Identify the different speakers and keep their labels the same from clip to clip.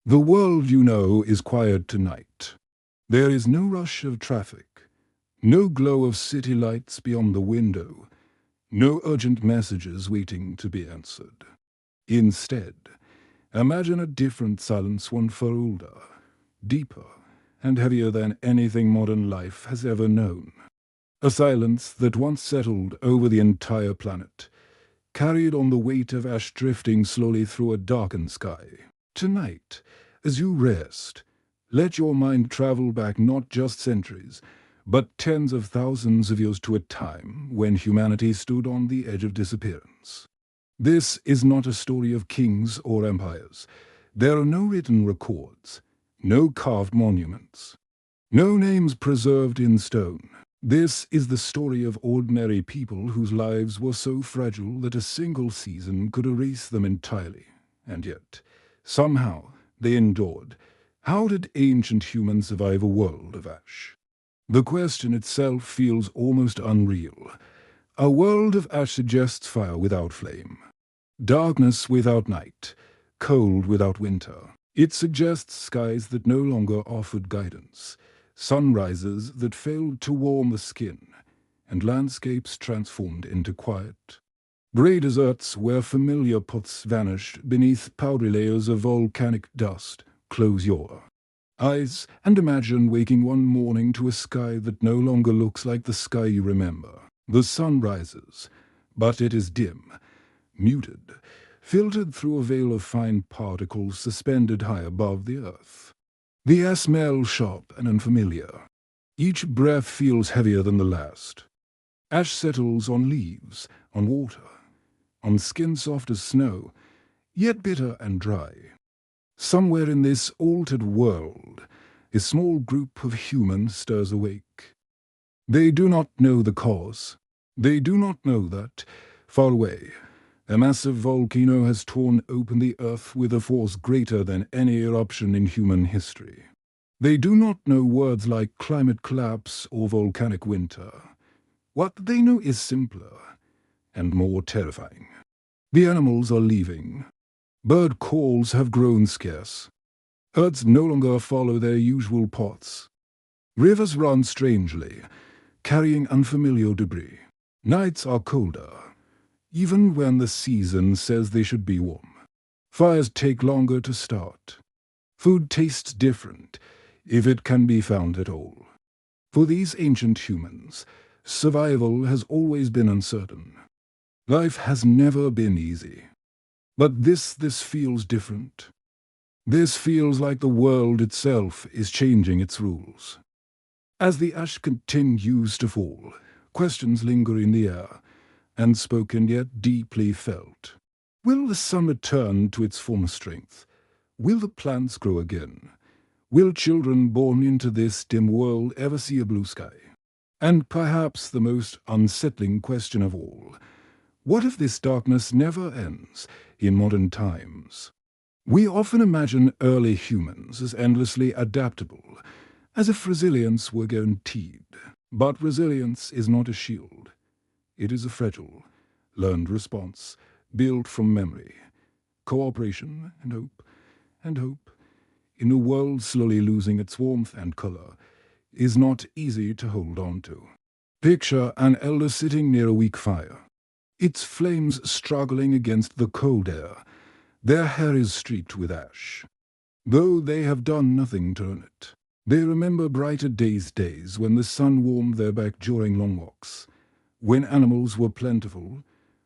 Speaker 1: The world you know is quiet tonight. There is no rush of traffic, no glow of city lights beyond the window, no urgent messages waiting to be answered. Instead, imagine a different silence, one far older, deeper, and heavier than anything modern life has ever known. A silence that once settled over the entire planet, carried on the weight of ash drifting slowly through a darkened sky. Tonight, as you rest, let your mind travel back not just centuries, but tens of thousands of years to a time when humanity stood on the edge of disappearance. This is not a story of kings or empires. There are no written records, no carved monuments, no names preserved in stone. This is the story of ordinary people whose lives were so fragile that a single season could erase them entirely. And yet, somehow, they endured. How did ancient humans survive a world of ash? The question itself feels almost unreal. A world of ash suggests fire without flame, darkness without night, cold without winter. It suggests skies that no longer offered guidance, sunrises that failed to warm the skin, and landscapes transformed into quiet. Grey deserts where familiar paths vanished beneath powdery layers of volcanic dust. Close your eyes and imagine waking one morning to a sky that no longer looks like the sky you remember. The sun rises, but it is dim, muted, filtered through a veil of fine particles suspended high above the earth. The air smells sharp and unfamiliar. Each breath feels heavier than the last. Ash settles on leaves, on water, on skin soft as snow, yet bitter and dry. Somewhere in this altered world, a small group of humans stirs awake. They do not know the cause. They do not know that, far away, a massive volcano has torn open the earth with a force greater than any eruption in human history. They do not know words like climate collapse or volcanic winter. What they know is simpler and more terrifying. The animals are leaving. Bird calls have grown scarce. Herds no longer follow their usual paths. Rivers run strangely, carrying unfamiliar debris. Nights are colder, even when the season says they should be warm. Fires take longer to start. Food tastes different, if it can be found at all. For these ancient humans, survival has always been uncertain. Life has never been easy. But this feels different. This feels like the world itself is changing its rules. As the ash continues to fall, questions linger in the air, unspoken yet deeply felt. Will the sun return to its former strength? Will the plants grow again? Will children born into this dim world ever see a blue sky? And perhaps the most unsettling question of all, what if this darkness never ends in modern times? We often imagine early humans as endlessly adaptable, as if resilience were guaranteed. But resilience is not a shield. It is a fragile, learned response, built from memory, cooperation and hope, in a world slowly losing its warmth and color, is not easy to hold on to. Picture an elder sitting near a weak fire, its flames struggling against the cold air. Their hair is streaked with ash, though they have done nothing to earn it. They remember brighter days when the sun warmed their back during long walks, when animals were plentiful,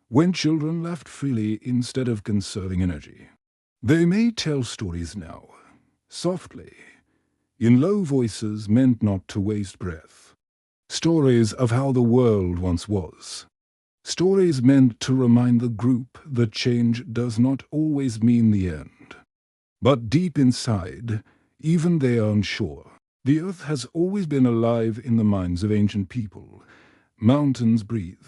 Speaker 1: when children laughed freely instead of conserving energy. They may tell stories now, softly, in low voices meant not to waste breath. Stories of how the world once was. Stories meant to remind the group that change does not always mean the end. But deep inside, even they are unsure. The earth has always been alive in the minds of ancient people. Mountains breathe,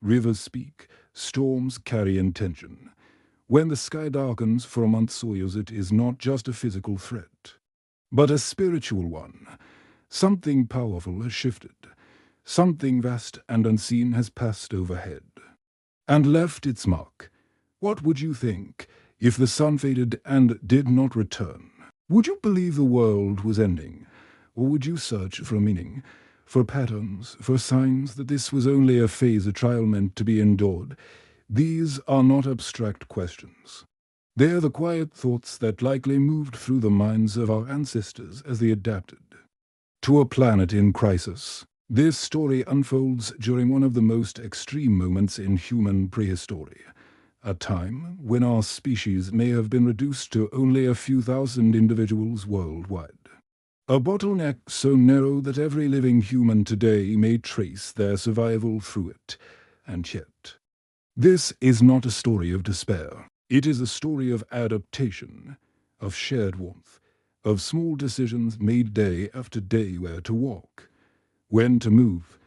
Speaker 1: rivers speak, storms carry intention. When the sky darkens for a month or years, it is not just a physical threat, but a spiritual one. Something powerful has shifted. Something vast and unseen has passed overhead and left its mark. What would you think if the sun faded and did not return? Would you believe the world was ending? Or would you search for a meaning, for patterns, for signs that this was only a phase, a trial meant to be endured? These are not abstract questions. They are the quiet thoughts that likely moved through the minds of our ancestors as they adapted to a planet in crisis. This story unfolds during one of the most extreme moments in human prehistory, a time when our species may have been reduced to only a few thousand individuals worldwide. A bottleneck so narrow that every living human today may trace their survival through it. And yet, this is not a story of despair. It is a story of adaptation, of shared warmth, of small decisions made day after day: where to walk, when to move,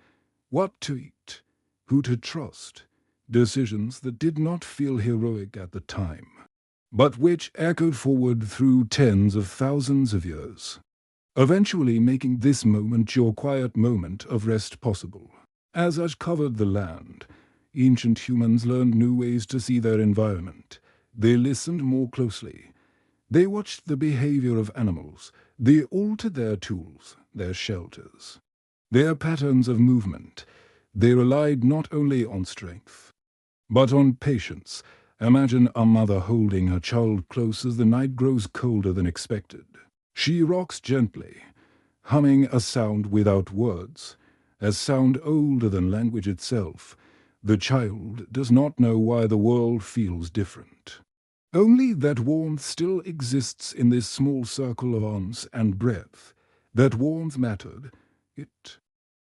Speaker 1: what to eat, who to trust. Decisions that did not feel heroic at the time, but which echoed forward through tens of thousands of years, eventually making this moment your quiet moment of rest possible. As ash covered the land, ancient humans learned new ways to see their environment. They listened more closely. They watched the behavior of animals. They altered their tools, their shelters, their patterns of movement. They relied not only on strength, but on patience. Imagine a mother holding her child close as the night grows colder than expected. She rocks gently, humming a sound without words, a sound older than language itself. The child does not know why the world feels different. Only that warmth still exists in this small circle of arms and breath. That warmth mattered. It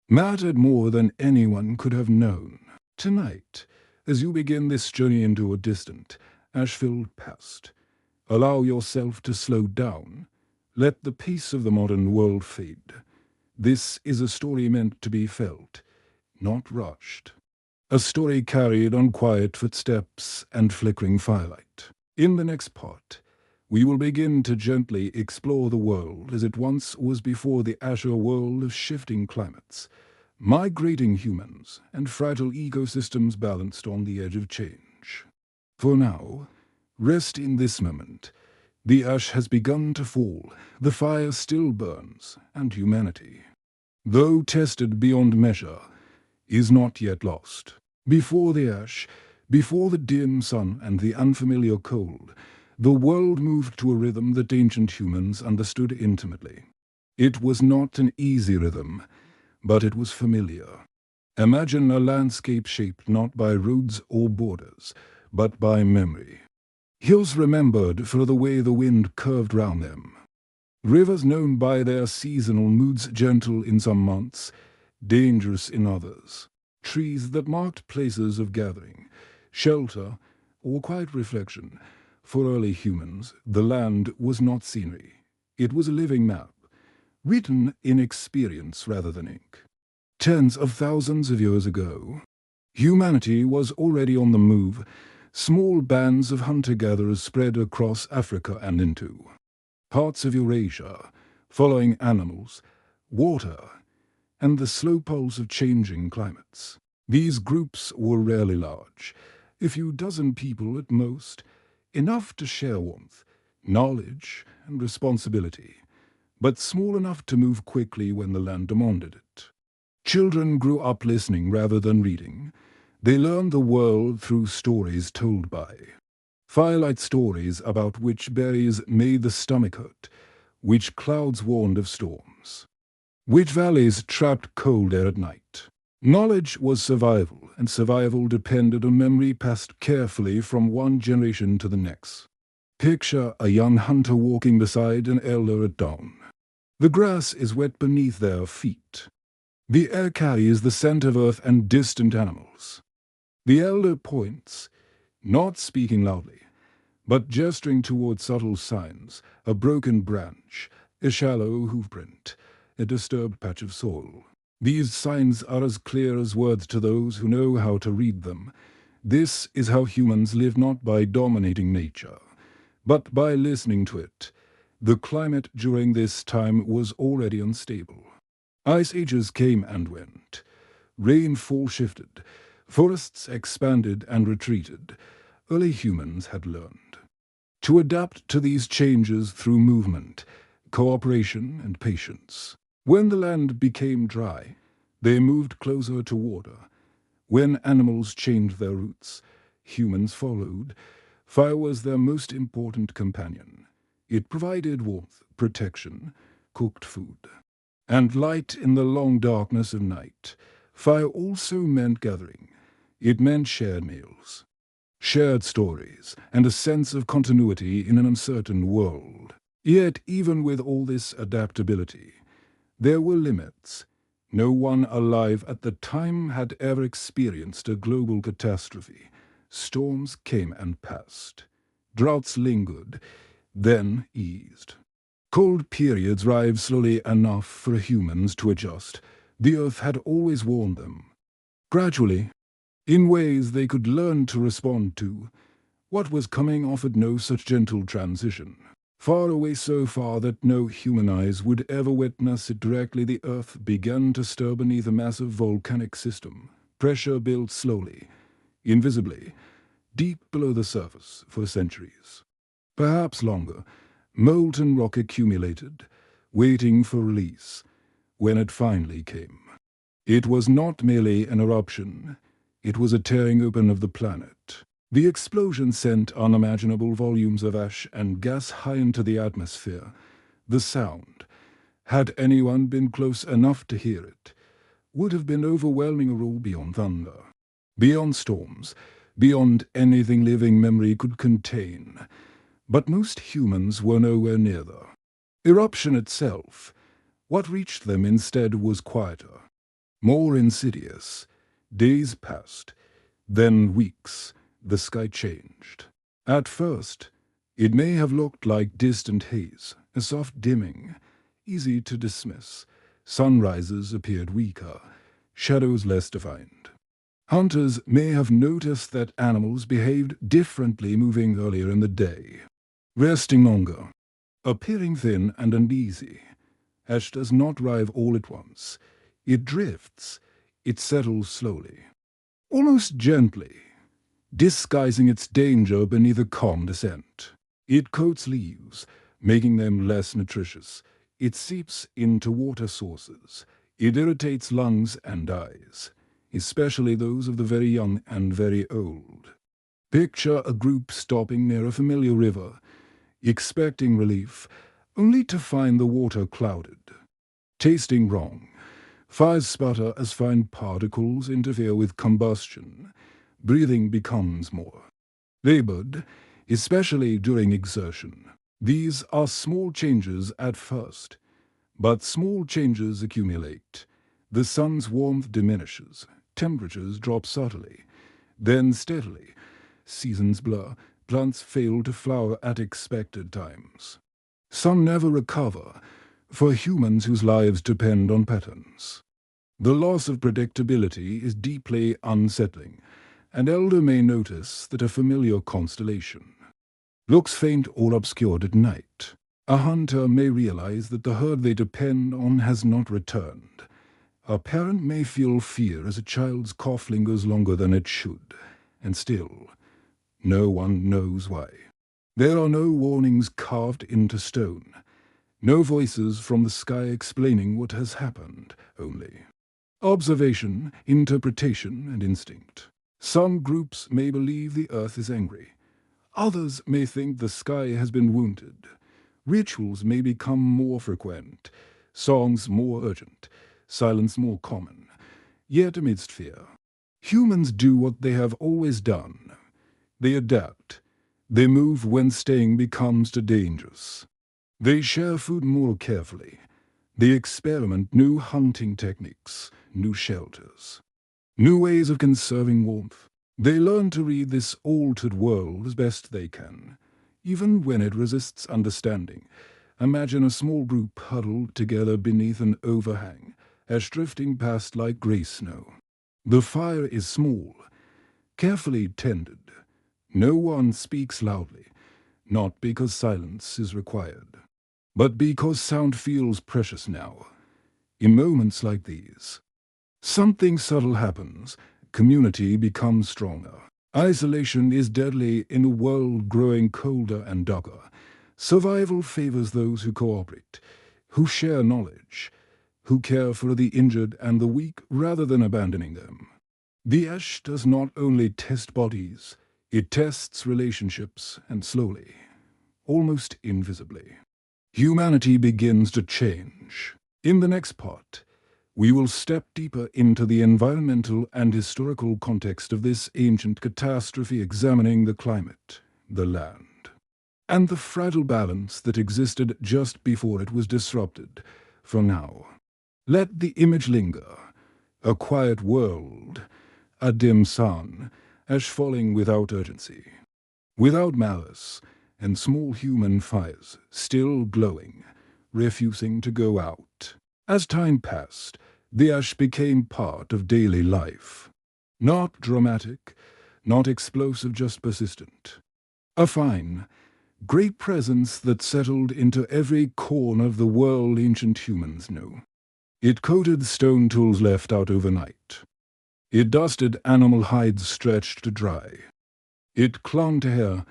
Speaker 1: mattered more than anyone could have known. Tonight, as you begin this journey into a distant, ash-filled past, allow yourself to slow down. Let the pace of the modern world fade. This is a story meant to be felt, not rushed. A story carried on quiet footsteps and flickering firelight. In the next part, we will begin to gently explore the world as it once was before the azure world of shifting climates, migrating humans, and fragile ecosystems balanced on the edge of change. For now, rest in this moment. The ash has begun to fall, the fire still burns, and humanity, though tested beyond measure, is not yet lost. Before the ash, before the dim sun and the unfamiliar cold, the world moved to a rhythm that ancient humans understood intimately. It was not an easy rhythm, but it was familiar. Imagine a landscape shaped not by roads or borders, but by memory. Hills remembered for the way the wind curved round them. Rivers known by their seasonal moods, gentle in some months, dangerous in others. Trees that marked places of gathering, shelter, or quiet reflection. For early humans, the land was not scenery. It was a living map, written in experience rather than ink. Tens of thousands of years ago, humanity was already on the move. Small bands of hunter-gatherers spread across Africa and into parts of Eurasia, following animals, water, and the slow pulse of changing climates. These groups were rarely large, a few dozen people at most, enough to share warmth, knowledge, and responsibility, but small enough to move quickly when the land demanded it. Children grew up listening rather than reading. They learned the world through stories told by firelight, stories about which berries made the stomach hurt, which clouds warned of storms, which valleys trapped cold air at night. Knowledge was survival, and survival depended on memory passed carefully from one generation to the next. Picture a young hunter walking beside an elder at dawn. The grass is wet beneath their feet. The air carries the scent of earth and distant animals. The elder points, not speaking loudly, but gesturing toward subtle signs: a broken branch, a shallow hoofprint, a disturbed patch of soil. These signs are as clear as words to those who know how to read them. This is how humans live, not by dominating nature, but by listening to it. The climate during this time was already unstable. Ice ages came and went. Rainfall shifted. Forests expanded and retreated. Early humans had learned to adapt to these changes through movement. cooperation and patience. When the land became dry, they moved closer to water. When animals changed their routes, humans followed. Fire was their most important companion. It provided warmth, protection, cooked food, and light in the long darkness of night. Fire also meant gathering. It meant shared meals, shared stories, and a sense of continuity in an uncertain world. Yet, even with all this adaptability, there were limits. No one alive at the time had ever experienced a global catastrophe. Storms came and passed. Droughts lingered, then eased. Cold periods arrived slowly enough for humans to adjust. The earth had always warned them. Gradually, in ways they could learn to respond to, what was coming offered no such gentle transition. Far away so far that no human eyes would ever witness it directly, the earth began to stir beneath a massive volcanic system. Pressure built slowly, invisibly, deep below the surface for centuries. Perhaps longer, molten rock accumulated, waiting for release. When it finally came, it was not merely an eruption, it was a tearing open of the planet. The explosion sent unimaginable volumes of ash and gas high into the atmosphere. The sound, had anyone been close enough to hear it, would have been overwhelming, a roar beyond thunder, beyond storms, beyond anything living memory could contain. But most humans were nowhere near the eruption itself. What reached them instead was quieter, more insidious. Days passed, then weeks. The sky changed. At first, it may have looked like distant haze, a soft dimming, easy to dismiss. Sunrises appeared weaker, shadows less defined. Hunters may have noticed that animals behaved differently moving earlier in the day, resting longer, appearing thin and uneasy. Ash does not arrive all at once. It drifts, it settles slowly, almost gently, disguising its danger beneath a calm descent. It coats leaves, making them less nutritious. It seeps into water sources. It irritates lungs and eyes, especially those of the very young and very old. Picture a group stopping near a familiar river, expecting relief, only to find the water clouded. Tasting wrong, fires sputter as fine particles interfere with combustion. Breathing becomes more labored, especially during exertion. These are small changes at first, but small changes accumulate. The sun's warmth diminishes, temperatures drop subtly, then steadily. Seasons blur, plants fail to flower at expected times. Some never recover, for humans whose lives depend on patterns. The loss of predictability is deeply unsettling. An elder may notice that a familiar constellation looks faint or obscured at night. A hunter may realize that the herd they depend on has not returned. A parent may feel fear as a child's cough lingers longer than it should, and still, no one knows why. There are no warnings carved into stone, no voices from the sky explaining what has happened, only observation, interpretation, and instinct. Some groups may believe the earth is angry. Others may think the sky has been wounded. Rituals may become more frequent, songs more urgent, silence more common. Yet amidst fear, humans do what they have always done. They adapt. They move when staying becomes too dangerous. They share food more carefully. They experiment new hunting techniques, new shelters, new ways of conserving warmth. They learn to read this altered world as best they can, even when it resists understanding. Imagine a small group huddled together beneath an overhang, ash drifting past like grey snow. The fire is small, carefully tended. No one speaks loudly, not because silence is required, but because sound feels precious now. In moments like these, something subtle happens. Community becomes stronger. Isolation is deadly in a world growing colder and darker. Survival favors those who cooperate, who share knowledge, who care for the injured and the weak rather than abandoning them. The ash does not only test bodies, it tests relationships, and slowly, almost invisibly, humanity begins to change. In the next part, we will step deeper into the environmental and historical context of this ancient catastrophe, examining the climate, the land, and the fragile balance that existed just before it was disrupted. For now, let the image linger, a quiet world, a dim sun, ash falling without urgency, without malice, and small human fires still glowing, refusing to go out. As time passed, the ash became part of daily life. Not dramatic, not explosive, just persistent. A fine, great presence that settled into every corner of the world ancient humans knew. It coated stone tools left out overnight. It dusted animal hides stretched to dry. It clung to hair,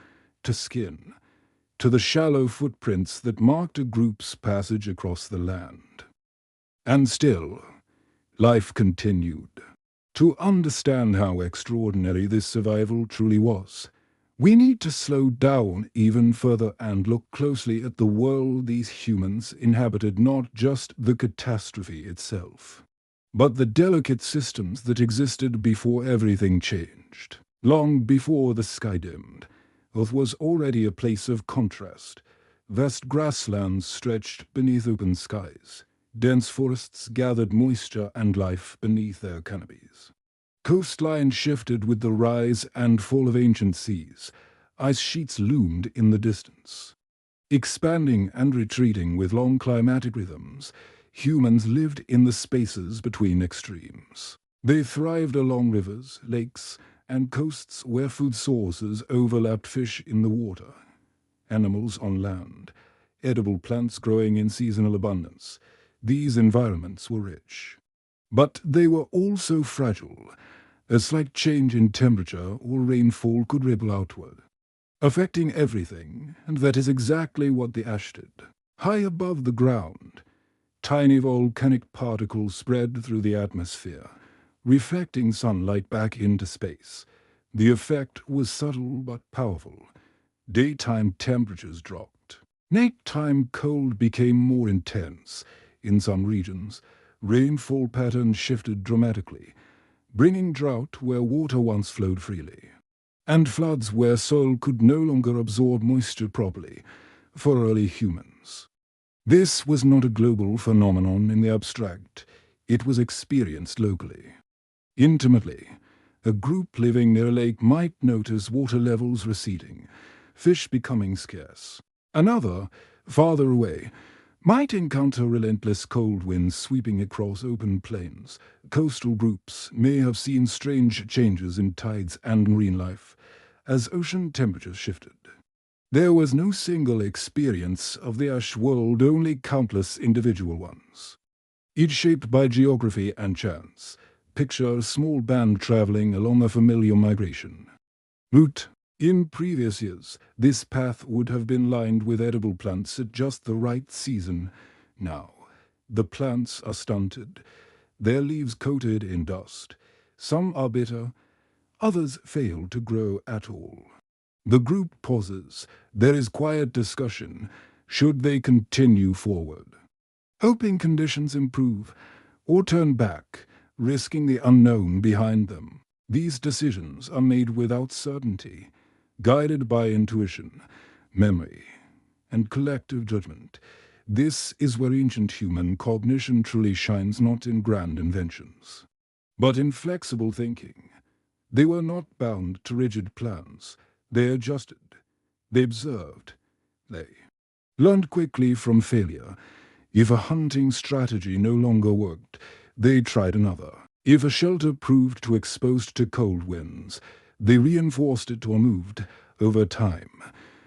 Speaker 1: to skin, to the shallow footprints that marked a group's passage across the land. And still, life continued. To understand how extraordinary this survival truly was, we need to slow down even further and look closely at the world these humans inhabited, not just the catastrophe itself, but the delicate systems that existed before everything changed. Long before the sky dimmed, Earth was already a place of contrast. Vast grasslands stretched beneath open skies. Dense forests gathered moisture and life beneath their canopies. Coastlines shifted with the rise and fall of ancient seas. Ice sheets loomed in the distance. Expanding and retreating with long climatic rhythms, humans lived in the spaces between extremes. They thrived along rivers, lakes, and coasts where food sources overlapped: fish in the water, animals on land, edible plants growing in seasonal abundance. These environments were rich. But they were also fragile. A slight change in temperature or rainfall could ripple outward, affecting everything, and that is exactly what the ash did. High above the ground, tiny volcanic particles spread through the atmosphere, reflecting sunlight back into space. The effect was subtle but powerful. Daytime temperatures dropped. Nighttime cold became more intense. In some regions, rainfall patterns shifted dramatically, bringing drought where water once flowed freely, and floods where soil could no longer absorb moisture properly. For early humans, this was not a global phenomenon in the abstract. It was experienced locally, intimately. A group living near a lake might notice water levels receding, fish becoming scarce. Another, farther away, might encounter relentless cold winds sweeping across open plains. Coastal groups may have seen strange changes in tides and marine life as ocean temperatures shifted. There was no single experience of the ash world, only countless individual ones, each shaped by geography and chance. Picture a small band traveling along a familiar migration route. In previous years, this path would have been lined with edible plants at just the right season. Now, the plants are stunted, their leaves coated in dust. Some are bitter, others fail to grow at all. The group pauses. There is quiet discussion. Should they continue forward, hoping conditions improve, or turn back, risking the unknown behind them? These decisions are made without certainty, guided by intuition, memory, and collective judgment. This is where ancient human cognition truly shines, not in grand inventions, but in flexible thinking. They were not bound to rigid plans. They adjusted. They observed. They learned quickly from failure. If a hunting strategy no longer worked, they tried another. If a shelter proved too exposed to cold winds, they reinforced it or moved. Over time,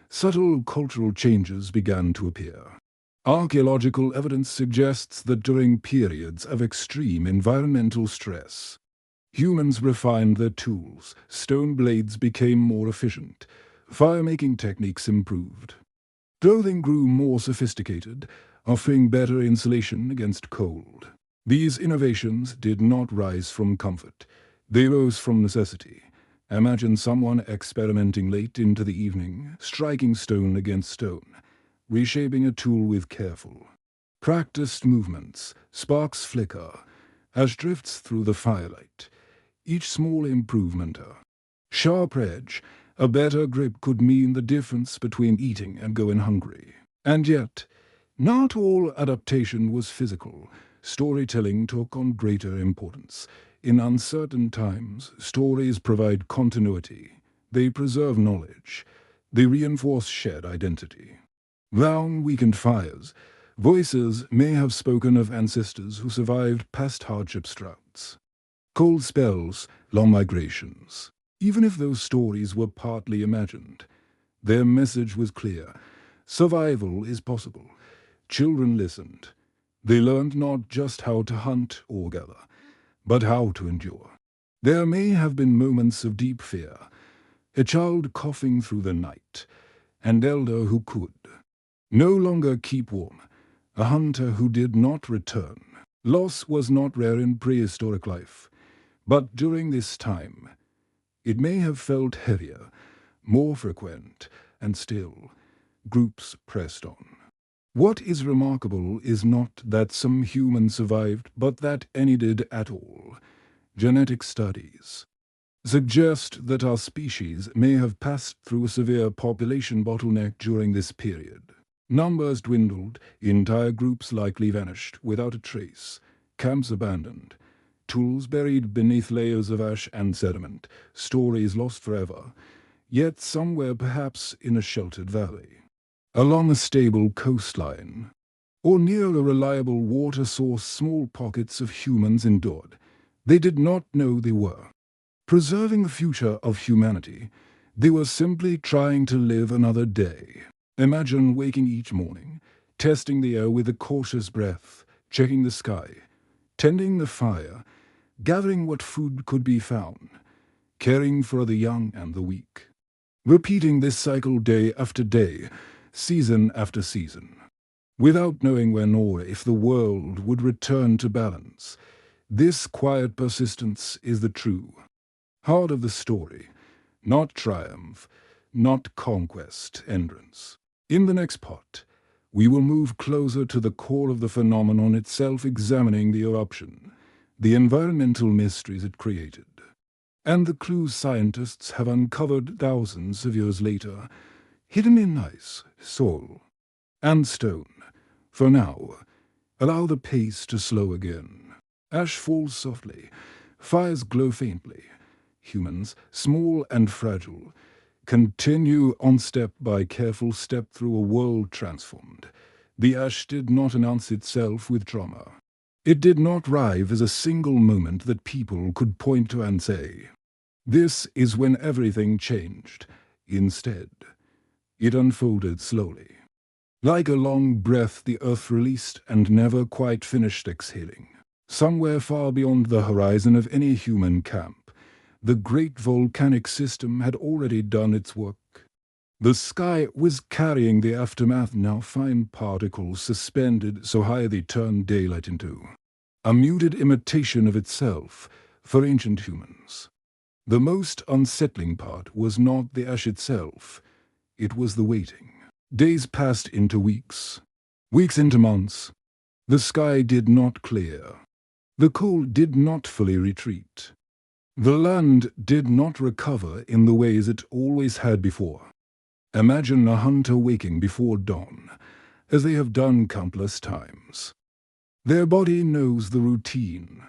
Speaker 1: subtle cultural changes began to appear. Archaeological evidence suggests that during periods of extreme environmental stress, humans refined their tools. Stone blades became more efficient. Fire-making techniques improved. Clothing grew more sophisticated, offering better insulation against cold. These innovations did not rise from comfort. They rose from necessity. Imagine someone experimenting late into the evening, striking stone against stone, reshaping a tool with careful, practiced movements. Sparks flicker, ash drifts through the firelight. Each small improvement, a sharp edge, a better grip could mean the difference between eating and going hungry. And yet, not all adaptation was physical. Storytelling took on greater importance. In uncertain times, stories provide continuity. They preserve knowledge. They reinforce shared identity. Round weakened fires, voices may have spoken of ancestors who survived past hardship droughts, cold spells, long migrations. Even if those stories were partly imagined, their message was clear. Survival is possible. Children listened. They learned not just how to hunt or gather, but how to endure. There may have been moments of deep fear, a child coughing through the night, an elder who could no longer keep warm, a hunter who did not return. Loss was not rare in prehistoric life, but during this time, it may have felt heavier, more frequent, and still, groups pressed on. What is remarkable is not that some humans survived, but that any did at all. Genetic studies suggest that our species may have passed through a severe population bottleneck during this period. Numbers dwindled, entire groups likely vanished without a trace, camps abandoned, tools buried beneath layers of ash and sediment, stories lost forever, yet somewhere perhaps in a sheltered valley, along a stable coastline, or near a reliable water source. Small pockets of humans endured. They did not know they were preserving the future of humanity. They were simply trying to live another day. Imagine waking each morning, testing the air with a cautious breath, checking the sky, tending the fire, gathering what food could be found, caring for the young and the weak. Repeating this cycle day after day, season after season, without knowing when or if the world would return to balance. This quiet persistence is the true heart of the story, not triumph, not conquest, endurance. In the next part, we will move closer to the core of the phenomenon itself, examining the eruption, the environmental mysteries it created, and the clues scientists have uncovered thousands of years later, hidden in ice, soil, and stone. For now, allow the pace to slow again. Ash falls softly, fires glow faintly. Humans, small and fragile, continue on step by careful step through a world transformed. The ash did not announce itself with drama. It did not arrive as a single moment that people could point to and say, "This is when everything changed." Instead, it unfolded slowly. Like a long breath the earth released and never quite finished exhaling. Somewhere far beyond the horizon of any human camp, the great volcanic system had already done its work. The sky was carrying the aftermath, now fine particles suspended so high they turned daylight into a muted imitation of itself for ancient humans. The most unsettling part was not the ash itself, it was the waiting. Days passed into weeks, weeks into months. The sky did not clear. The cold did not fully retreat. The land did not recover in the ways it always had before. Imagine a hunter waking before dawn, as they have done countless times. Their body knows the routine.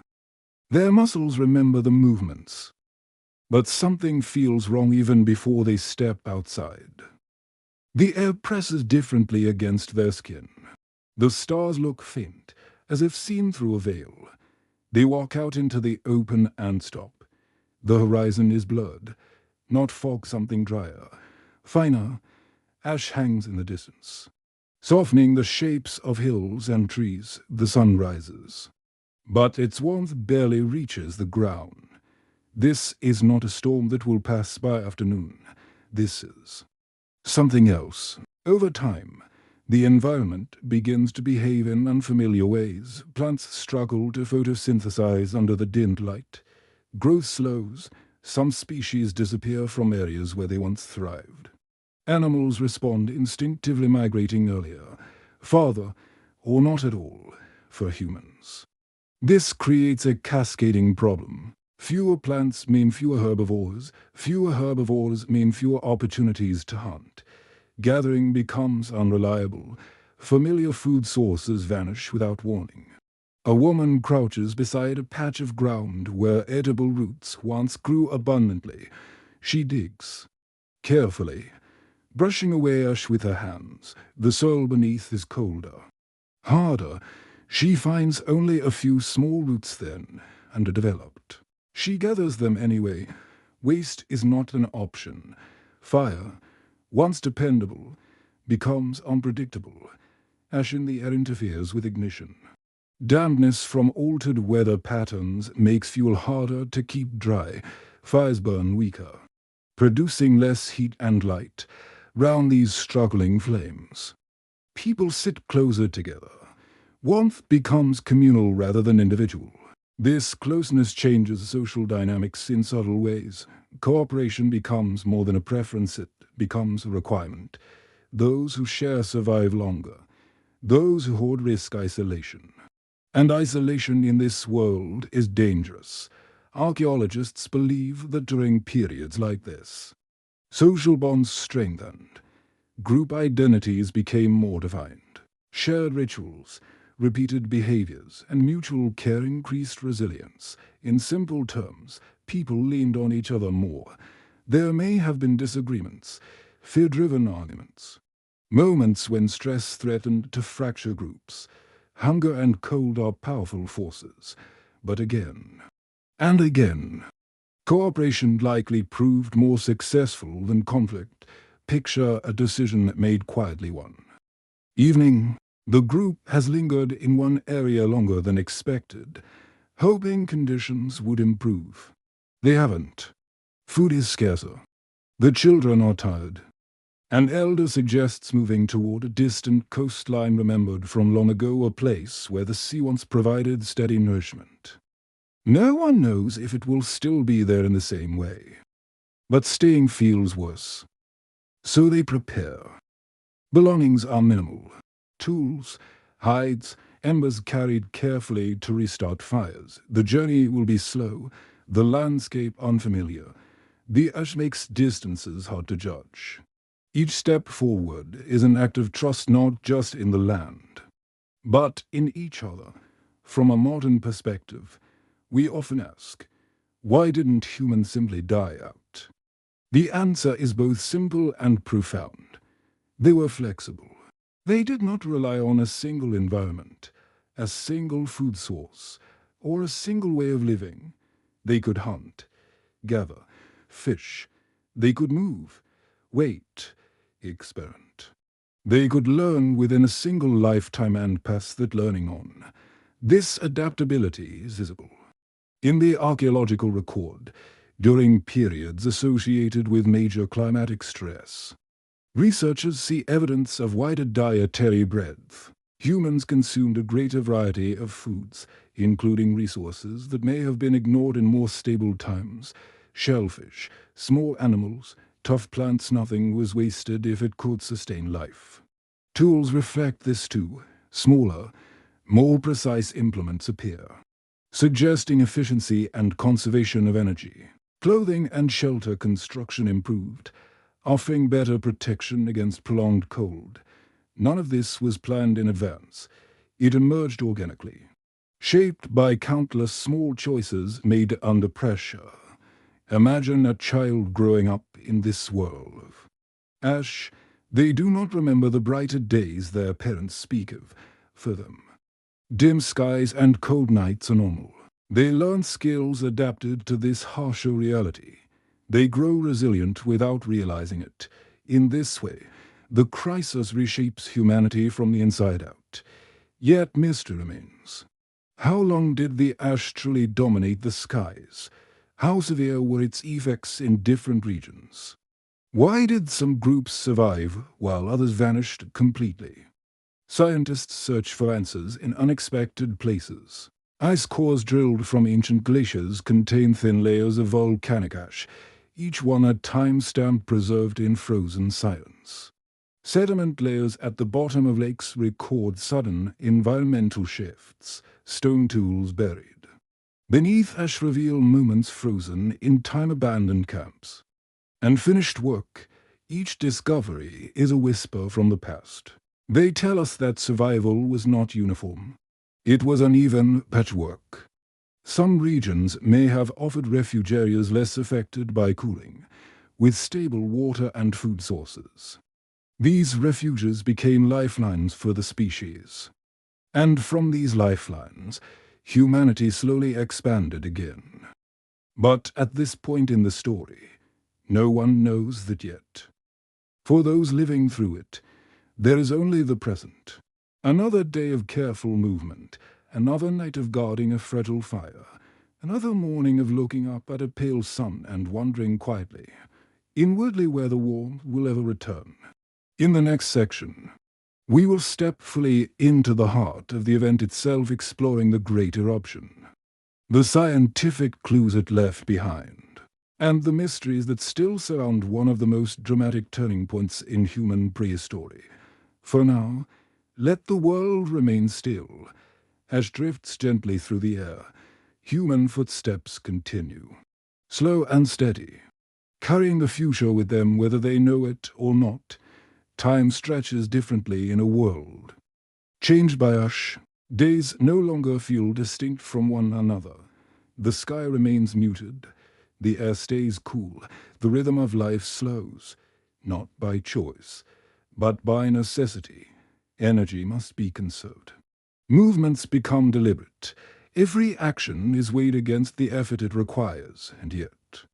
Speaker 1: Their muscles remember the movements. But something feels wrong even before they step outside. The air presses differently against their skin. The stars look faint, as if seen through a veil. They walk out into the open and stop. The horizon is blurred, not fog, something drier, finer. Ash hangs in the distance, softening the shapes of hills and trees. The sun rises, but its warmth barely reaches the ground. This is not a storm that will pass by afternoon. This is Something else. Over time, the environment begins to behave in unfamiliar ways. Plants struggle to photosynthesize under the dimmed light. Growth slows. Some species disappear from areas where they once thrived. Animals respond instinctively, migrating earlier, farther, or not at all, for humans. This creates a cascading problem. Fewer plants mean fewer herbivores. Fewer herbivores mean fewer opportunities to hunt. Gathering becomes unreliable. Familiar food sources vanish without warning. A woman crouches beside a patch of ground where edible roots once grew abundantly. She digs. Carefully, brushing away ash with her hands, the soil beneath is colder. Harder, she finds only a few small roots then, underdeveloped. She gathers them anyway. Waste is not an option. Fire, once dependable, becomes unpredictable. Ash in the air interferes with ignition. Dampness from altered weather patterns makes fuel harder to keep dry. Fires burn weaker, producing less heat and light round these struggling flames. People sit closer together. Warmth becomes communal rather than individual. This closeness changes social dynamics in subtle ways. Cooperation becomes more than a preference, it becomes a requirement. Those who share survive longer. Those who hoard risk isolation. And isolation in this world is dangerous. Archaeologists believe that during periods like this, social bonds strengthened. Group identities became more defined. Shared rituals, repeated behaviors, and mutual care increased resilience. In simple terms, people leaned on each other more. There may have been disagreements, fear-driven arguments, moments when stress threatened to fracture groups. Hunger and cold are powerful forces. But again, and again, cooperation likely proved more successful than conflict. Picture a decision made quietly one evening. The group has lingered in one area longer than expected, hoping conditions would improve. They haven't. Food is scarcer. The children are tired. An elder suggests moving toward a distant coastline remembered from long ago, a place where the sea once provided steady nourishment. No one knows if it will still be there in the same way. But staying feels worse. So they prepare. Belongings are minimal. Tools, hides, embers carried carefully to restart fires. The journey will be slow, the landscape unfamiliar. The ash makes distances hard to judge. Each step forward is an act of trust, not just in the land, but in each other. From a modern perspective, we often ask, why didn't humans simply die out? The answer is both simple and profound. They were flexible. They did not rely on a single environment, a single food source, or a single way of living. They could hunt, gather, fish. They could move, wait, experiment. They could learn within a single lifetime and pass that learning on. This adaptability is visible in the archaeological record during periods associated with major climatic stress. Researchers see evidence of wider dietary breadth. Humans consumed a greater variety of foods, including resources that may have been ignored in more stable times. Shellfish, small animals, tough plants. Nothing was wasted if it could sustain life. Tools reflect this too. Smaller, more precise implements appear, suggesting efficiency and conservation of energy. Clothing and shelter construction improved, offering better protection against prolonged cold. None of this was planned in advance. It emerged organically, shaped by countless small choices made under pressure. Imagine a child growing up in this world of ash. They do not remember the brighter days their parents speak of. For them, dim skies and cold nights are normal. They learn skills adapted to this harsher reality. They grow resilient without realizing it. In this way, the crisis reshapes humanity from the inside out. Yet mystery remains. How long did the ash truly dominate the skies? How severe were its effects in different regions? Why did some groups survive while others vanished completely? Scientists search for answers in unexpected places. Ice cores drilled from ancient glaciers contain thin layers of volcanic ash, each one a time-stamp preserved in frozen silence. Sediment layers at the bottom of lakes record sudden environmental shifts, stone tools buried. Beneath ash reveal moments frozen in time-abandoned camps. Unfinished work, each discovery is a whisper from the past. They tell us that survival was not uniform. It was uneven patchwork. Some regions may have offered refuge areas less affected by cooling, with stable water and food sources. These refuges became lifelines for the species. And from these lifelines, humanity slowly expanded again. But at this point in the story, no one knows that yet. For those living through it, there is only the present. Another day of careful movement, another night of guarding a fragile fire, another morning of looking up at a pale sun and wondering quietly, inwardly, where the warmth will ever return. In the next section, we will step fully into the heart of the event itself, exploring the great eruption, the scientific clues it left behind, and the mysteries that still surround one of the most dramatic turning points in human prehistory. For now, let the world remain still. As drifts gently through the air, human footsteps continue, slow and steady, carrying the future with them whether they know it or not. Time stretches differently in a world changed by ash. Days no longer feel distinct from one another. The sky remains muted. The air stays cool. The rhythm of life slows, not by choice, but by necessity. Energy must be conserved. Movements become deliberate. Every action is weighed against the effort it requires, and yet,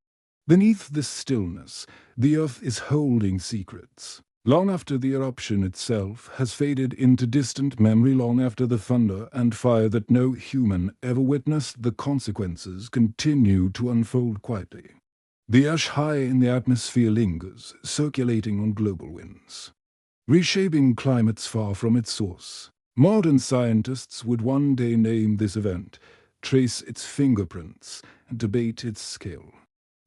Speaker 1: beneath this stillness, the earth is holding secrets. Long after the eruption itself has faded into distant memory, long after the thunder and fire that no human ever witnessed, the consequences continue to unfold quietly. The ash high in the atmosphere lingers, circulating on global winds, reshaping climates far from its source. Modern scientists would one day name this event, trace its fingerprints, and debate its scale.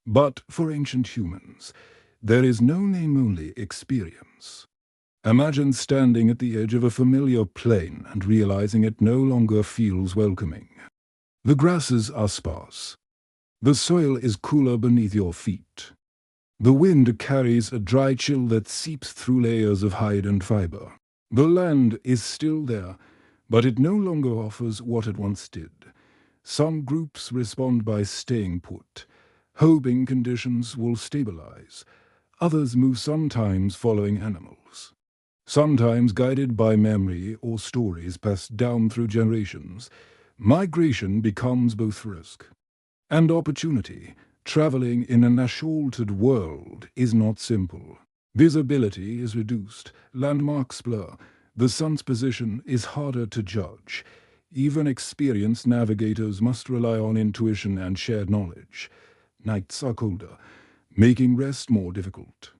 Speaker 1: But for ancient humans, there is no name, only experience. Imagine standing at the edge of a familiar plain and realizing it no longer feels welcoming. The grasses are sparse. The soil is cooler beneath your feet. The wind carries a dry chill that seeps through layers of hide and fiber. The land is still there, but it no longer offers what it once did. Some groups respond by staying put, hoping conditions will stabilize. Others move, sometimes following animals, sometimes guided by memory or stories passed down through generations. Migration becomes both risk and opportunity. Traveling in an ash-altered world is not simple. Visibility is reduced, landmarks blur, the sun's position is harder to judge. Even experienced navigators must rely on intuition and shared knowledge. Nights are colder, making rest more difficult.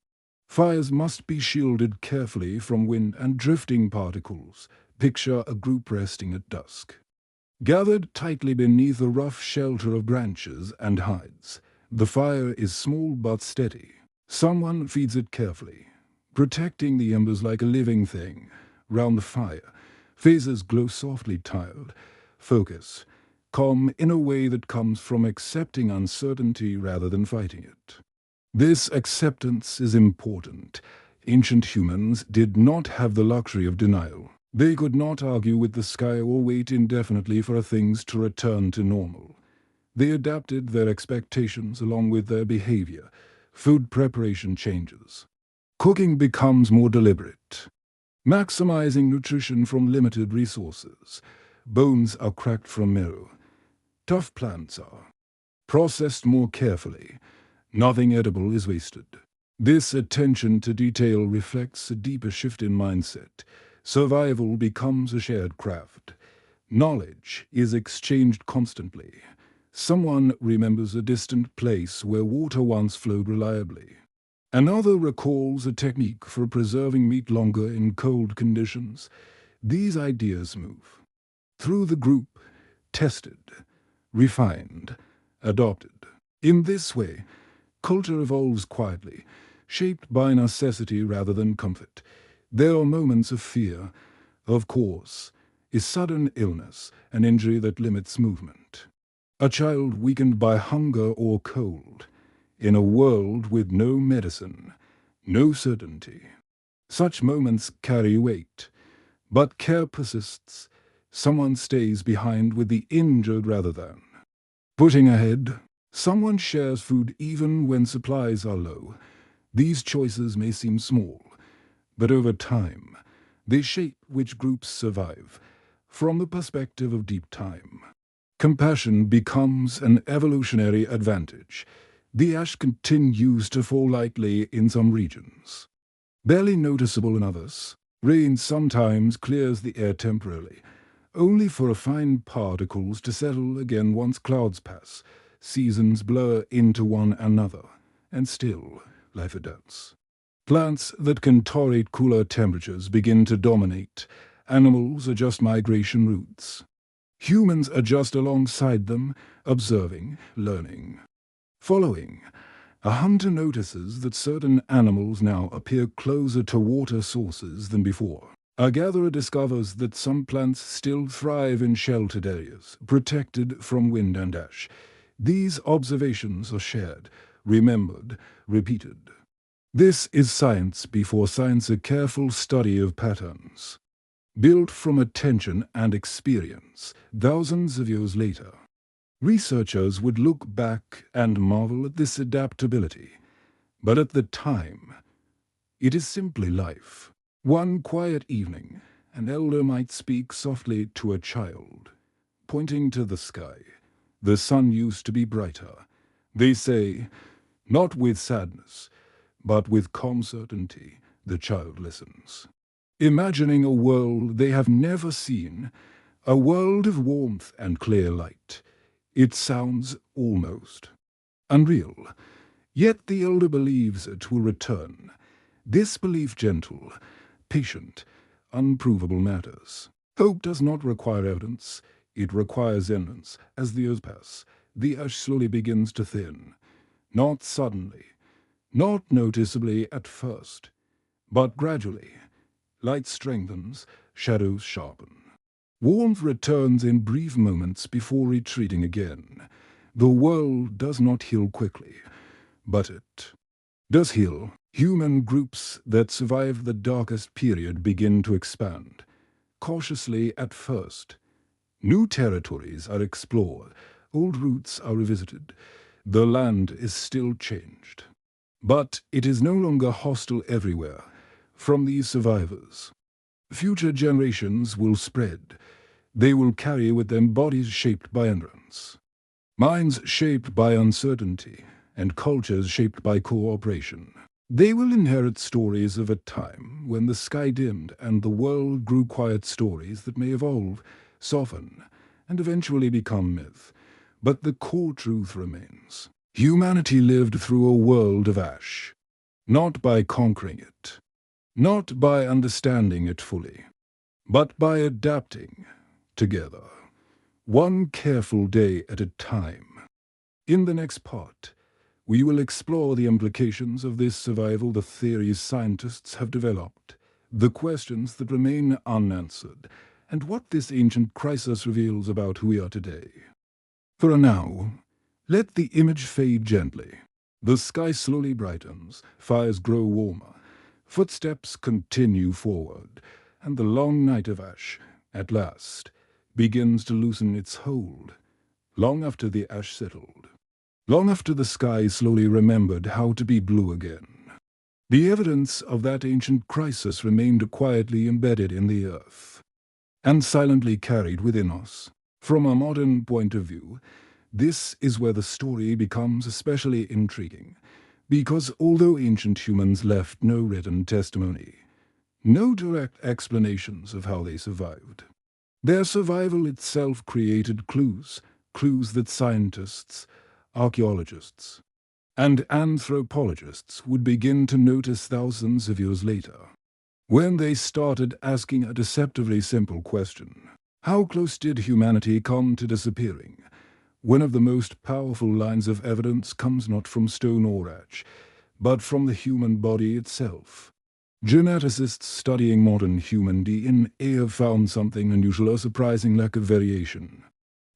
Speaker 1: Fires must be shielded carefully from wind and drifting particles. Picture a group resting at dusk, gathered tightly beneath a rough shelter of branches and hides. The fire is small but steady. Someone feeds it carefully, protecting the embers like a living thing. Round the fire, faces glow softly, tired, focus, calm in a way that comes from accepting uncertainty rather than fighting it. This acceptance is important. Ancient humans did not have the luxury of denial. They could not argue with the sky or wait indefinitely for things to return to normal. They adapted their expectations along with their behavior. Food preparation changes. Cooking becomes more deliberate, maximizing nutrition from limited resources. Bones are cracked from marrow. Tough plants are processed more carefully. Nothing edible is wasted. This attention to detail reflects a deeper shift in mindset. Survival becomes a shared craft. Knowledge is exchanged constantly. Someone remembers a distant place where water once flowed reliably. Another recalls a technique for preserving meat longer in cold conditions. These ideas move through the group, tested, refined, adopted. In this way, culture evolves quietly, shaped by necessity rather than comfort. There are moments of fear, of course, a sudden illness, an injury that limits movement. A child weakened by hunger or cold, in a world with no medicine, no certainty. Such moments carry weight, but care persists. Someone stays behind with the injured rather than putting ahead. Someone shares food even when supplies are low. These choices may seem small, but over time, they shape which groups survive. From the perspective of deep time, compassion becomes an evolutionary advantage. The ash continues to fall lightly in some regions, barely noticeable in others. Rain sometimes clears the air temporarily, only for fine particles to settle again once clouds pass. Seasons blur into one another, and still life adapts. Plants that can tolerate cooler temperatures begin to dominate. Animals adjust migration routes. Humans adjust alongside them, observing, learning, following. A hunter notices that certain animals now appear closer to water sources than before. A gatherer discovers that some plants still thrive in sheltered areas, protected from wind and ash. These observations are shared, remembered, repeated. This is science before science, a careful study of patterns, built from attention and experience. Thousands of years later, researchers would look back and marvel at this adaptability. But at the time, it is simply life. One quiet evening, an elder might speak softly to a child, pointing to the sky. The sun used to be brighter. They say, not with sadness, but with calm certainty. The child listens, imagining a world they have never seen, a world of warmth and clear light. It sounds almost unreal, yet the elder believes it will return. This belief gentle, patient, unprovable matters. Hope does not require evidence, it requires evidence. As the years pass, the ash slowly begins to thin. Not suddenly, not noticeably at first, but gradually. Light strengthens, shadows sharpen. Warmth returns in brief moments before retreating again. The world does not heal quickly, but it does heal. Human groups that survive the darkest period begin to expand, cautiously at first. New territories are explored, old routes are revisited. The land is still changed, but it is no longer hostile everywhere. From these survivors, future generations will spread. They will carry with them bodies shaped by endurance, minds shaped by uncertainty, and cultures shaped by cooperation. They will inherit stories of a time when the sky dimmed and the world grew quiet, stories that may evolve, soften, and eventually become myth. But the core truth remains. Humanity lived through a world of ash, not by conquering it, not by understanding it fully, but by adapting together, one careful day at a time. In the next part, we will explore the implications of this survival, the theories scientists have developed, the questions that remain unanswered, and what this ancient crisis reveals about who we are today. For now, let the image fade gently. The sky slowly brightens, fires grow warmer, footsteps continue forward, and the long night of ash, at last, begins to loosen its hold, long after the ash settled. Long after the sky slowly remembered how to be blue again. The evidence of that ancient crisis remained quietly embedded in the earth, and silently carried within us. From a modern point of view, this is where the story becomes especially intriguing, because although ancient humans left no written testimony, no direct explanations of how they survived, their survival itself created clues that scientists, archaeologists, and anthropologists would begin to notice thousands of years later, when they started asking a deceptively simple question. How close did humanity come to disappearing? One of the most powerful lines of evidence comes not from stone or ash, but from the human body itself. Geneticists studying modern human DNA have found something unusual, a surprising lack of variation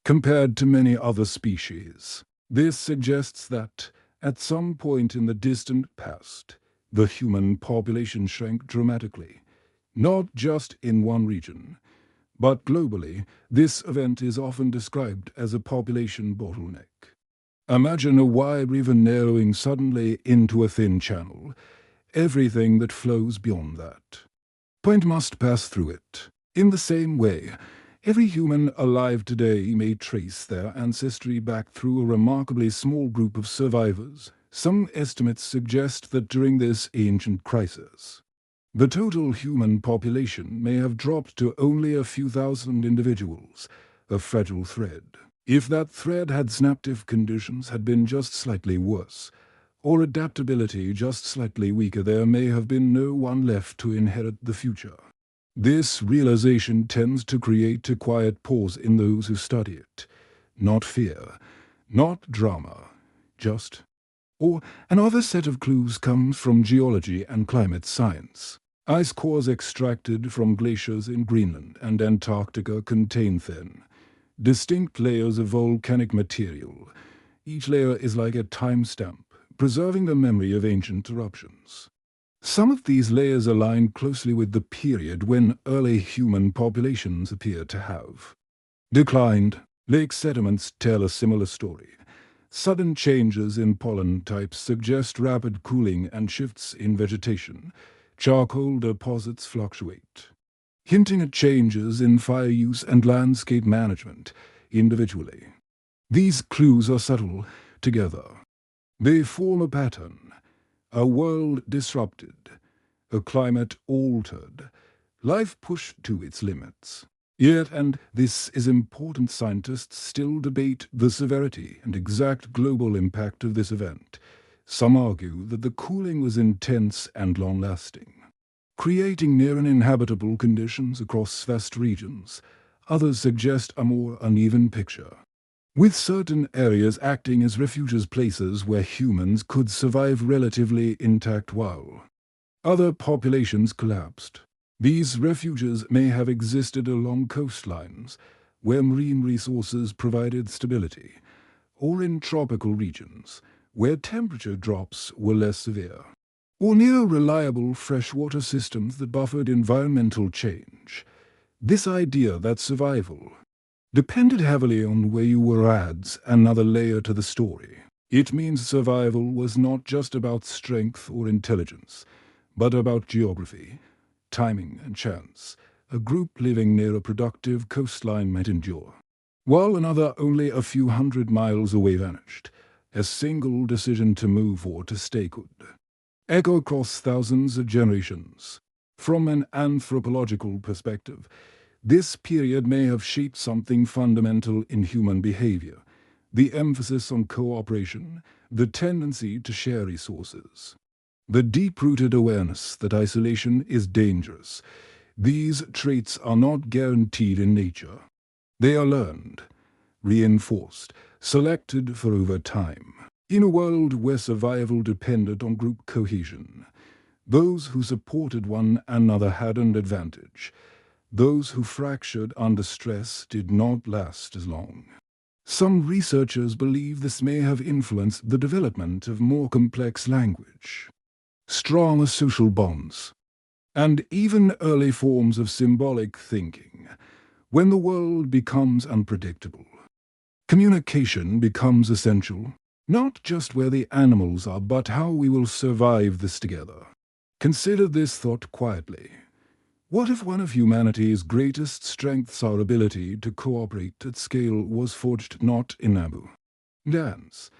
Speaker 1: compared to many other species. This suggests that, at some point in the distant past, the human population shrank dramatically, not just in one region, but globally. This event is often described as a population bottleneck. Imagine a wide river narrowing suddenly into a thin channel. Everything that flows beyond that point must pass through it. In the same way, every human alive today may trace their ancestry back through a remarkably small group of survivors. Some estimates suggest that during this ancient crisis, the total human population may have dropped to only a few thousand individuals, a fragile thread. If that thread had snapped, if conditions had been just slightly worse, or adaptability just slightly weaker, there may have been no one left to inherit the future. This realization tends to create a quiet pause in those who study it. Not fear, not drama, just. Or another set of clues comes from geology and climate science. Ice cores extracted from glaciers in Greenland and Antarctica contain thin, distinct layers of volcanic material. Each layer is like a timestamp, preserving the memory of ancient eruptions. Some of these layers align closely with the period when early human populations appear to have declined. Lake sediments tell a similar story. Sudden changes in pollen types suggest rapid cooling and shifts in vegetation. Charcoal deposits fluctuate, hinting at changes in fire use and landscape management individually. These clues are subtle. Together, they form a pattern. A world disrupted, a climate altered, life pushed to its limits. Yet, and this is important, scientists still debate the severity and exact global impact of this event. Some argue that the cooling was intense and long-lasting, creating near uninhabitable conditions across vast regions. Others suggest a more uneven picture, with certain areas acting as refuges, places where humans could survive relatively intact while other populations collapsed. These refuges may have existed along coastlines, where marine resources provided stability, or in tropical regions, where temperature drops were less severe, or near reliable freshwater systems that buffered environmental change. This idea that survival depended heavily on where you were adds another layer to the story. It means survival was not just about strength or intelligence, but about geography, timing, and chance. A group living near a productive coastline might endure, while another only a few hundred miles away vanished. A single decision to move or to stay could echo across thousands of generations. From an anthropological perspective, this period may have shaped something fundamental in human behavior: the emphasis on cooperation, the tendency to share resources, the deep-rooted awareness that isolation is dangerous. These traits are not guaranteed in nature. They are learned, reinforced, selected for over time. In a world where survival depended on group cohesion, those who supported one another had an advantage. Those who fractured under stress did not last as long. Some researchers believe this may have influenced the development of more complex language, stronger social bonds, and even early forms of symbolic thinking. When the world becomes unpredictable, communication becomes essential, not just where the animals are, but how we will survive this together. Consider this thought quietly. What if one of humanity's greatest strengths, our ability to cooperate at scale, was forged not in abundance,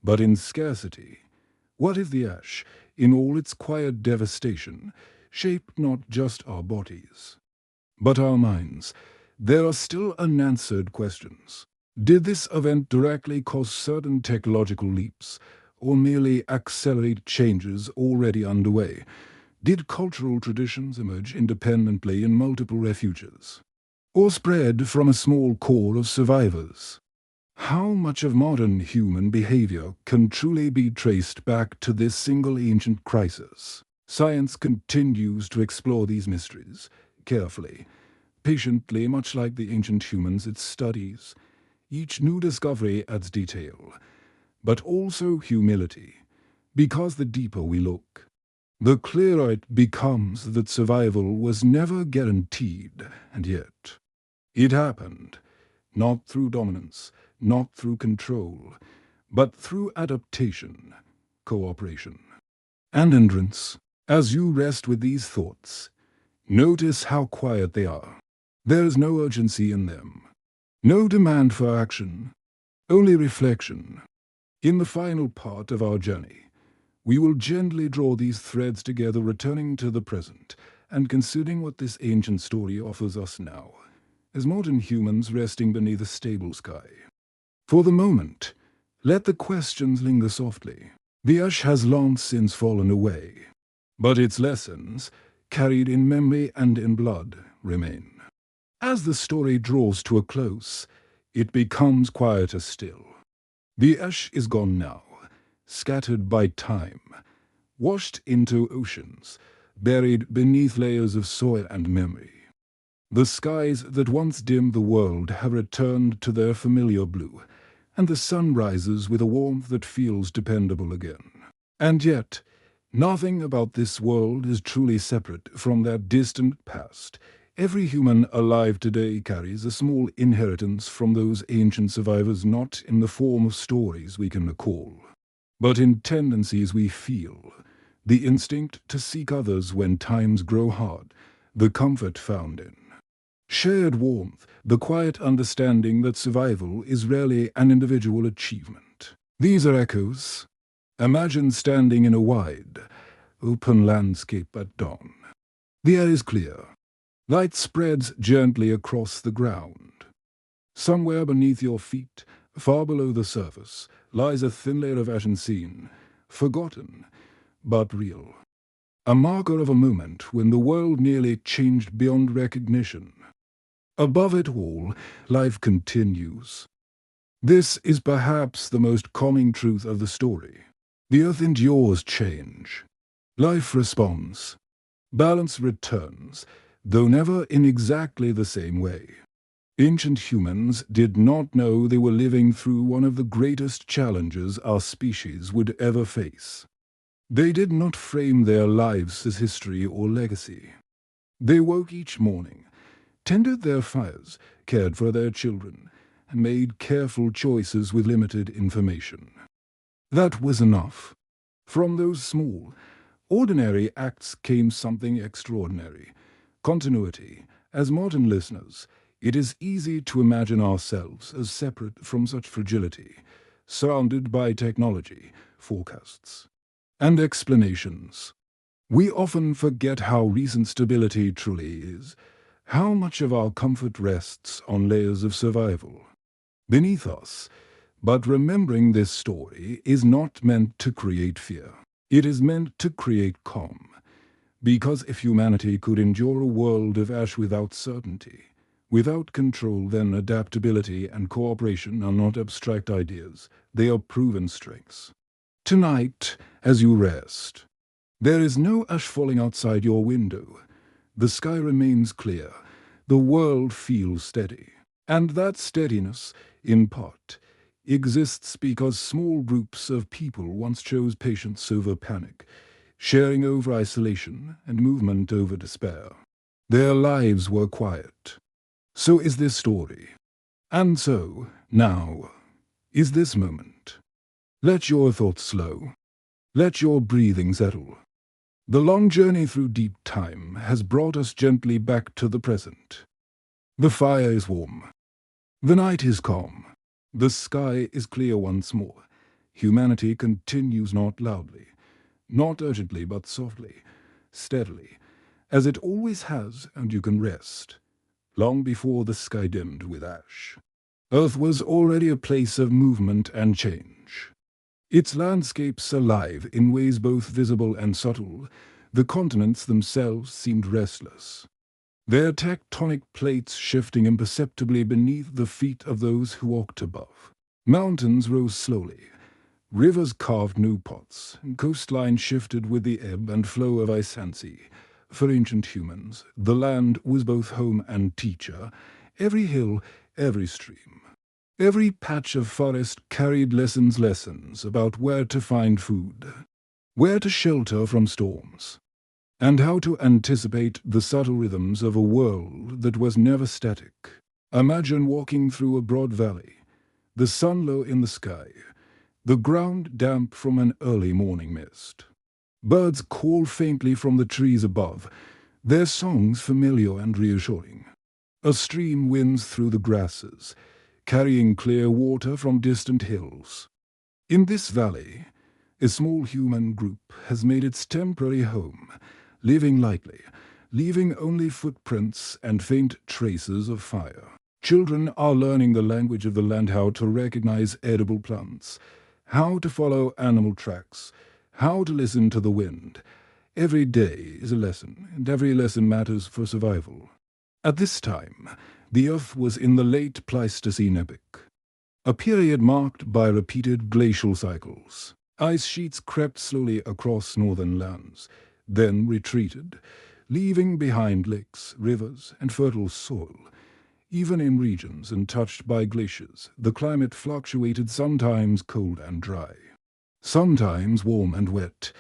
Speaker 1: but in scarcity? What if the ash, in all its quiet devastation, shaped not just our bodies, but our minds? There are still unanswered questions. Did this event directly cause certain technological leaps, or merely accelerate changes already underway? Did cultural traditions emerge independently in multiple refuges, or spread from a small core of survivors? How much of modern human behavior can truly be traced back to this single ancient crisis? Science continues to explore these mysteries, carefully, patiently, much like the ancient humans it studies. Each new discovery adds detail, but also humility, because the deeper we look, the clearer it becomes that survival was never guaranteed, and yet it happened, not through dominance, not through control, but through adaptation, cooperation, and endurance. As you rest with these thoughts, notice how quiet they are. There is no urgency in them, no demand for action, only reflection. In the final part of our journey, we will gently draw these threads together, returning to the present and considering what this ancient story offers us now, as modern humans resting beneath a stable sky. For the moment, let the questions linger softly. The ash has long since fallen away, but its lessons, carried in memory and in blood, remain. As the story draws to a close, it becomes quieter still. The ash is gone now, scattered by time, washed into oceans, buried beneath layers of soil and memory. The skies that once dimmed the world have returned to their familiar blue, and the sun rises with a warmth that feels dependable again. And yet, nothing about this world is truly separate from that distant past. Every human alive today carries a small inheritance from those ancient survivors, not in the form of stories we can recall, but in tendencies we feel, the instinct to seek others when times grow hard, the comfort found in shared warmth, the quiet understanding that survival is rarely an individual achievement. These are echoes. Imagine standing in a wide, open landscape at dawn. The air is clear. Light spreads gently across the ground. Somewhere beneath your feet, far below the surface, lies a thin layer of ash unseen, forgotten, but real. A marker of a moment when the world nearly changed beyond recognition. Above it all, life continues. This is perhaps the most calming truth of the story. The earth endures change. Life responds. Balance returns, though never in exactly the same way. Ancient humans did not know they were living through one of the greatest challenges our species would ever face. They did not frame their lives as history or legacy. They woke each morning, tended their fires, cared for their children, and made careful choices with limited information. That was enough. From those small, ordinary acts came something extraordinary. Continuity. As modern listeners, it is easy to imagine ourselves as separate from such fragility, surrounded by technology, forecasts, and explanations. We often forget how recent stability truly is, how much of our comfort rests on layers of survival beneath us. But remembering this story is not meant to create fear. It is meant to create calm. Because if humanity could endure a world of ash without certainty, without control, then adaptability and cooperation are not abstract ideas. They are proven strengths. Tonight, as you rest, there is no ash falling outside your window. The sky remains clear. The world feels steady. And that steadiness, in part, exists because small groups of people once chose patience over panic, sharing over isolation, and movement over despair. Their lives were quiet. So is this story. And so, now, is this moment. Let your thoughts slow. Let your breathing settle. The long journey through deep time has brought us gently back to the present. The fire is warm. The night is calm. The sky is clear once more. Humanity continues not loudly, not urgently, but softly, steadily, as it always has, and you can rest. Long before the sky dimmed with ash, Earth was already a place of movement and change. its landscapes alive in ways both visible and subtle. The continents themselves seemed restless, their tectonic plates shifting imperceptibly beneath the feet of those who walked above. Mountains rose slowly, rivers carved new paths, and coastline shifted with the ebb and flow of ice and sea. For ancient humans, the land was both home and teacher. Every hill, every stream, every patch of forest carried lessons about where to find food, where to shelter from storms, and how to anticipate the subtle rhythms of a world that was never static. Imagine walking through a broad valley, the sun low in the sky, the ground damp from an early morning mist. Birds call faintly from the trees above, their songs familiar and reassuring. A stream winds through the grasses, carrying clear water from distant hills. In this valley, a small human group has made its temporary home, living lightly, leaving only footprints and faint traces of fire. Children are learning the language of the land, how to recognize edible plants, how to follow animal tracks, how to listen to the wind. Every day is a lesson, and every lesson matters for survival. At this time, the Earth was in the late Pleistocene epoch, a period marked by repeated glacial cycles. Ice sheets crept slowly across northern lands, then retreated, leaving behind lakes, rivers, and fertile soil. Even in regions untouched by glaciers, the climate fluctuated, sometimes cold and dry, sometimes warm and wet.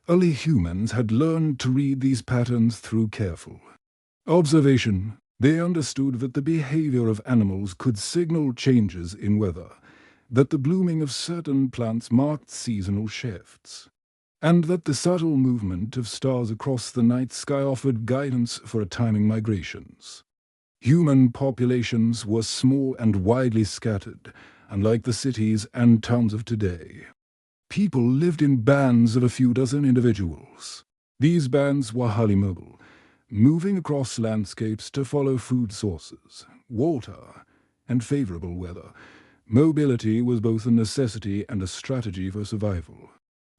Speaker 1: Early humans had learned to read these patterns through careful observation. They understood that the behavior of animals could signal changes in weather, that the blooming of certain plants marked seasonal shifts, and that the subtle movement of stars across the night sky offered guidance for timing migrations. Human populations were small and widely scattered, unlike the cities and towns of today. People lived in bands of a few dozen individuals. These bands were highly mobile, moving across landscapes to follow food sources, water, and favorable weather. Mobility was both a necessity and a strategy for survival.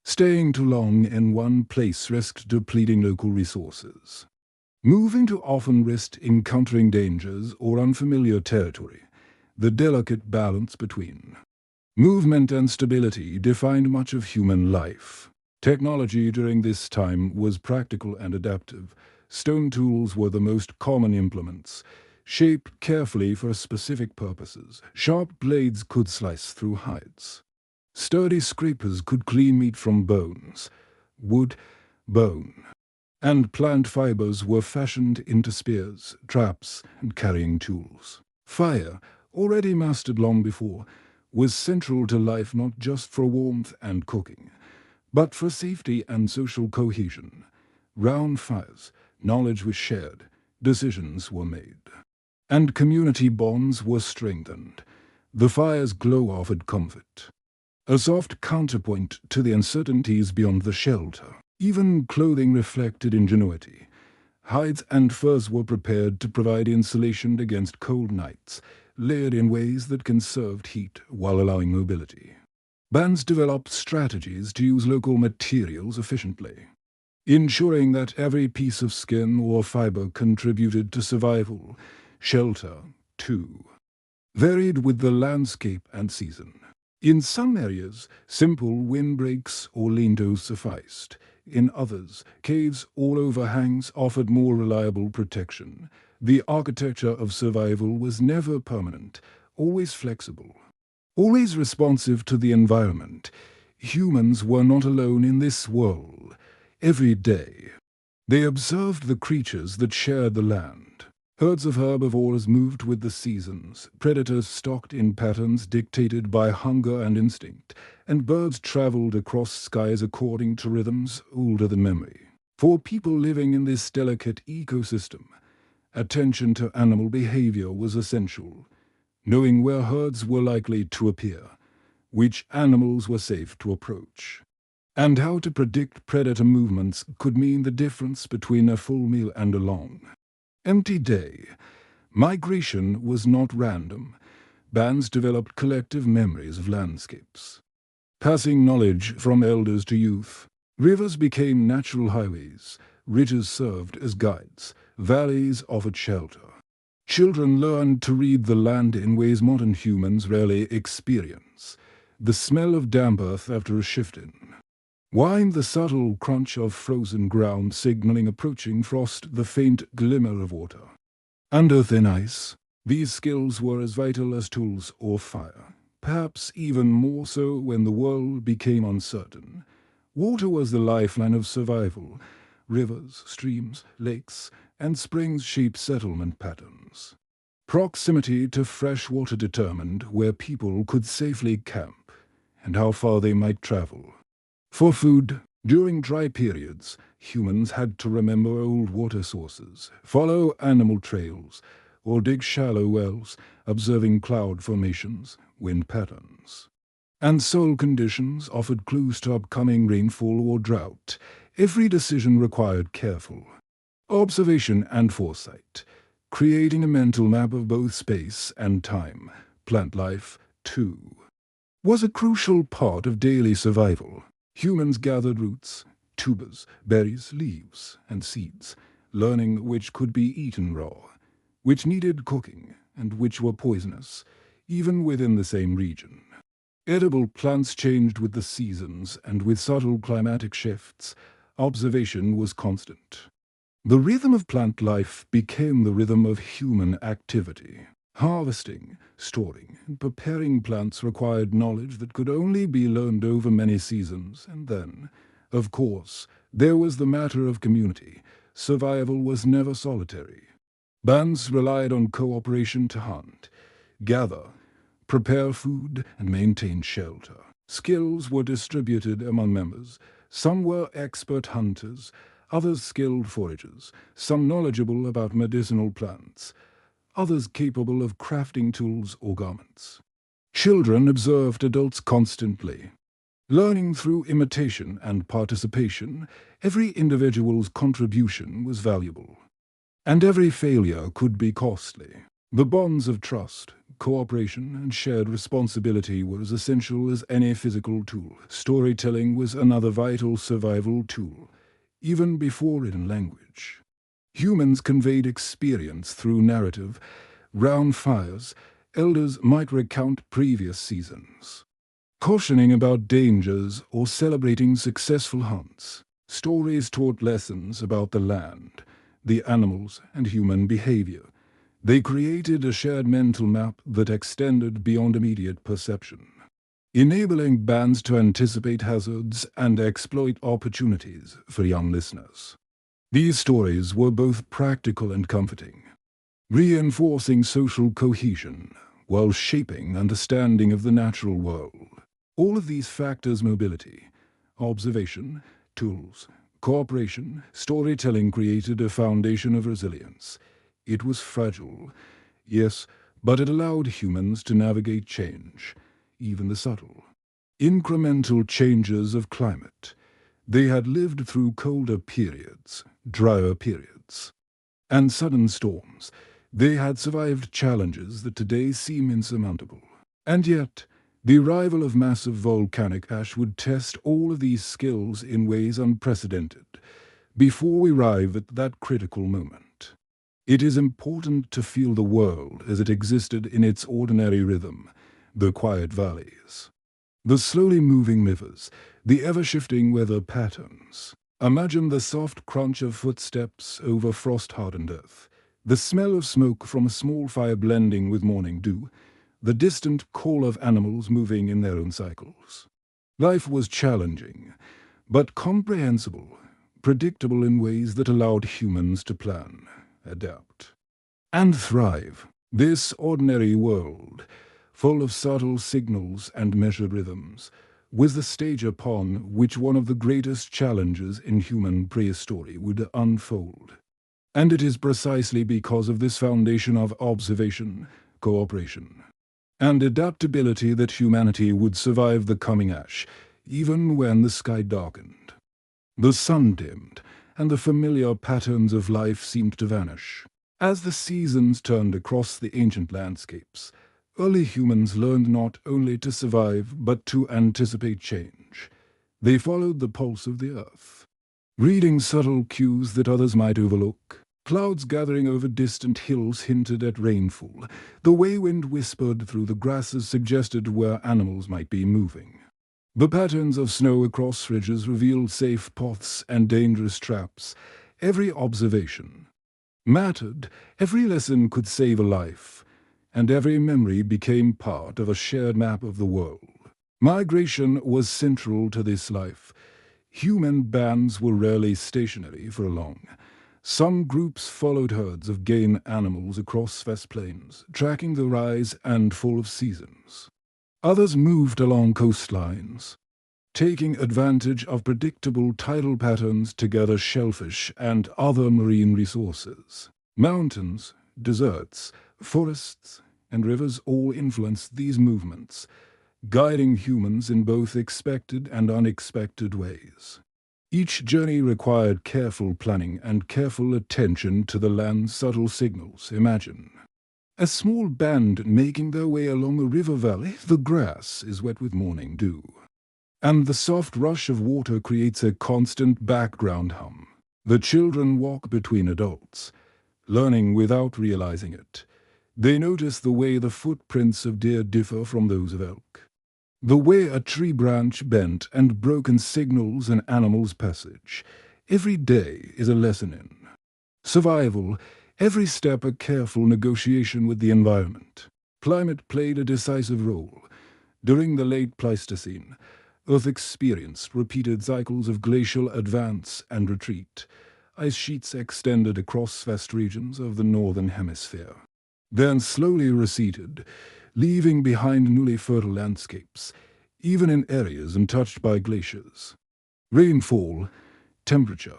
Speaker 1: Staying too long in one place risked depleting local resources. Moving too often risked encountering dangers or unfamiliar territory. The delicate balance between movement and stability defined much of human life. Technology during this time was practical and adaptive. Stone tools were the most common implements, shaped carefully for specific purposes. Sharp blades could slice through hides. Sturdy scrapers could clean meat from bones, wood, bone, and plant fibers were fashioned into spears, traps, and carrying tools. Fire, already mastered long before, was central to life, not just for warmth and cooking, but for safety and social cohesion. Round fires, knowledge was shared, decisions were made, and community bonds were strengthened. The fire's glow offered comfort, a soft counterpoint to the uncertainties beyond the shelter. Even clothing reflected ingenuity. Hides and furs were prepared to provide insulation against cold nights, layered in ways that conserved heat while allowing mobility. Bands developed strategies to use local materials efficiently, ensuring that every piece of skin or fiber contributed to survival. Shelter, too, varied with the landscape and season. In some areas, simple windbreaks or lean-tos sufficed. In others, caves or overhangs offered more reliable protection. The architecture of survival was never permanent, always flexible, always responsive to the environment. Humans were not alone in this world. Every day, they observed the creatures that shared the land. Herds of herbivores moved with the seasons, predators stalked in patterns dictated by hunger and instinct, and birds traveled across skies according to rhythms older than memory. For people living in this delicate ecosystem, attention to animal behavior was essential, knowing where herds were likely to appear, which animals were safe to approach, and how to predict predator movements could mean the difference between a full meal and a long, empty day. Migration was not random. Bands developed collective memories of landscapes. passing knowledge from elders to youth. Rivers became natural highways, ridges served as guides, valleys offered shelter. Children learned to read the land in ways modern humans rarely experience. The smell of damp earth after a shift-in. Wine, the subtle crunch of frozen ground signaling approaching frost, the faint glimmer of water. Under thin ice, these skills were as vital as tools or fire, perhaps even more so when the world became uncertain. Water was the lifeline of survival. Rivers, streams, lakes, and springs shaped settlement patterns. Proximity to fresh water determined where people could safely camp and how far they might travel. For food, during dry periods, humans had to remember old water sources, follow animal trails, or dig shallow wells, observing cloud formations, wind patterns. And soil conditions offered clues to upcoming rainfall or drought. Every decision required careful observation and foresight, creating a mental map of both space and time. Plant life, too, was a crucial part of daily survival. Humans gathered roots, tubers, berries, leaves, and seeds, learning which could be eaten raw, which needed cooking, and which were poisonous, even within the same region. Edible plants changed with the seasons, and with subtle climatic shifts, observation was constant. The rhythm of plant life became the rhythm of human activity. Harvesting, storing, and preparing plants required knowledge that could only be learned over many seasons, and then, of course, there was the matter of community. Survival was never solitary. Bands relied on cooperation to hunt, gather, prepare food, and maintain shelter. Skills were distributed among members. Some were expert hunters, others skilled foragers, some knowledgeable about medicinal plants, others capable of crafting tools or garments. Children observed adults constantly. Learning through imitation and participation, every individual's contribution was valuable. And every failure could be costly. The bonds of trust, cooperation, and shared responsibility were as essential as any physical tool. Storytelling was another vital survival tool, even before written language. Humans conveyed experience through narrative. Round fires, elders might recount previous seasons, cautioning about dangers or celebrating successful hunts. Stories taught lessons about the land, the animals, and human behavior. They created a shared mental map that extended beyond immediate perception, enabling bands to anticipate hazards and exploit opportunities for young listeners. These stories were both practical and comforting, reinforcing social cohesion while shaping understanding of the natural world. All of these factors, mobility, observation, tools, cooperation, storytelling, created a foundation of resilience. It was fragile, yes, but it allowed humans to navigate change, even the subtle, incremental changes of climate. They had lived through colder periods, drier periods, and sudden storms. They had survived challenges that today seem insurmountable. And yet, the arrival of massive volcanic ash would test all of these skills in ways unprecedented. Before we arrive at that critical moment, it is important to feel the world as it existed in its ordinary rhythm, the quiet valleys, the slowly moving rivers, the ever-shifting weather patterns. Imagine the soft crunch of footsteps over frost-hardened earth, the smell of smoke from a small fire blending with morning dew, the distant call of animals moving in their own cycles. Life was challenging, but comprehensible, predictable in ways that allowed humans to plan, adapt, and thrive. This ordinary world, full of subtle signals and measured rhythms, was the stage upon which one of the greatest challenges in human prehistory would unfold. And it is precisely because of this foundation of observation, cooperation, and adaptability that humanity would survive the coming ash, even when the sky darkened, the sun dimmed, and the familiar patterns of life seemed to vanish. As the seasons turned across the ancient landscapes, Early humans learned not only to survive, but to anticipate change. They followed the pulse of the earth, reading subtle cues that others might overlook. Clouds gathering over distant hills hinted at rainfall. The way wind whispered through the grasses suggested where animals might be moving. The patterns of snow across ridges revealed safe paths and dangerous traps. Every observation mattered, every lesson could save a life, and every memory became part of a shared map of the world. Migration was central to this life. Human bands were rarely stationary for long. Some groups followed herds of game animals across vast plains, tracking the rise and fall of seasons. Others moved along coastlines, taking advantage of predictable tidal patterns to gather shellfish and other marine resources. Mountains, deserts, forests, and rivers all influenced these movements, guiding humans in both expected and unexpected ways. Each journey required careful planning and careful attention to the land's subtle signals. Imagine a small band making their way along a river valley. The grass is wet with morning dew, and the soft rush of water creates a constant background hum. The children walk between adults, learning without realizing it. They notice the way the footprints of deer differ from those of elk, the way a tree branch bent and broken signals an animal's passage. Every day is a lesson in survival, every step a careful negotiation with the environment. Climate played a decisive role. During the late Pleistocene, Earth experienced repeated cycles of glacial advance and retreat. Ice sheets extended across vast regions of the northern hemisphere, then slowly receded, leaving behind newly fertile landscapes, even in areas untouched by glaciers. Rainfall, temperature,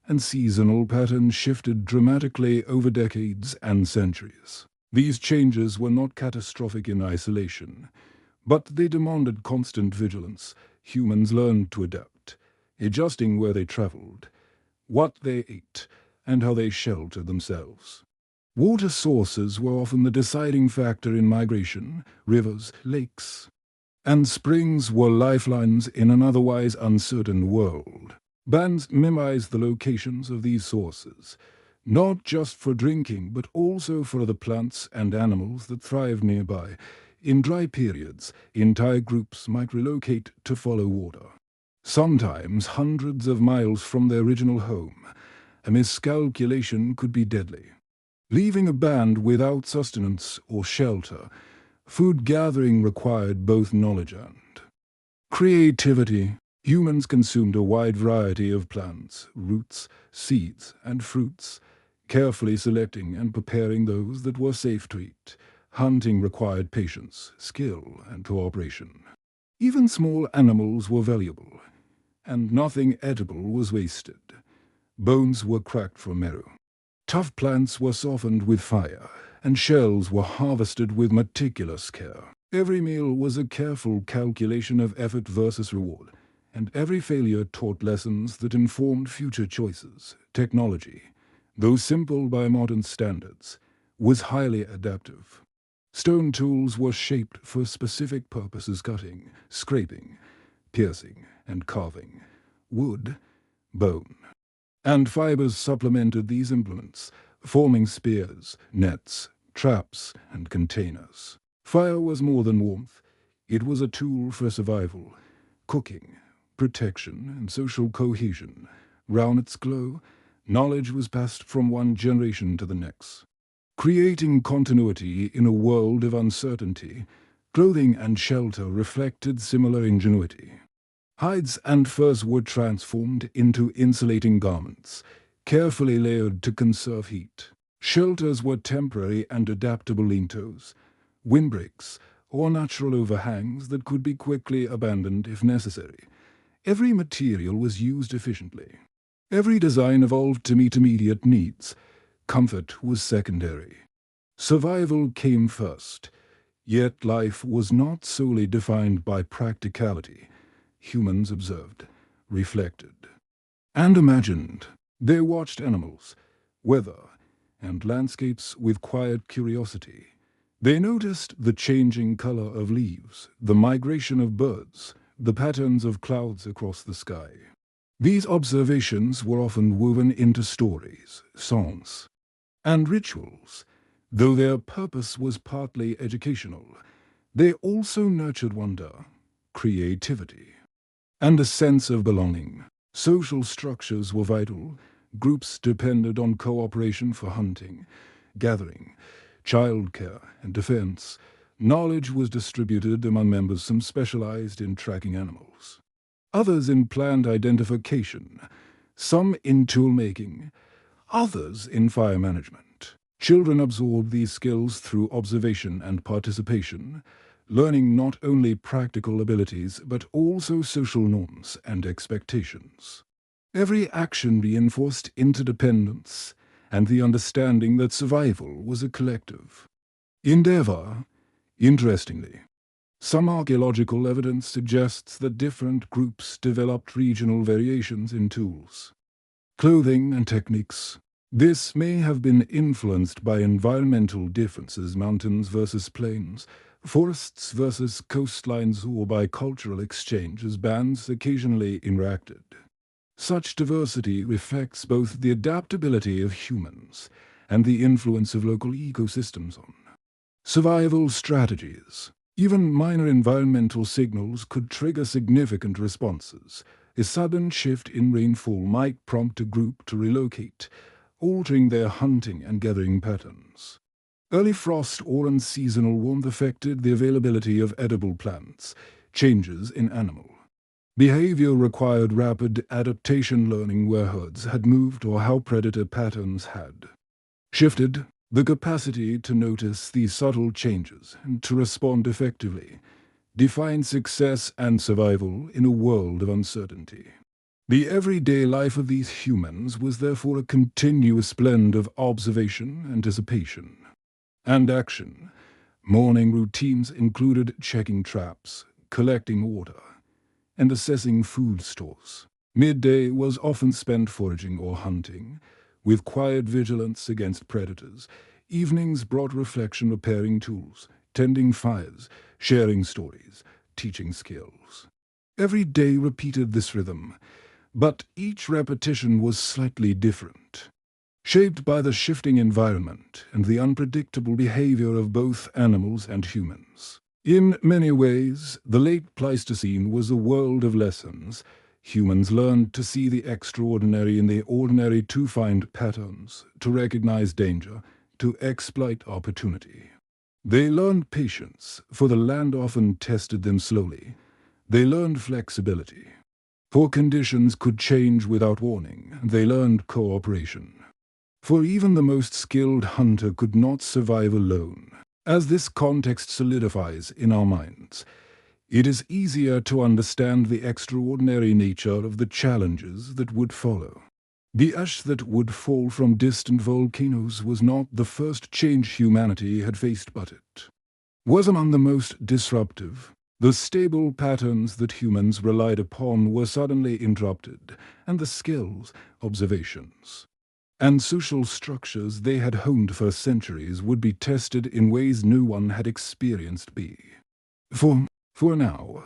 Speaker 1: and seasonal patterns shifted dramatically over decades and centuries. These changes were not catastrophic in isolation, but they demanded constant vigilance. Humans learned to adapt, adjusting where they traveled, what they ate, and how they sheltered themselves. Water sources were often the deciding factor in migration. Rivers, lakes, and springs were lifelines in an otherwise uncertain world. Bands memorized the locations of these sources, not just for drinking, but also for the plants and animals that thrived nearby. In dry periods, entire groups might relocate to follow water, sometimes hundreds of miles from their original home. A miscalculation could be deadly. Leaving a band without sustenance or shelter, food gathering required both knowledge and creativity. Humans consumed a wide variety of plants, roots, seeds, and fruits, carefully selecting and preparing those that were safe to eat. Hunting required patience, skill, and cooperation. Even small animals were valuable, and nothing edible was wasted. Bones were cracked for marrow. Tough plants were softened with fire, and shells were harvested with meticulous care. Every meal was a careful calculation of effort versus reward, and every failure taught lessons that informed future choices. Technology, though simple by modern standards, was highly adaptive. Stone tools were shaped for specific purposes: cutting, scraping, piercing, and carving. Wood, bone, and fibers supplemented these implements, forming spears, nets, traps, and containers. Fire was more than warmth. It was a tool for survival, cooking, protection, and social cohesion. Round its glow, knowledge was passed from one generation to the next, creating continuity in a world of uncertainty. Clothing and shelter reflected similar ingenuity. Hides and furs were transformed into insulating garments, carefully layered to conserve heat. Shelters were temporary and adaptable lintos, windbreaks, or natural overhangs that could be quickly abandoned if necessary. Every material was used efficiently. Every design evolved to meet immediate needs. Comfort was secondary. Survival came first. Yet life was not solely defined by practicality. Humans observed, reflected, and imagined. They watched animals, weather, and landscapes with quiet curiosity. They noticed the changing color of leaves, the migration of birds, the patterns of clouds across the sky. These observations were often woven into stories, songs, and rituals. Though their purpose was partly educational, they also nurtured wonder, creativity, and a sense of belonging. Social structures were vital. Groups depended on cooperation for hunting, gathering, childcare, and defense. Knowledge was distributed among members, some specialized in tracking animals, others in plant identification, some in tool-making, others in fire management. Children absorbed these skills through observation and participation, learning not only practical abilities but also social norms and expectations. Every action reinforced interdependence and the understanding that survival was a collective endeavor. Interestingly, some archaeological evidence suggests that different groups developed regional variations in tools, clothing, and techniques. This may have been influenced by environmental differences, mountains versus plains, forests versus coastlines, or by cultural exchange as bands occasionally interacted. Such diversity reflects both the adaptability of humans and the influence of local ecosystems on survival strategies. Even minor environmental signals could trigger significant responses. A sudden shift in rainfall might prompt a group to relocate, altering their hunting and gathering patterns. Early frost or unseasonal warmth affected the availability of edible plants. Changes in animal behavior required rapid adaptation, learning where herds had moved or how predator patterns had shifted. The capacity to notice these subtle changes and to respond effectively defined success and survival in a world of uncertainty. The everyday life of these humans was therefore a continuous blend of observation, anticipation, and action. Morning routines included checking traps, collecting water, and assessing food stores. Midday was often spent foraging or hunting, with quiet vigilance against predators. Evenings brought reflection, repairing tools, tending fires, sharing stories, teaching skills. Every day repeated this rhythm, but each repetition was slightly different, shaped by the shifting environment and the unpredictable behavior of both animals and humans. In many ways, the late Pleistocene was a world of lessons. Humans learned to see the extraordinary in the ordinary, to find patterns, to recognize danger, to exploit opportunity. They learned patience, for the land often tested them slowly. They learned flexibility, for conditions could change without warning. They learned cooperation, for even the most skilled hunter could not survive alone. As this context solidifies in our minds, it is easier to understand the extraordinary nature of the challenges that would follow. The ash that would fall from distant volcanoes was not the first change humanity had faced, but it was among the most disruptive. The stable patterns that humans relied upon were suddenly interrupted, and the skills, observations, and social structures they had honed for centuries would be tested in ways no one had experienced before. For now,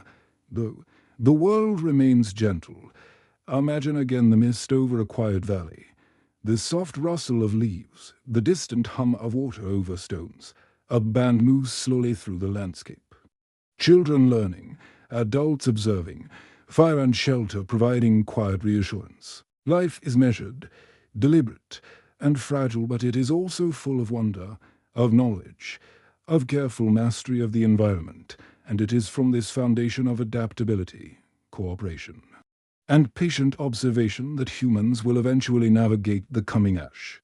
Speaker 1: though, the world remains gentle. Imagine again the mist over a quiet valley, the soft rustle of leaves, the distant hum of water over stones. A band moves slowly through the landscape. Children learning, adults observing, fire and shelter providing quiet reassurance. Life is measured, deliberate, and fragile, but it is also full of wonder, of knowledge, of careful mastery of the environment. And it is from this foundation of adaptability, cooperation, and patient observation that humans will eventually navigate the coming ash,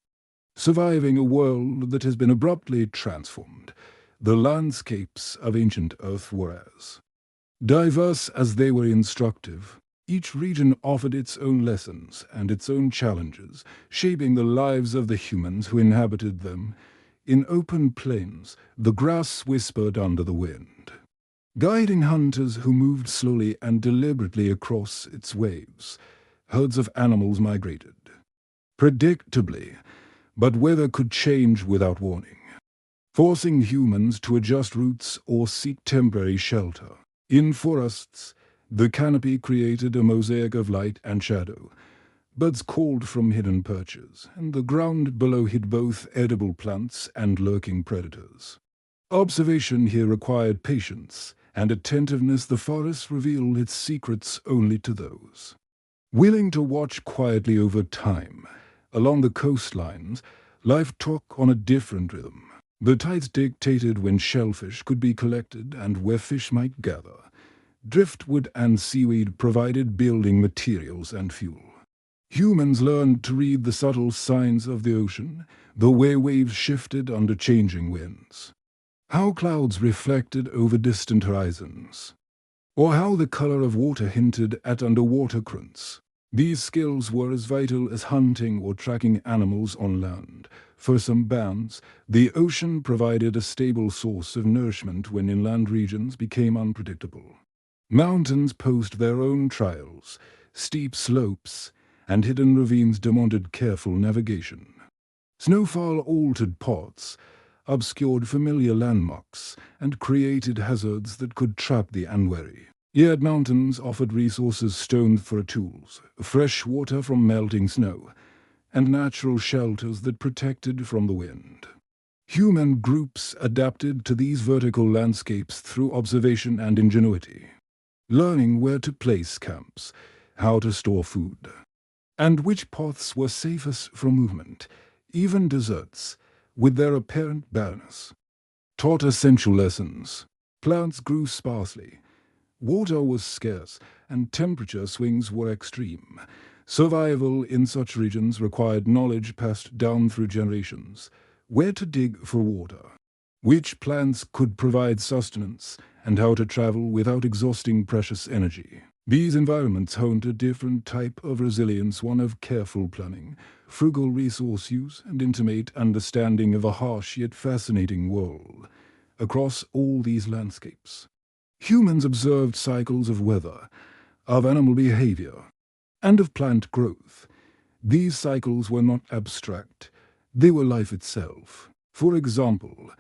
Speaker 1: surviving a world that has been abruptly transformed. The landscapes of ancient Earth were as diverse as they were instructive. Each region offered its own lessons and its own challenges, shaping the lives of the humans who inhabited them. In open plains, the grass whispered under the wind, guiding hunters who moved slowly and deliberately across its waves. Herds of animals migrated predictably, but weather could change without warning. forcing humans to adjust routes or seek temporary shelter. In forests, the canopy created a mosaic of light and shadow. Birds called from hidden perches, and the ground below hid both edible plants and lurking predators. Observation here required patience and attentiveness. The forest revealed its secrets only to those willing to watch quietly over time. Along the coastlines, life took on a different rhythm. The tides dictated when shellfish could be collected and where fish might gather. Driftwood and seaweed provided building materials and fuel. Humans learned to read the subtle signs of the ocean, the way waves shifted under changing winds, how clouds reflected over distant horizons, or how the color of water hinted at underwater currents. These skills were as vital as hunting or tracking animals on land. For some bands, the ocean provided a stable source of nourishment when inland regions became unpredictable. Mountains posed their own trials. Steep slopes and hidden ravines demanded careful navigation. Snowfall altered paths, obscured familiar landmarks, and created hazards that could trap the unwary. Yet mountains offered resources stoned for tools, fresh water from melting snow, and natural shelters that protected from the wind. Human groups adapted to these vertical landscapes through observation and ingenuity, learning where to place camps, how to store food, and which paths were safest for movement. Even deserts, with their apparent barrenness, taught essential lessons. Plants grew sparsely, water was scarce, and temperature swings were extreme. Survival in such regions required knowledge passed down through generations: where to dig for water, which plants could provide sustenance, and how to travel without exhausting precious energy. These environments honed a different type of resilience, one of careful planning, frugal resource use, and intimate understanding of a harsh yet fascinating world. Across all these landscapes, humans observed cycles of weather, of animal behavior, and of plant growth. These cycles were not abstract, they were life itself. For example,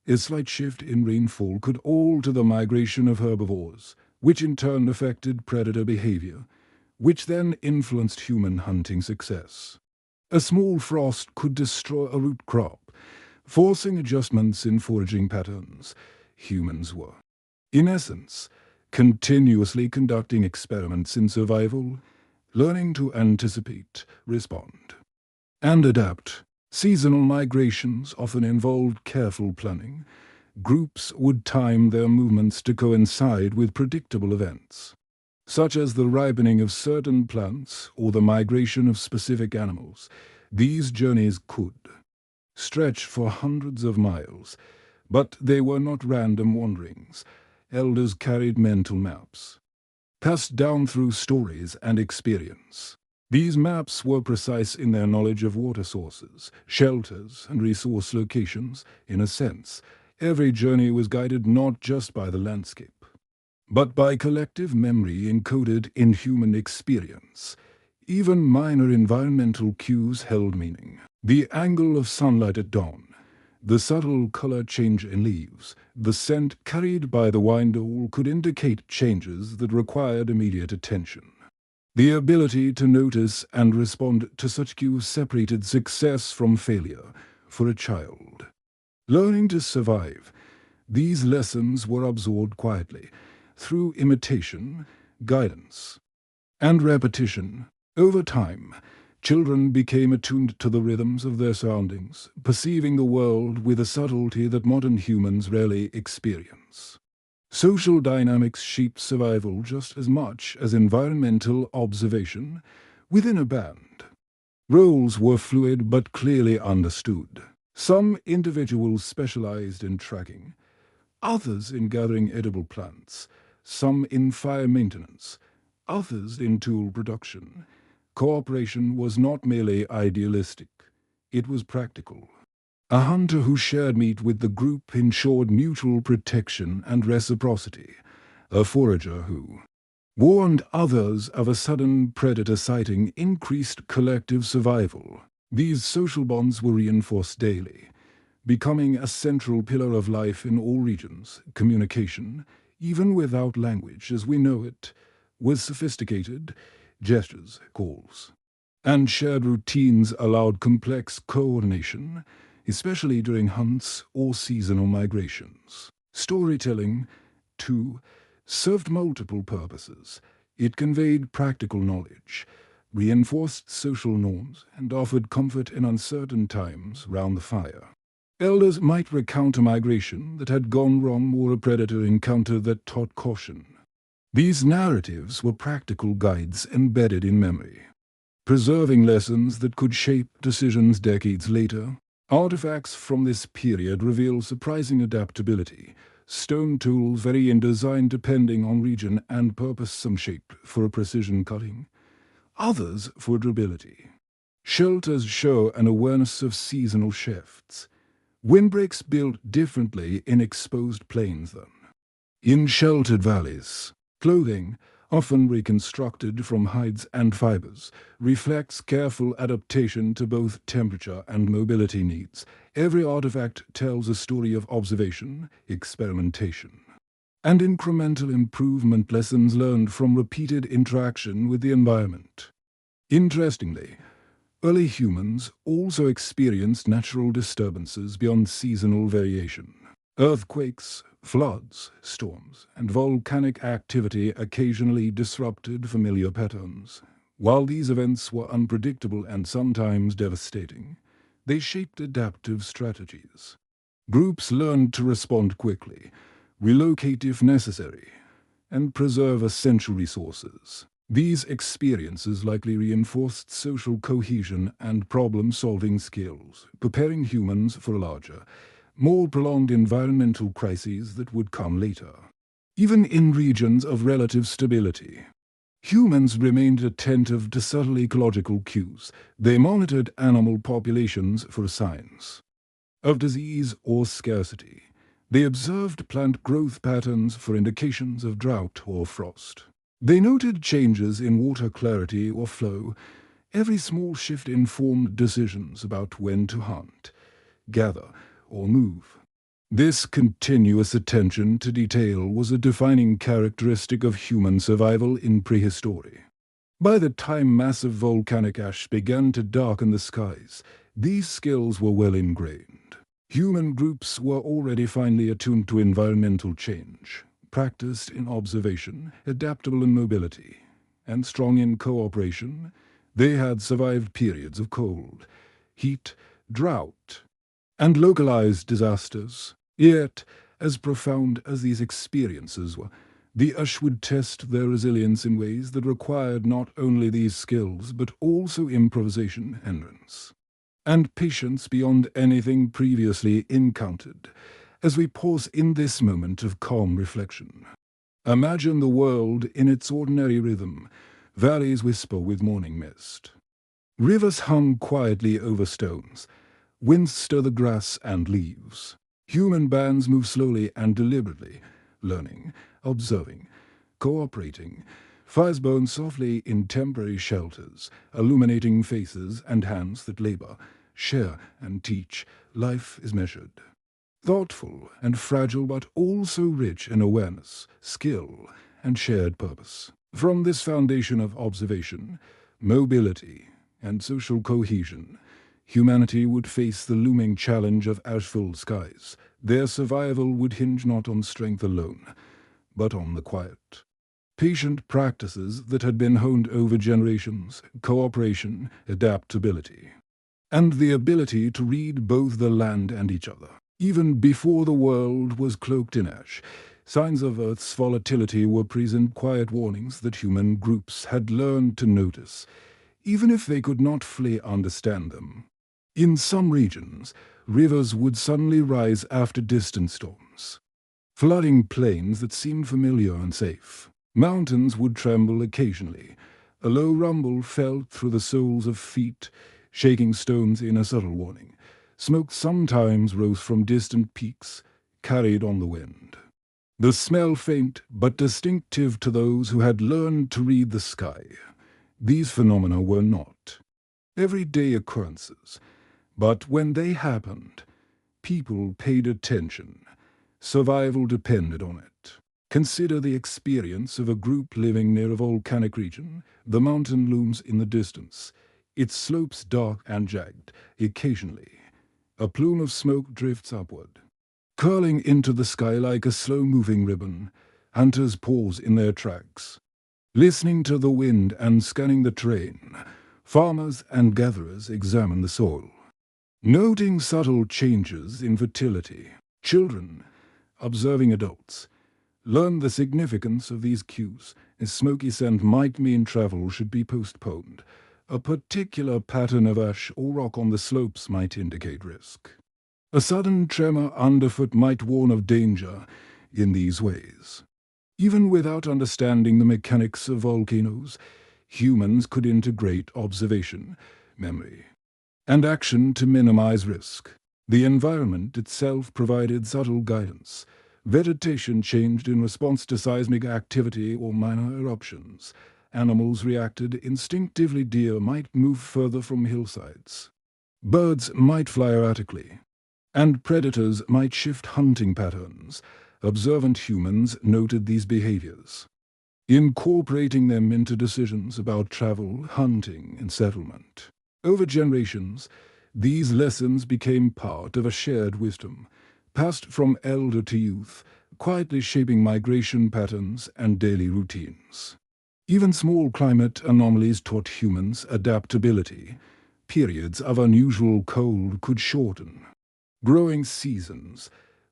Speaker 1: a slight shift in rainfall could alter the migration of herbivores, which in turn affected predator behavior, which then influenced human hunting success. A small frost could destroy a root crop, forcing adjustments in foraging patterns. Humans were, in essence, continuously conducting experiments in survival, learning to anticipate, respond, and adapt. Seasonal migrations often involved careful planning. Groups would time their movements to coincide with predictable events, such as the ripening of certain plants or the migration of specific animals. These journeys could stretch for hundreds of miles, but they were not random wanderings. Elders carried mental maps, passed down through stories and experience. These maps were precise in their knowledge of water sources, shelters, and resource locations. In a sense, every journey was guided not just by the landscape, but by collective memory encoded in human experience. Even minor environmental cues held meaning. The angle of sunlight at dawn, the subtle color change in leaves, the scent carried by the wind all could indicate changes that required immediate attention. The ability to notice and respond to such cues separated success from failure for a child. Learning to survive, these lessons were absorbed quietly, through imitation, guidance, and repetition. Over time, children became attuned to the rhythms of their surroundings, perceiving the world with a subtlety that modern humans rarely experience. Social dynamics shaped survival just as much as environmental observation. Within a band, roles were fluid but clearly understood. Some individuals specialized in tracking, others in gathering edible plants, some in fire maintenance, others in tool production. Cooperation was not merely idealistic, it was practical. A hunter who shared meat with the group ensured mutual protection and reciprocity. A forager who warned others of a sudden predator sighting increased collective survival. These social bonds were reinforced daily, becoming a central pillar of life in all regions. Communication, even without language as we know it, was sophisticated. Gestures, calls, and shared routines allowed complex coordination, especially during hunts or seasonal migrations. Storytelling, too, served multiple purposes. It conveyed practical knowledge, reinforced social norms, and offered comfort in uncertain times round the fire. Elders might recount a migration that had gone wrong or a predator encounter that taught caution. These narratives were practical guides embedded in memory, preserving lessons that could shape decisions decades later. Artifacts from this period reveal surprising adaptability. Stone tools vary in design depending on region and purpose, some shaped for precision cutting, others for durability. Shelters show an awareness of seasonal shifts. Windbreaks built differently in exposed plains than in sheltered valleys. Clothing, often reconstructed from hides and fibers, reflects careful adaptation to both temperature and mobility needs. Every artifact tells a story of observation, experimentation, and incremental improvement, lessons learned from repeated interaction with the environment. Interestingly, early humans also experienced natural disturbances beyond seasonal variation. Earthquakes, floods, storms, and volcanic activity occasionally disrupted familiar patterns. While these events were unpredictable and sometimes devastating, they shaped adaptive strategies. Groups learned to respond quickly, relocate if necessary, and preserve essential resources. These experiences likely reinforced social cohesion and problem-solving skills, preparing humans for larger, more prolonged environmental crises that would come later. Even in regions of relative stability, humans remained attentive to subtle ecological cues. They monitored animal populations for signs of disease or scarcity. They observed plant growth patterns for indications of drought or frost. They noted changes in water clarity or flow. Every small shift informed decisions about when to hunt, gather, or move. This continuous attention to detail was a defining characteristic of human survival in prehistory. By the time massive volcanic ash began to darken the skies, these skills were well ingrained. Human groups were already finely attuned to environmental change, practiced in observation, adaptable in mobility, and strong in cooperation. They had survived periods of cold, heat, drought, and localized disasters. Yet, as profound as these experiences were, the Ash would test their resilience in ways that required not only these skills, but also improvisation, endurance, and patience beyond anything previously encountered. As we pause in this moment of calm reflection, imagine the world in its ordinary rhythm. Valleys whisper with morning mist. Rivers hum quietly over stones. Winds stir the grass and leaves. Human bands move slowly and deliberately, learning, observing, cooperating. Fires burn softly in temporary shelters, illuminating faces and hands that labor, share, and teach. Life is measured, thoughtful and fragile, but also rich in awareness, skill, and shared purpose. From this foundation of observation, mobility, and social cohesion, humanity would face the looming challenge of ash-filled skies. Their survival would hinge not on strength alone, but on the quiet, patient practices that had been honed over generations: cooperation, adaptability, and the ability to read both the land and each other. Even before the world was cloaked in ash, signs of Earth's volatility were present, quiet warnings that human groups had learned to notice, even if they could not fully understand them. In some regions, rivers would suddenly rise after distant storms, flooding plains that seemed familiar and safe. Mountains would tremble occasionally. A low rumble felt through the soles of feet, shaking stones in a subtle warning. Smoke sometimes rose from distant peaks, carried on the wind. The smell faint but distinctive to those who had learned to read the sky. These phenomena were not everyday occurrences, but when they happened, people paid attention. Survival depended on it. Consider the experience of a group living near a volcanic region. The mountain looms in the distance, its slopes dark and jagged. Occasionally, a plume of smoke drifts upward. Curling into the sky like a slow-moving ribbon, hunters pause in their tracks. Listening to the wind and scanning the terrain, farmers and gatherers examine the soil. Noting subtle changes in fertility, children, observing adults, learn the significance of these cues. A smoky scent might mean travel should be postponed. A particular pattern of ash or rock on the slopes might indicate risk. A sudden tremor underfoot might warn of danger in these ways. Even without understanding the mechanics of volcanoes, humans could integrate observation, memory, and action to minimize risk. The environment itself provided subtle guidance. Vegetation changed in response to seismic activity or minor eruptions. Animals reacted instinctively. Deer might move further from hillsides. Birds might fly erratically. And predators might shift hunting patterns. Observant humans noted these behaviors, incorporating them into decisions about travel, hunting, and settlement. Over generations, these lessons became part of a shared wisdom, passed from elder to youth, quietly shaping migration patterns and daily routines. Even small climate anomalies taught humans adaptability. Periods of unusual cold could shorten. Growing seasons,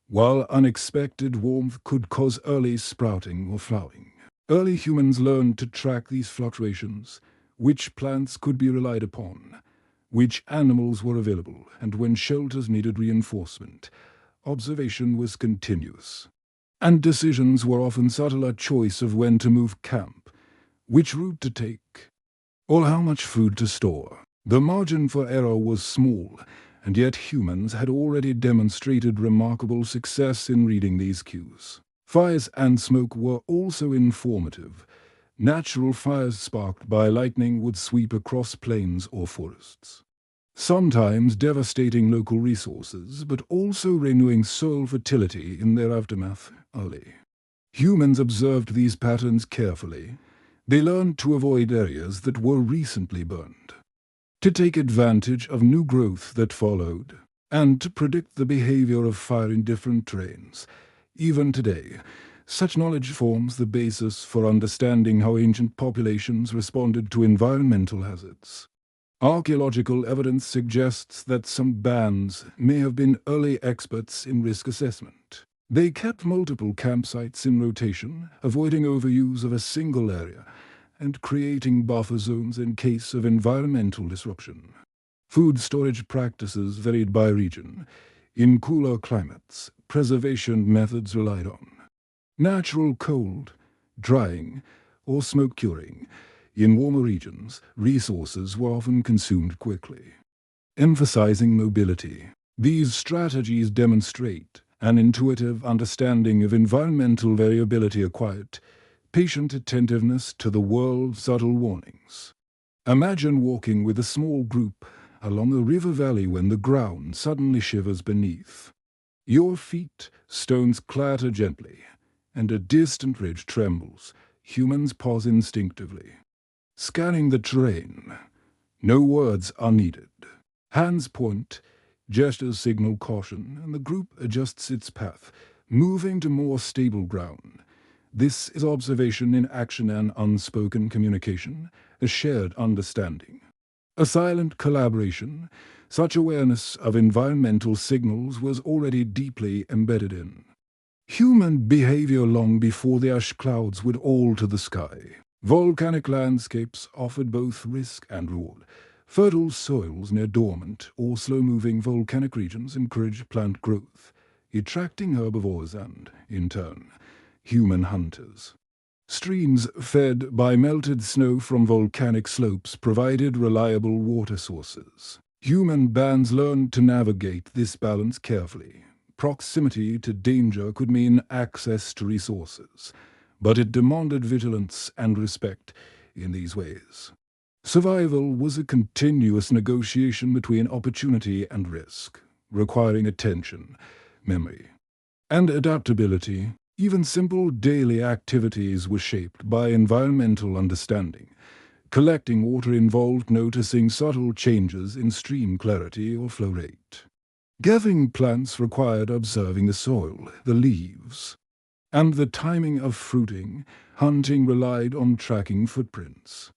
Speaker 1: while unexpected warmth could cause early sprouting or flowering. Early humans learned to track these fluctuations, which plants could be relied upon, which animals were available, and when shelters needed reinforcement. Observation was continuous, and decisions were often subtle. A choice of when to move camp, which route to take, or how much food to store. The margin for error was small, and yet humans had already demonstrated remarkable success in reading these cues. Fires and smoke were also informative. Natural fires sparked by lightning would sweep across plains or forests, sometimes devastating local resources, but also renewing soil fertility in their aftermath early. Humans observed these patterns carefully. They learned to avoid areas that were recently burned, to take advantage of new growth that followed, and to predict the behavior of fire in different terrains. Even today, such knowledge forms the basis for understanding how ancient populations responded to environmental hazards. Archaeological evidence suggests that some bands may have been early experts in risk assessment. They kept multiple campsites in rotation, avoiding overuse of a single area, and creating buffer zones in case of environmental disruption. Food storage practices varied by region. In cooler climates, preservation methods relied on natural cold, drying, or smoke curing. In warmer regions, resources were often consumed quickly. Emphasizing mobility, these strategies demonstrate an intuitive understanding of environmental variability acquired, patient attentiveness to the world's subtle warnings. Imagine walking with a small group along a river valley when the ground suddenly shivers beneath. Your feet, stones clatter gently, and a distant ridge trembles. Humans pause instinctively, scanning the terrain. No words are needed. Hands point, gestures signal caution, and the group adjusts its path, moving to more stable ground. This is observation in action and unspoken communication, a shared understanding. A silent collaboration. Such awareness of environmental signals was already deeply embedded in human behavior long before the ash clouds would alter the sky. Volcanic landscapes offered both risk and reward. Fertile soils near dormant or slow-moving volcanic regions encouraged plant growth, attracting herbivores and, in turn, human hunters. Streams fed by melted snow from volcanic slopes provided reliable water sources. Human bands learned to navigate this balance carefully. Proximity to danger could mean access to resources, but it demanded vigilance and respect in these ways. Survival was a continuous negotiation between opportunity and risk. requiring attention, memory, and adaptability. Even simple daily activities were shaped by environmental understanding. Collecting water involved noticing subtle changes in stream clarity or flow rate. Gathering plants required observing the soil, the leaves, and the timing of fruiting. Hunting relied on tracking footprints,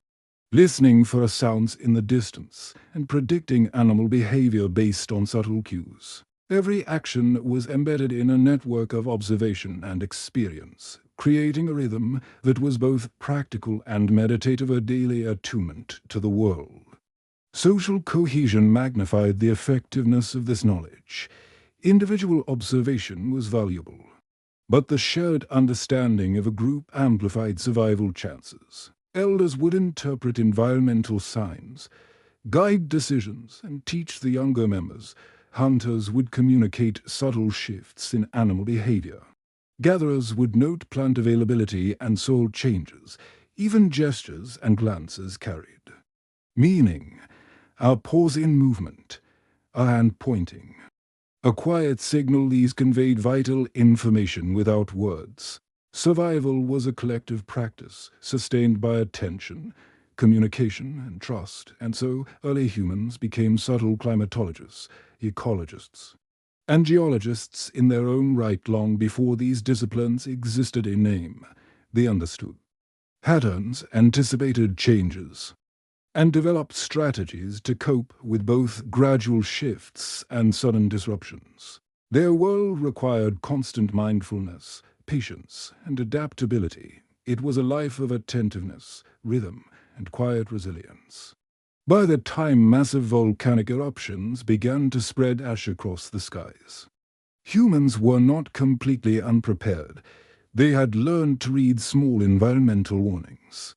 Speaker 1: listening for sounds in the distance, and predicting animal behavior based on subtle cues. Every action was embedded in a network of observation and experience, creating a rhythm that was both practical and meditative, a daily attunement to the world. Social cohesion magnified the effectiveness of this knowledge. Individual observation was valuable, but the shared understanding of a group amplified survival chances. Elders would interpret environmental signs, guide decisions, and teach the younger members. Hunters would communicate subtle shifts in animal behavior. Gatherers would note plant availability and soil changes. Even gestures and glances carried meaning. A pause in movement, a hand pointing, a quiet signal, these conveyed vital information without words. Survival was a collective practice, sustained by attention, communication, and trust, and so early humans became subtle climatologists, ecologists, and geologists in their own right. Long before these disciplines existed in name, they understood patterns, anticipated changes, and developed strategies to cope with both gradual shifts and sudden disruptions. Their world required constant mindfulness, patience, and adaptability. It was a life of attentiveness, rhythm, and quiet resilience. By the time massive volcanic eruptions began to spread ash across the skies, humans were not completely unprepared. They had learned to read small environmental warnings,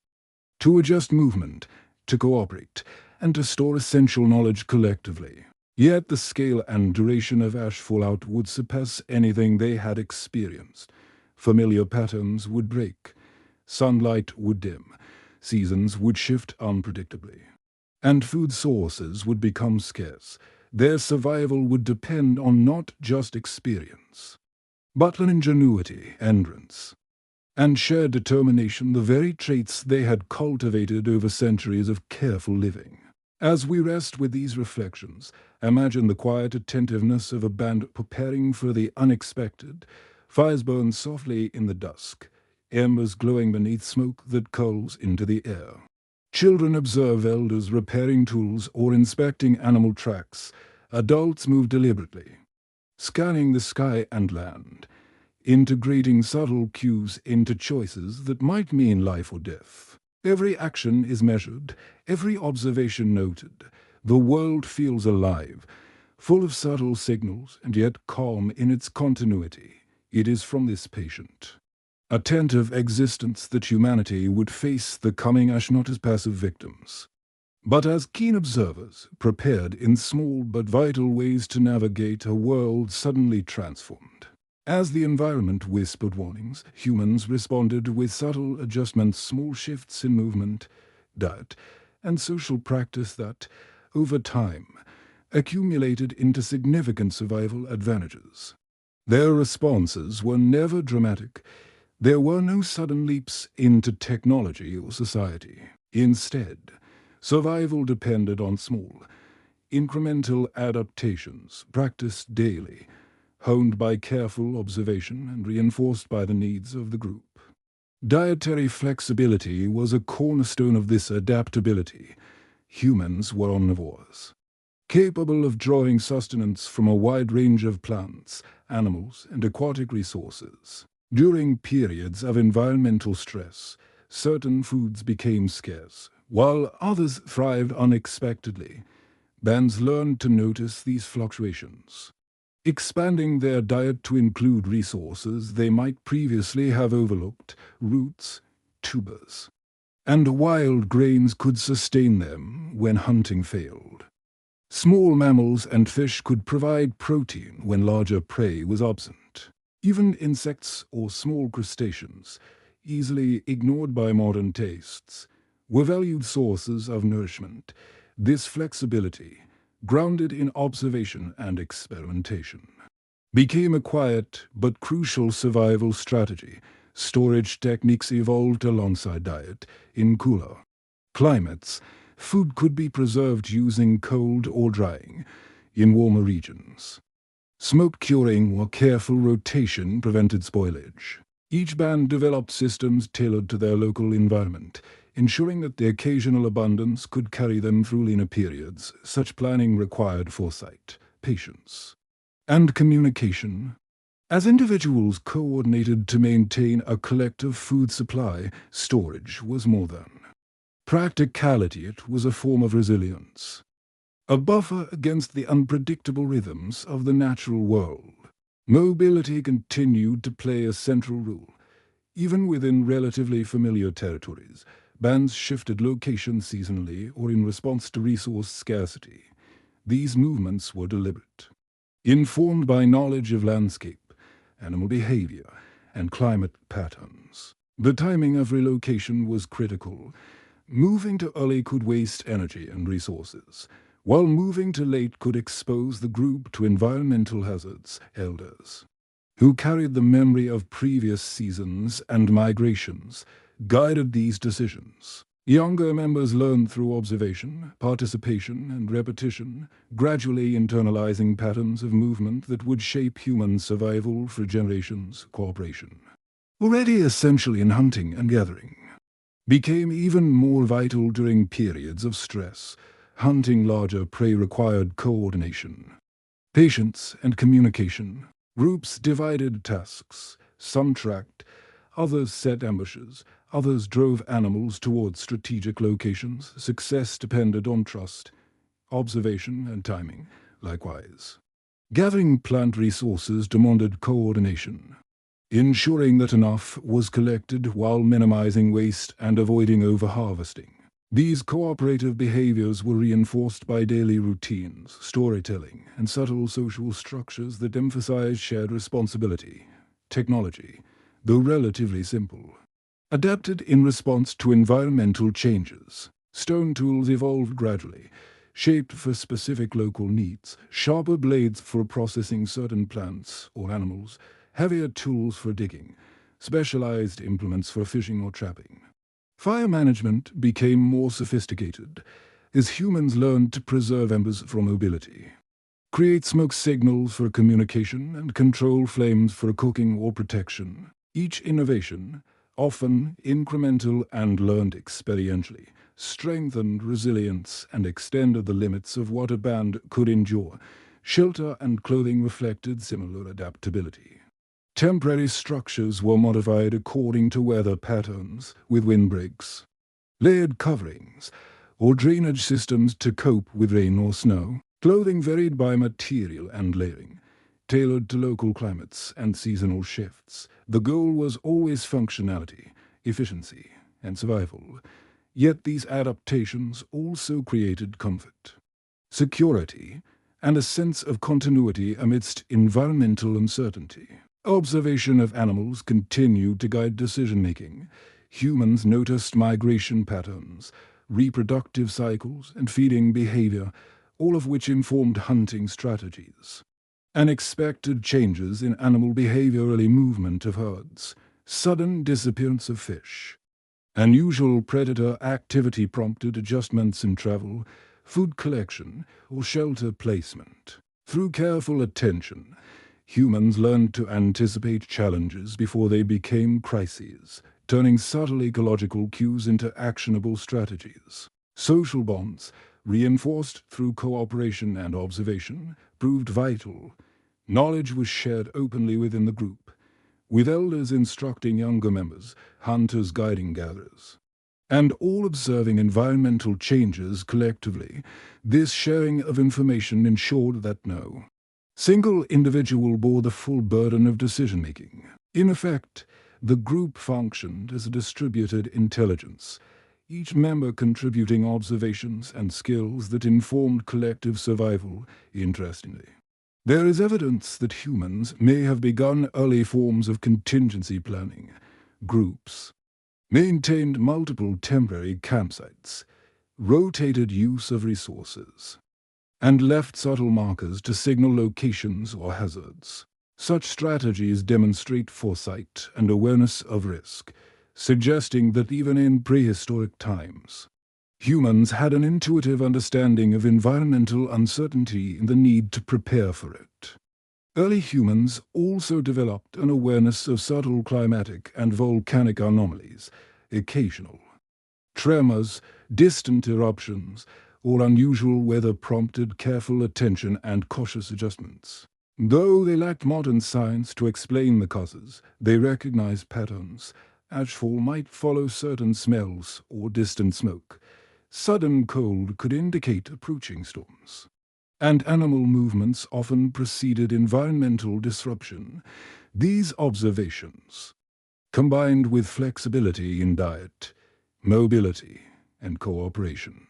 Speaker 1: to adjust movement, to cooperate, and to store essential knowledge collectively. Yet the scale and duration of ash fallout would surpass anything they had experienced. Familiar patterns would break, sunlight would dim, seasons would shift unpredictably, and food sources would become scarce. Their survival would depend on not just experience, but on ingenuity, endurance, and shared determination, the very traits they had cultivated over centuries of careful living. As we rest with these reflections, imagine the quiet attentiveness of a band preparing for the unexpected. Fires burn softly in the dusk, embers glowing beneath smoke that curls into the air. Children observe elders repairing tools or inspecting animal tracks. Adults move deliberately, scanning the sky and land, integrating subtle cues into choices that might mean life or death. Every action is measured, every observation noted. The world feels alive, full of subtle signals, and yet calm in its continuity. It is from this patient, attentive existence that humanity would face the coming ash not as passive victims, but as keen observers, prepared in small but vital ways to navigate a world suddenly transformed. As the environment whispered warnings, humans responded with subtle adjustments, small shifts in movement, diet, and social practice that, over time, accumulated into significant survival advantages. Their responses were never dramatic. There were no sudden leaps into technology or society. Instead, survival depended on small, incremental adaptations practiced daily, honed by careful observation and reinforced by the needs of the group. Dietary flexibility was a cornerstone of this adaptability. Humans were omnivores, capable of drawing sustenance from a wide range of plants, animals, and aquatic resources. During periods of environmental stress, certain foods became scarce, while others thrived unexpectedly. Bands learned to notice these fluctuations, expanding their diet to include resources they might previously have overlooked. Roots, tubers, and wild grains could sustain them when hunting failed. Small mammals and fish could provide protein when larger prey was absent. Even insects or small crustaceans, easily ignored by modern tastes, were valued sources of nourishment. This flexibility, grounded in observation and experimentation, became a quiet but crucial survival strategy. Storage techniques evolved alongside diet. In cooler climates, food could be preserved using cold or drying. In warmer regions, smoke curing or careful rotation prevented spoilage. Each band developed systems tailored to their local environment, ensuring that the occasional abundance could carry them through leaner periods. Such planning required foresight, patience, and communication. As individuals coordinated to maintain a collective food supply, storage was more than practicality, it was a form of resilience, a buffer against the unpredictable rhythms of the natural world. Mobility continued to play a central role. Even within relatively familiar territories, bands shifted location seasonally or in response to resource scarcity. These movements were deliberate, informed by knowledge of landscape, animal behavior, and climate patterns. The timing of relocation was critical. Moving too early could waste energy and resources, while moving too late could expose the group to environmental hazards. Elders, who carried the memory of previous seasons and migrations, guided these decisions. Younger members learned through observation, participation, and repetition, gradually internalizing patterns of movement that would shape human survival for generations. Cooperation, already essential in hunting and gathering, became even more vital during periods of stress. Hunting larger prey required coordination, patience, and communication. Groups divided tasks. Some tracked, others set ambushes, others drove animals towards strategic locations. Success depended on trust, observation, and timing. Likewise, gathering plant resources demanded coordination, ensuring that enough was collected while minimizing waste and avoiding overharvesting. These cooperative behaviors were reinforced by daily routines, storytelling, and subtle social structures that emphasized shared responsibility. Technology, though relatively simple, adapted in response to environmental changes. Stone tools evolved gradually, shaped for specific local needs. Sharper blades for processing certain plants or animals, heavier tools for digging, specialized implements for fishing or trapping. Fire management became more sophisticated as humans learned to preserve embers for mobility, create smoke signals for communication, and control flames for cooking or protection. Each innovation, often incremental and learned experientially, strengthened resilience and extended the limits of what a band could endure. Shelter and clothing reflected similar adaptability. Temporary structures were modified according to weather patterns, with windbreaks, layered coverings, or drainage systems to cope with rain or snow. Clothing varied by material and layering, tailored to local climates and seasonal shifts. The goal was always functionality, efficiency, and survival. Yet these adaptations also created comfort, security, and a sense of continuity amidst environmental uncertainty. Observation of animals continued to guide decision-making. Humans noticed migration patterns, reproductive cycles, and feeding behavior, all of which informed hunting strategies. Unexpected changes in animal behavior, early movement of herds, sudden disappearance of fish, unusual predator activity prompted adjustments in travel, food collection, or shelter placement. Through careful attention, humans learned to anticipate challenges before they became crises, turning subtle ecological cues into actionable strategies. Social bonds, reinforced through cooperation and observation, proved vital. Knowledge was shared openly within the group, with elders instructing younger members, hunters guiding gatherers, and all observing environmental changes collectively. This sharing of information ensured that no single individual bore the full burden of decision-making. In effect, the group functioned as a distributed intelligence, each member contributing observations and skills that informed collective survival. Interestingly, there is evidence that humans may have begun early forms of contingency planning. Groups maintained multiple temporary campsites, rotated use of resources, and left subtle markers to signal locations or hazards. Such strategies demonstrate foresight and awareness of risk, suggesting that even in prehistoric times, humans had an intuitive understanding of environmental uncertainty and the need to prepare for it. Early humans also developed an awareness of subtle climatic and volcanic anomalies, occasional tremors, distant eruptions, or unusual weather prompted careful attention and cautious adjustments. Though they lacked modern science to explain the causes, they recognized patterns. Ashfall might follow certain smells or distant smoke. Sudden cold could indicate approaching storms. And animal movements often preceded environmental disruption. These observations, combined with flexibility in diet, mobility, and cooperation,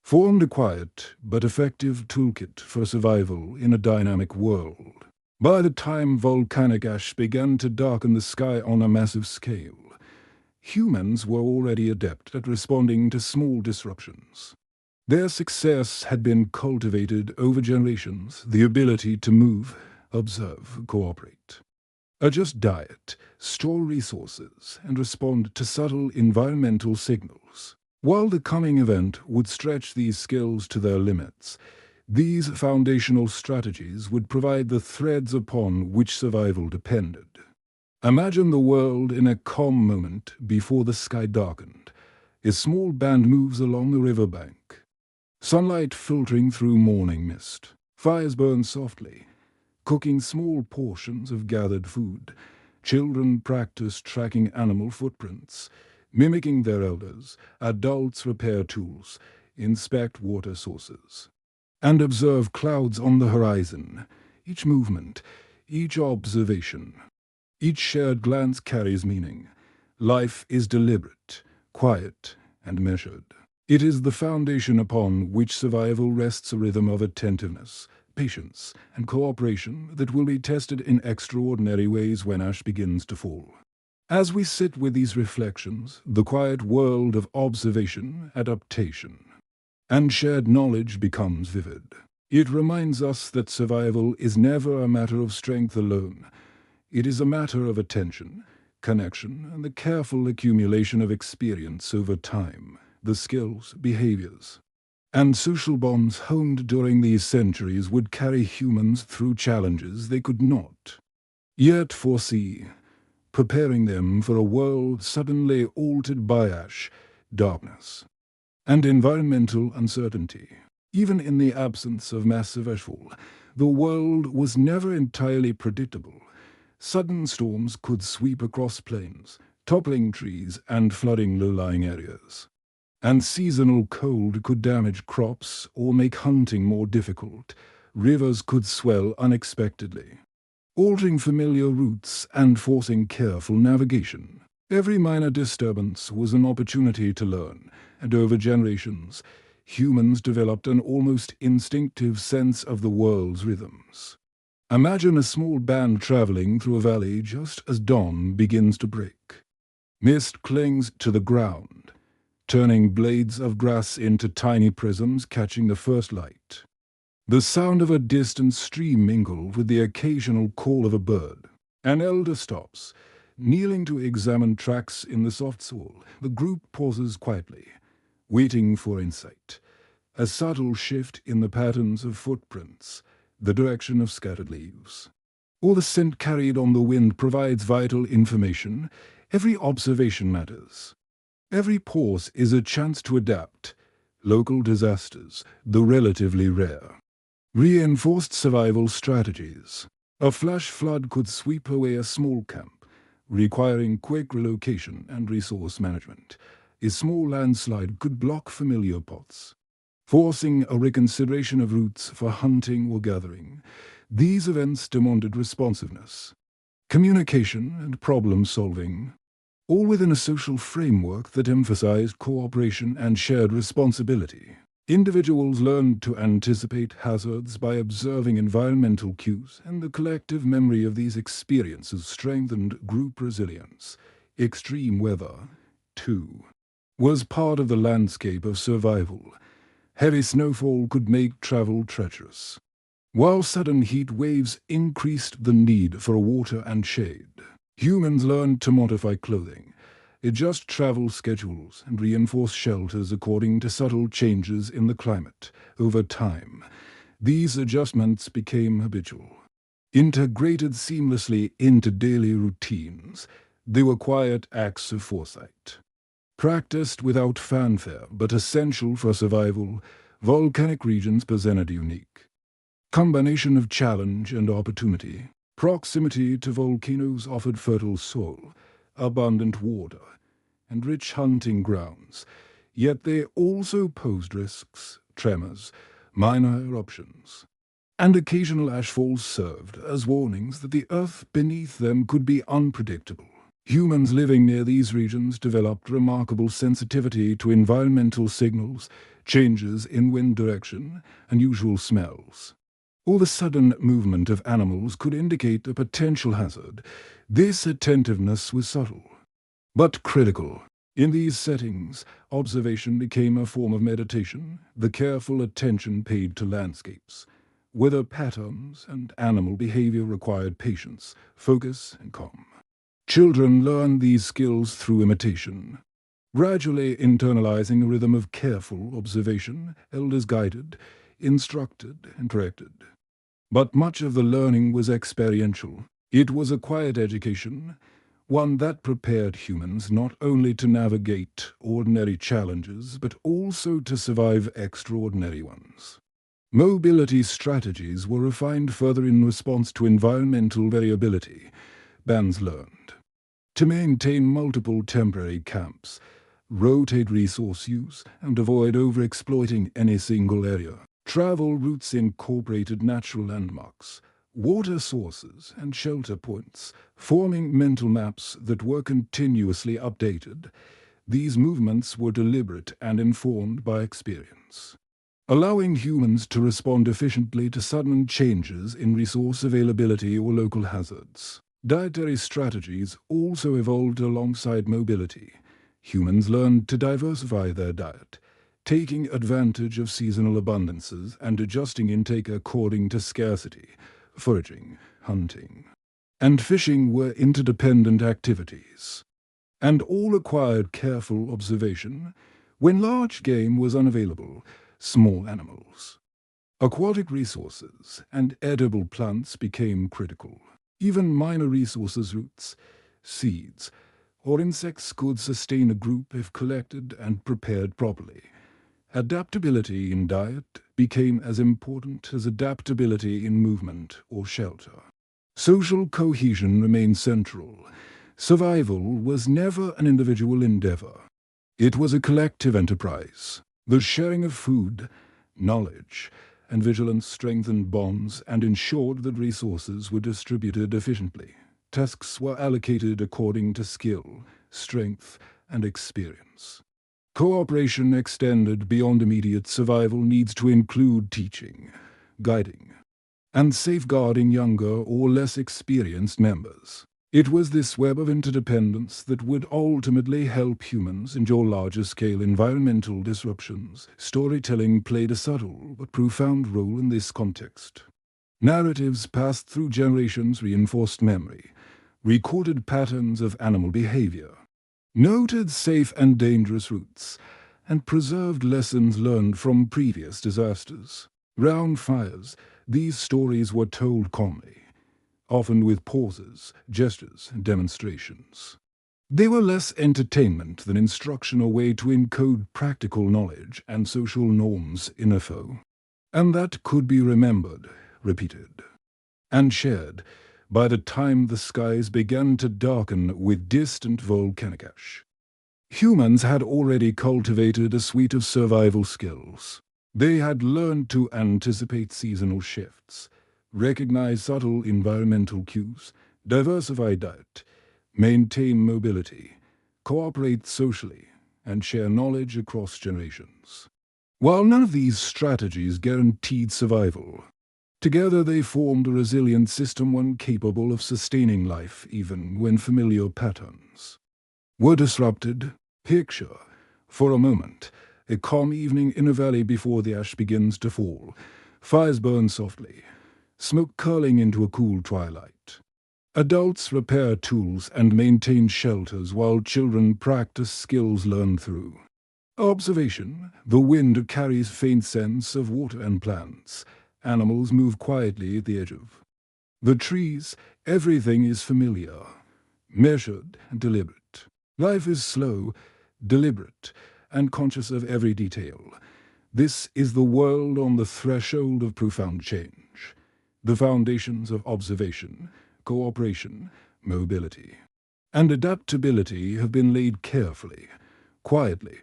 Speaker 1: formed a quiet but effective toolkit for survival in a dynamic world. By the time volcanic ash began to darken the sky on a massive scale, humans were already adept at responding to small disruptions. Their success had been cultivated over generations, the ability to move, observe, cooperate, adjust diet, store resources, and respond to subtle environmental signals. While the coming event would stretch these skills to their limits, these foundational strategies would provide the threads upon which survival depended. Imagine the world in a calm moment before the sky darkened. A small band moves along the riverbank. Sunlight filtering through morning mist. Fires burn softly, cooking small portions of gathered food. Children practice tracking animal footprints, mimicking their elders. Adults repair tools, inspect water sources, and observe clouds on the horizon. Each movement, each observation, each shared glance carries meaning. Life is deliberate, quiet, and measured. It is the foundation upon which survival rests, a rhythm of attentiveness, patience, and cooperation that will be tested in extraordinary ways when ash begins to fall. As we sit with these reflections, the quiet world of observation, adaptation, and shared knowledge becomes vivid. It reminds us that survival is never a matter of strength alone. It is a matter of attention, connection, and the careful accumulation of experience over time. The skills, behaviors, and social bonds honed during these centuries would carry humans through challenges they could not yet foresee, preparing them for a world suddenly altered by ash, darkness, and environmental uncertainty. Even in the absence of massive ashfall, the world was never entirely predictable. Sudden storms could sweep across plains, toppling trees and flooding low-lying areas. And seasonal cold could damage crops or make hunting more difficult. Rivers could swell unexpectedly, altering familiar routes and forcing careful navigation. Every minor disturbance was an opportunity to learn, and over generations, humans developed an almost instinctive sense of the world's rhythms. Imagine a small band traveling through a valley just as dawn begins to break. Mist clings to the ground, turning blades of grass into tiny prisms catching the first light. The sound of a distant stream mingled with the occasional call of a bird. An elder stops, kneeling to examine tracks in the soft soil. The group pauses quietly, waiting for insight. A subtle shift in the patterns of footprints, the direction of scattered leaves, or the scent carried on the wind provides vital information. Every observation matters. Every pause is a chance to adapt. Local disasters, though relatively rare, reinforced survival strategies. A flash flood could sweep away a small camp, requiring quick relocation and resource management. A small landslide could block familiar paths, forcing a reconsideration of routes for hunting or gathering. These events demanded responsiveness, communication, and problem-solving, all within a social framework that emphasized cooperation and shared responsibility. Individuals learned to anticipate hazards by observing environmental cues, and the collective memory of these experiences strengthened group resilience. Extreme weather, too, was part of the landscape of survival. Heavy snowfall could make travel treacherous, while sudden heat waves increased the need for water and shade. Humans learned to modify clothing, adjust travel schedules, and reinforce shelters according to subtle changes in the climate. Over time, these adjustments became habitual, integrated seamlessly into daily routines. They were quiet acts of foresight, practiced without fanfare but essential for survival. Volcanic regions presented a unique combination of challenge and opportunity. Proximity to volcanoes offered fertile soil, abundant water, and rich hunting grounds, yet they also posed risks, tremors, minor eruptions, and occasional ashfalls served as warnings that the earth beneath them could be unpredictable. Humans living near these regions developed remarkable sensitivity to environmental signals, changes in wind direction, and unusual smells. Or the sudden movement of animals could indicate a potential hazard. This attentiveness was subtle, but critical. In these settings, observation became a form of meditation, the careful attention paid to landscapes. Weather patterns and animal behavior required patience, focus, and calm. Children learn these skills through imitation, gradually internalizing a rhythm of careful observation. Elders guided, instructed, and corrected. But much of the learning was experiential. It was a quiet education, one that prepared humans not only to navigate ordinary challenges, but also to survive extraordinary ones. Mobility strategies were refined further in response to environmental variability. Bands learned to maintain multiple temporary camps, rotate resource use, and avoid overexploiting any single area. Travel routes incorporated natural landmarks, water sources, and shelter points, forming mental maps that were continuously updated. These movements were deliberate and informed by experience, allowing humans to respond efficiently to sudden changes in resource availability or local hazards. Dietary strategies also evolved alongside mobility. Humans learned to diversify their diet, taking advantage of seasonal abundances and adjusting intake according to scarcity. Foraging, hunting, and fishing were interdependent activities, and all required careful observation. When large game was unavailable, small animals, aquatic resources, and edible plants became critical. Even minor resources, roots, seeds, or insects could sustain a group if collected and prepared properly. Adaptability in diet became as important as adaptability in movement or shelter. Social cohesion remained central. Survival was never an individual endeavor. It was a collective enterprise. The sharing of food, knowledge, and vigilance strengthened bonds and ensured that resources were distributed efficiently. Tasks were allocated according to skill, strength, and experience. Cooperation extended beyond immediate survival needs to include teaching, guiding, and safeguarding younger or less experienced members. It was this web of interdependence that would ultimately help humans endure larger-scale environmental disruptions. Storytelling played a subtle but profound role in this context. Narratives passed through generations reinforced memory, recorded patterns of animal behavior, noted safe and dangerous routes, and preserved lessons learned from previous disasters. Round fires, these stories were told calmly, often with pauses, gestures, and demonstrations. They were less entertainment than instruction, a way to encode practical knowledge and social norms in a foe. And that could be remembered, repeated, and shared by the time the skies began to darken with distant volcanic ash. Humans had already cultivated a suite of survival skills. They had learned to anticipate seasonal shifts, recognize subtle environmental cues, diversify diet, maintain mobility, cooperate socially, and share knowledge across generations. While none of these strategies guaranteed survival, together they formed a resilient system, one capable of sustaining life even when familiar patterns were disrupted. Picture, for a moment, A calm evening in a valley before the ash begins to fall. Fires burn softly, smoke curling into a cool twilight. Adults repair tools and maintain shelters while children practice skills learned through observation. The wind carries faint scents of water and plants. Animals move quietly at the edge of the trees. Everything is familiar, measured, and deliberate. Life is slow, deliberate, and conscious of every detail. This is the world on the threshold of profound change. The foundations of observation, cooperation, mobility, and adaptability have been laid carefully, quietly,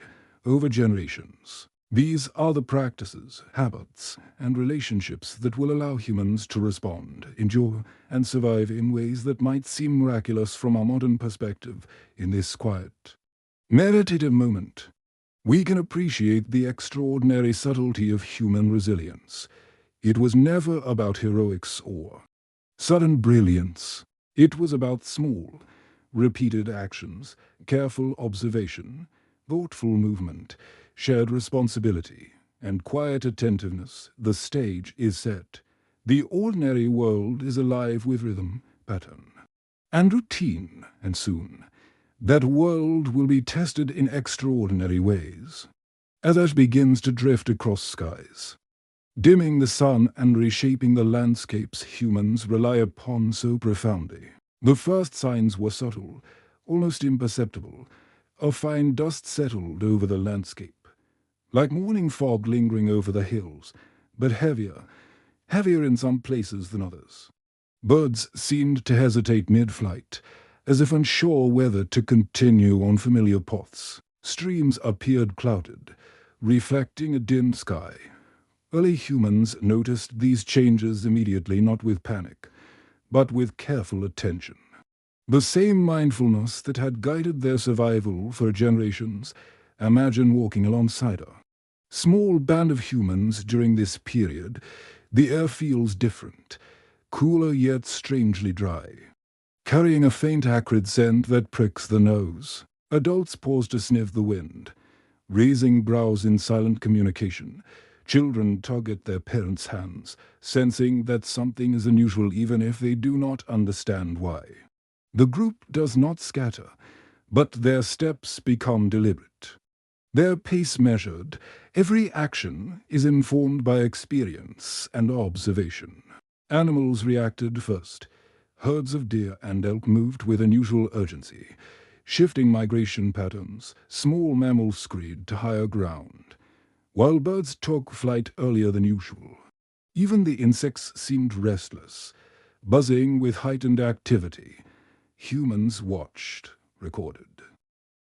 Speaker 1: over generations. These are the practices, habits, and relationships that will allow humans to respond, endure, and survive in ways that might seem miraculous from our modern perspective. In this quiet, meditative moment, we can appreciate the extraordinary subtlety of human resilience. It was never about heroics or sudden brilliance. It was about small, repeated actions, careful observation, thoughtful movement, shared responsibility, and quiet attentiveness. The stage is set. The ordinary world is alive with rhythm, pattern, and routine, and soon that world will be tested in extraordinary ways. As ash begins to drift across skies, dimming the sun and reshaping the landscapes humans rely upon so profoundly. The first signs were subtle, almost imperceptible. A fine dust settled over the landscape, like morning fog lingering over the hills, but heavier in some places than others. Birds seemed to hesitate mid-flight, as if unsure whether to continue on familiar paths. Streams appeared clouded, reflecting a dim sky. Early humans noticed these changes immediately, not with panic, but with careful attention. The same mindfulness that had guided their survival for generations. Imagine walking alongside a small band of humans during this period. The air feels different, cooler yet strangely dry, carrying a faint acrid scent that pricks the nose. Adults pause to sniff the wind, raising brows in silent communication. Children tug at their parents' hands, sensing that something is unusual even if they do not understand why. The group does not scatter, but their steps become deliberate. Their pace measured. Every action is informed by experience and observation. Animals reacted first. Herds of deer and elk moved with unusual urgency, shifting migration patterns. Small mammals scurried to higher ground, while birds took flight earlier than usual. Even the insects seemed restless, buzzing with heightened activity. Humans watched, recorded,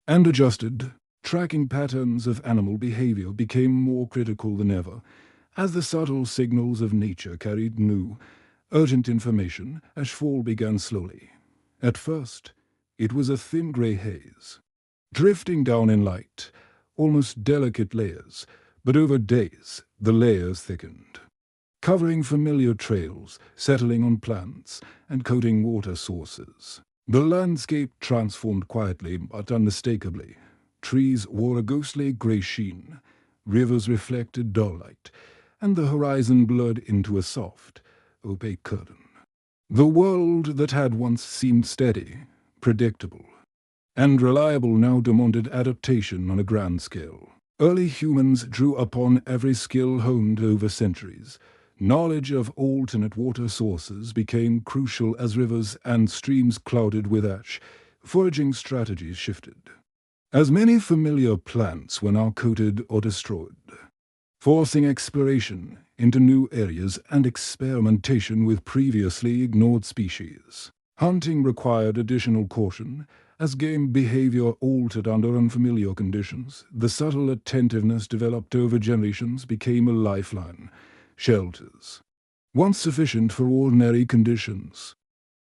Speaker 1: and adjusted. Tracking patterns of animal behavior became more critical than ever, as the subtle signals of nature carried new, urgent information. Ashfall began slowly. At first, it was a thin grey haze, drifting down in light, almost delicate layers, but over days the layers thickened, covering familiar trails, settling on plants, and coating water sources. The landscape transformed quietly but unmistakably. Trees wore a ghostly grey sheen, rivers reflected dull light, and the horizon blurred into a soft, opaque curtain. The world that had once seemed steady, predictable, and reliable now demanded adaptation on a grand scale. Early humans drew upon every skill honed over centuries. Knowledge of alternate water sources became crucial as rivers and streams clouded with ash. Foraging strategies shifted, as many familiar plants were now coated or destroyed, forcing exploration into new areas and experimentation with previously ignored species. Hunting required additional caution, as game behavior altered under unfamiliar conditions. The subtle attentiveness developed over generations became a lifeline. Shelters, once sufficient for ordinary conditions,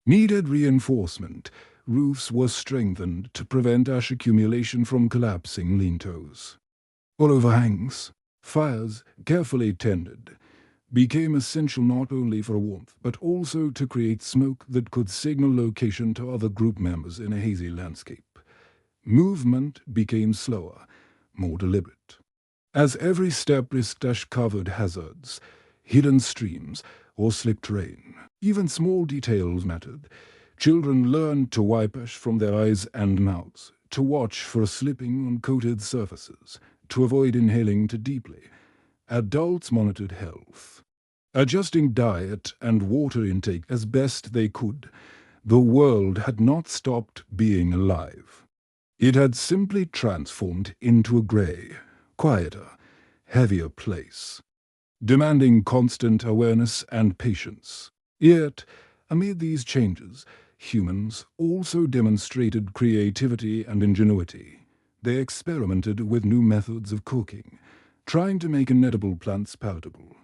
Speaker 1: needed reinforcement. Roofs were strengthened to prevent ash accumulation from collapsing lintos or overhangs. Fires, carefully tended, became essential not only for warmth but also to create smoke that could signal location to other group members in a hazy landscape. Movement became slower, more deliberate. as every step risk-covered hazards, hidden streams, or slick terrain. Even small details mattered. Children learned to wipe ash from their eyes and mouths, to watch for slipping on coated surfaces, to avoid inhaling too deeply. Adults monitored health, adjusting diet and water intake as best they could. The world had not stopped being alive. It had simply transformed into a grey, quieter, heavier place, demanding constant awareness and patience. Yet, amid these changes, humans also demonstrated creativity and ingenuity. They experimented with new methods of cooking, trying to make inedible plants palatable,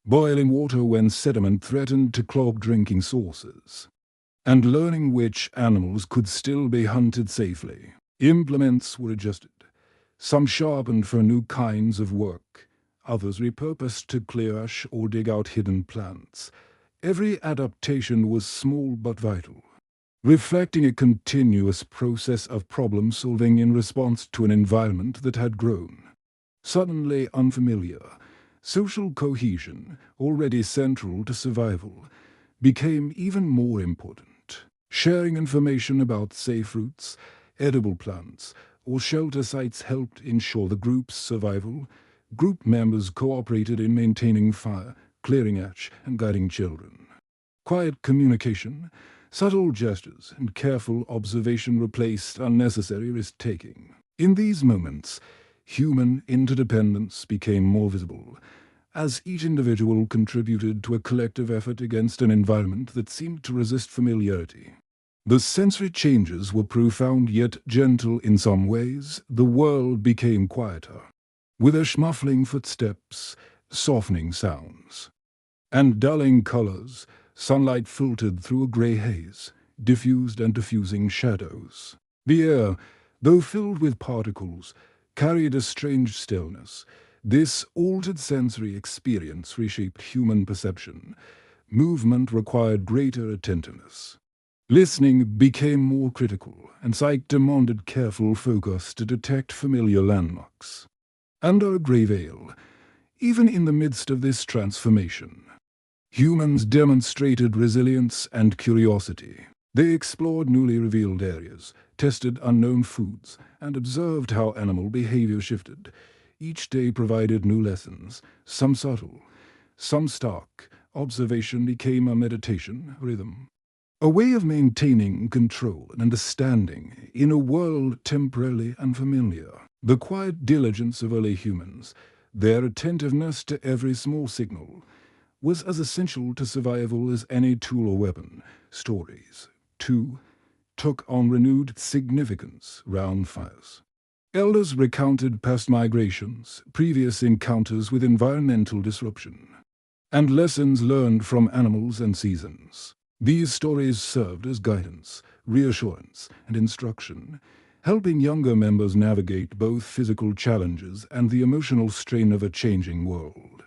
Speaker 1: boiling water when sediment threatened to clog drinking sources, and learning which animals could still be hunted safely. Implements were adjusted, some sharpened for new kinds of work, others repurposed to clear ash or dig out hidden plants. Every adaptation was small but vital, reflecting a continuous process of problem-solving in response to an environment that had grown. Suddenly unfamiliar, social cohesion, already central to survival, became even more important. Sharing information about safe routes, edible plants, or shelter sites helped ensure the group's survival. Group members cooperated in maintaining fire, clearing ash, and guiding children. Quiet communication, subtle gestures, and careful observation replaced unnecessary risk-taking. In these moments, human interdependence became more visible, as each individual contributed to a collective effort against an environment that seemed to resist familiarity. The sensory changes were profound yet gentle in some ways. The world became quieter, with a muffling footsteps, softening sounds, and dulling colors. Sunlight filtered through a grey haze, diffused and diffusing shadows. The air, though filled with particles, carried a strange stillness. This altered sensory experience reshaped human perception. Movement required greater attentiveness. Listening became more critical, and sight demanded careful focus to detect familiar landmarks. Under a grey veil, even in the midst of this transformation, humans demonstrated resilience and curiosity. They explored newly revealed areas, tested unknown foods, and observed how animal behavior shifted. Each day provided new lessons, some subtle, some stark. Observation became a meditation, rhythm, a way of maintaining control and understanding in a world temporarily unfamiliar. The quiet diligence of early humans, their attentiveness to every small signal, was as essential to survival as any tool or weapon. Stories, too, took on renewed significance round fires. Elders recounted past migrations, previous encounters with environmental disruption, and lessons learned from animals and seasons. These stories served as guidance, reassurance, and instruction, helping younger members navigate both physical challenges and the emotional strain of a changing world.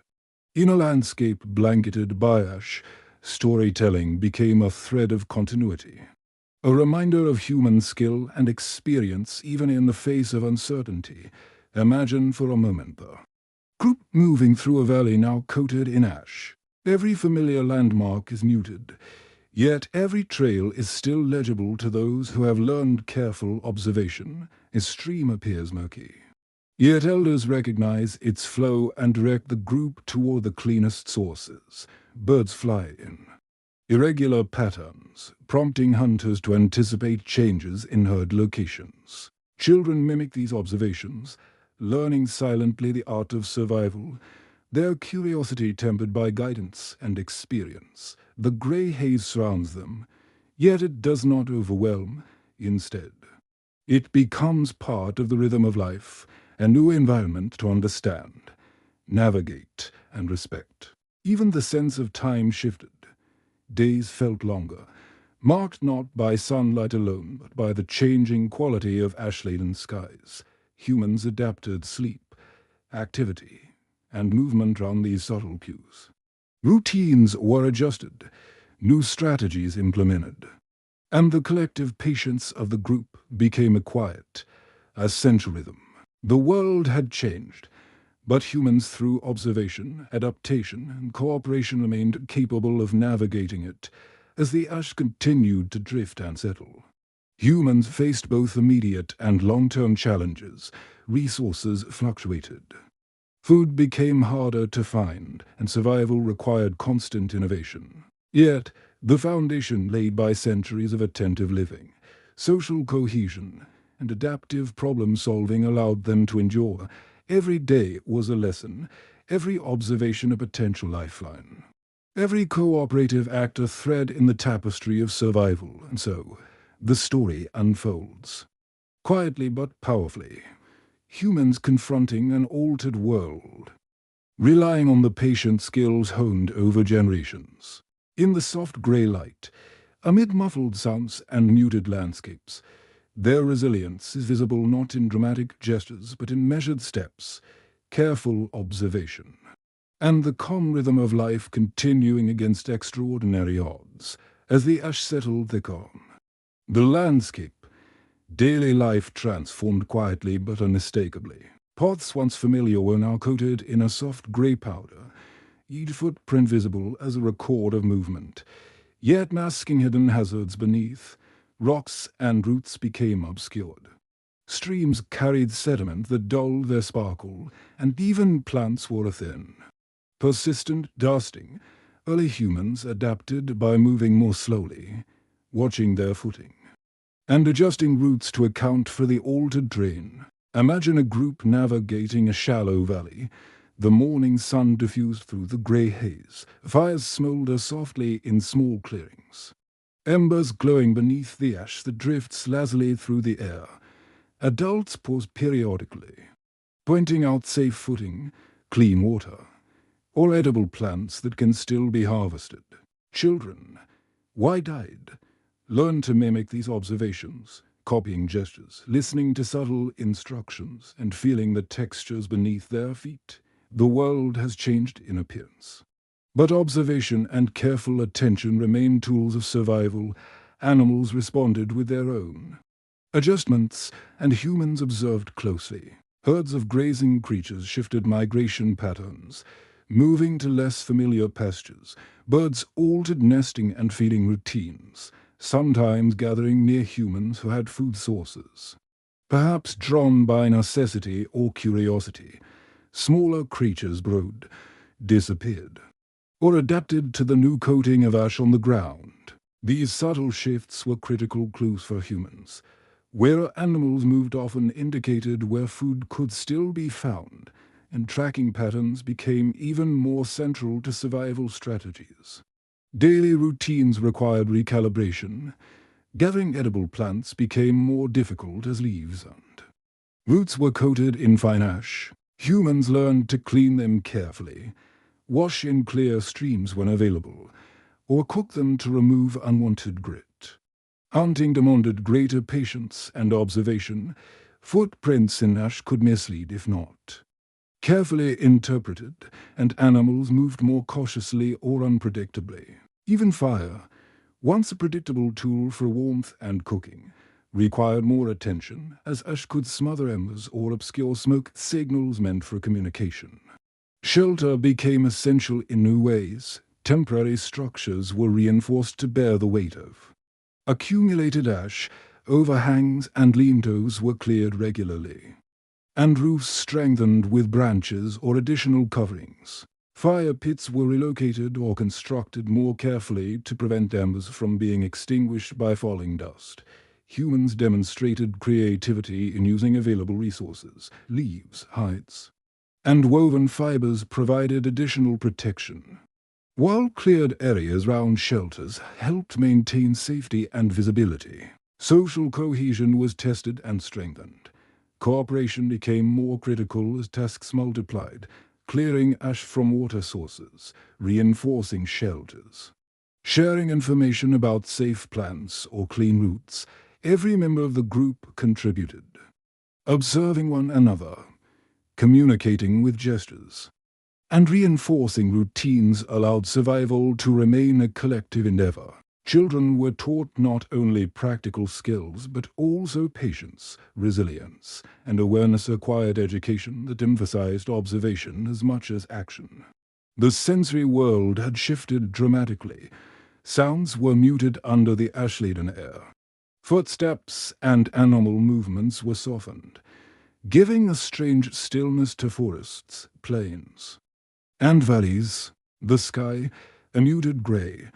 Speaker 1: In a landscape blanketed by ash, storytelling became a thread of continuity, a reminder of human skill and experience even in the face of uncertainty. Imagine for a moment the group moving through a valley now coated in ash. Every familiar landmark is muted, yet every trail is still legible to those who have learned careful observation. A stream appears murky, yet elders recognize its flow and direct the group toward the cleanest sources. Birds fly in irregular patterns, prompting hunters to anticipate changes in herd locations. Children mimic these observations, learning silently the art of survival, their curiosity tempered by guidance and experience. The grey haze surrounds them, yet it does not overwhelm. Instead, it becomes part of the rhythm of life, a new environment to understand, navigate, and respect. Even the sense of time shifted. Days felt longer, marked not by sunlight alone, but by the changing quality of ash-laden skies. Humans adapted sleep, activity, and movement around these subtle cues. Routines were adjusted, new strategies implemented, and the collective patience of the group became a quiet, essential rhythm. The world had changed, But humans, through observation, adaptation, and cooperation, remained capable of navigating it as the ash continued to drift and settle. Humans faced both immediate and long-term challenges. Resources fluctuated. Food became harder to find, and survival required constant innovation. Yet, the foundation laid by centuries of attentive living, social cohesion, and adaptive problem-solving allowed them to endure. Every day was a lesson, every observation a potential lifeline. Every cooperative act a thread in the tapestry of survival, and so the story unfolds. Quietly but powerfully, humans confronting an altered world, relying on the patient skills honed over generations. In the soft grey light, amid muffled sounds and muted landscapes, their resilience is visible not in dramatic gestures but in measured steps, careful observation, and the calm rhythm of life continuing against extraordinary odds as the ash settled thicker. The landscape, daily life transformed quietly but unmistakably. Paths once familiar were now coated in a soft grey powder, each footprint visible as a record of movement, yet masking hidden hazards beneath. Rocks and roots became obscured. Streams carried sediment that dulled their sparkle, and even plants wore thin. Persistent dusting, early humans adapted by moving more slowly, watching their footing, and adjusting routes to account for the altered terrain. Imagine a group navigating a shallow valley. The morning sun diffused through the grey haze. Fires smolder softly in small clearings. Embers glowing beneath the ash that drifts lazily through the air. Adults pause periodically, pointing out safe footing, clean water, or edible plants that can still be harvested. Children, wide-eyed, learn to mimic these observations, copying gestures, listening to subtle instructions, and feeling the textures beneath their feet. The world has changed in appearance, but observation and careful attention remain tools of survival. Animals responded with their own adjustments, and humans observed closely. Herds of grazing creatures shifted migration patterns, moving to less familiar pastures. Birds altered nesting and feeding routines, sometimes gathering near humans who had food sources. Perhaps drawn by necessity or curiosity, smaller creatures burrowed, disappeared, or adapted to the new coating of ash on the ground. These subtle shifts were critical clues for humans. Where animals moved often indicated where food could still be found, and tracking patterns became even more central to survival strategies. Daily routines required recalibration. Gathering edible plants became more difficult as leaves and roots were coated in fine ash. Humans learned to clean them carefully, wash in clear streams when available, or cook them to remove unwanted grit. Hunting demanded greater patience and observation. Footprints in ash could mislead if not carefully interpreted, and animals moved more cautiously or unpredictably. Even fire, once a predictable tool for warmth and cooking, required more attention, as ash could smother embers or obscure smoke signals meant for communication. Shelter became essential in new ways. Temporary structures were reinforced to bear the weight of accumulated ash. Overhangs and lean-tos were cleared regularly, and roofs strengthened with branches or additional coverings. Fire pits were relocated or constructed more carefully to prevent embers from being extinguished by falling dust. Humans demonstrated creativity in using available resources. Leaves, hides, and woven fibers provided additional protection, while cleared areas round shelters helped maintain safety and visibility. Social cohesion was tested and strengthened. Cooperation became more critical as tasks multiplied, clearing ash from water sources, reinforcing shelters, sharing information about safe plants or clean routes. Every member of the group contributed, observing one another, communicating with gestures, and reinforcing routines allowed survival to remain a collective endeavor. Children were taught not only practical skills, but also patience, resilience, and awareness-acquired education that emphasized observation as much as action. The sensory world had shifted dramatically. Sounds were muted under the ash-laden air. Footsteps and animal movements were softened, giving a strange stillness to forests, plains, and valleys. The sky, a muted grey,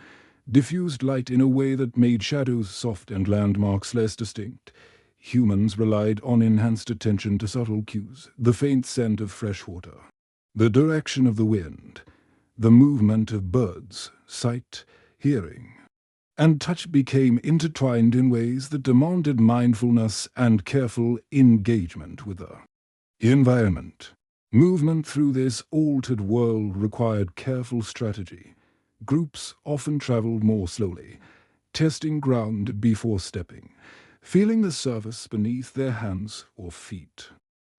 Speaker 1: diffused light in a way that made shadows soft and landmarks less distinct. Humans relied on enhanced attention to subtle cues, the faint scent of fresh water, the direction of the wind, the movement of birds, sight, hearing, and touch became intertwined in ways that demanded mindfulness and careful engagement with the environment. Movement through this altered world required careful strategy. Groups often traveled more slowly, testing ground before stepping, feeling the surface beneath their hands or feet.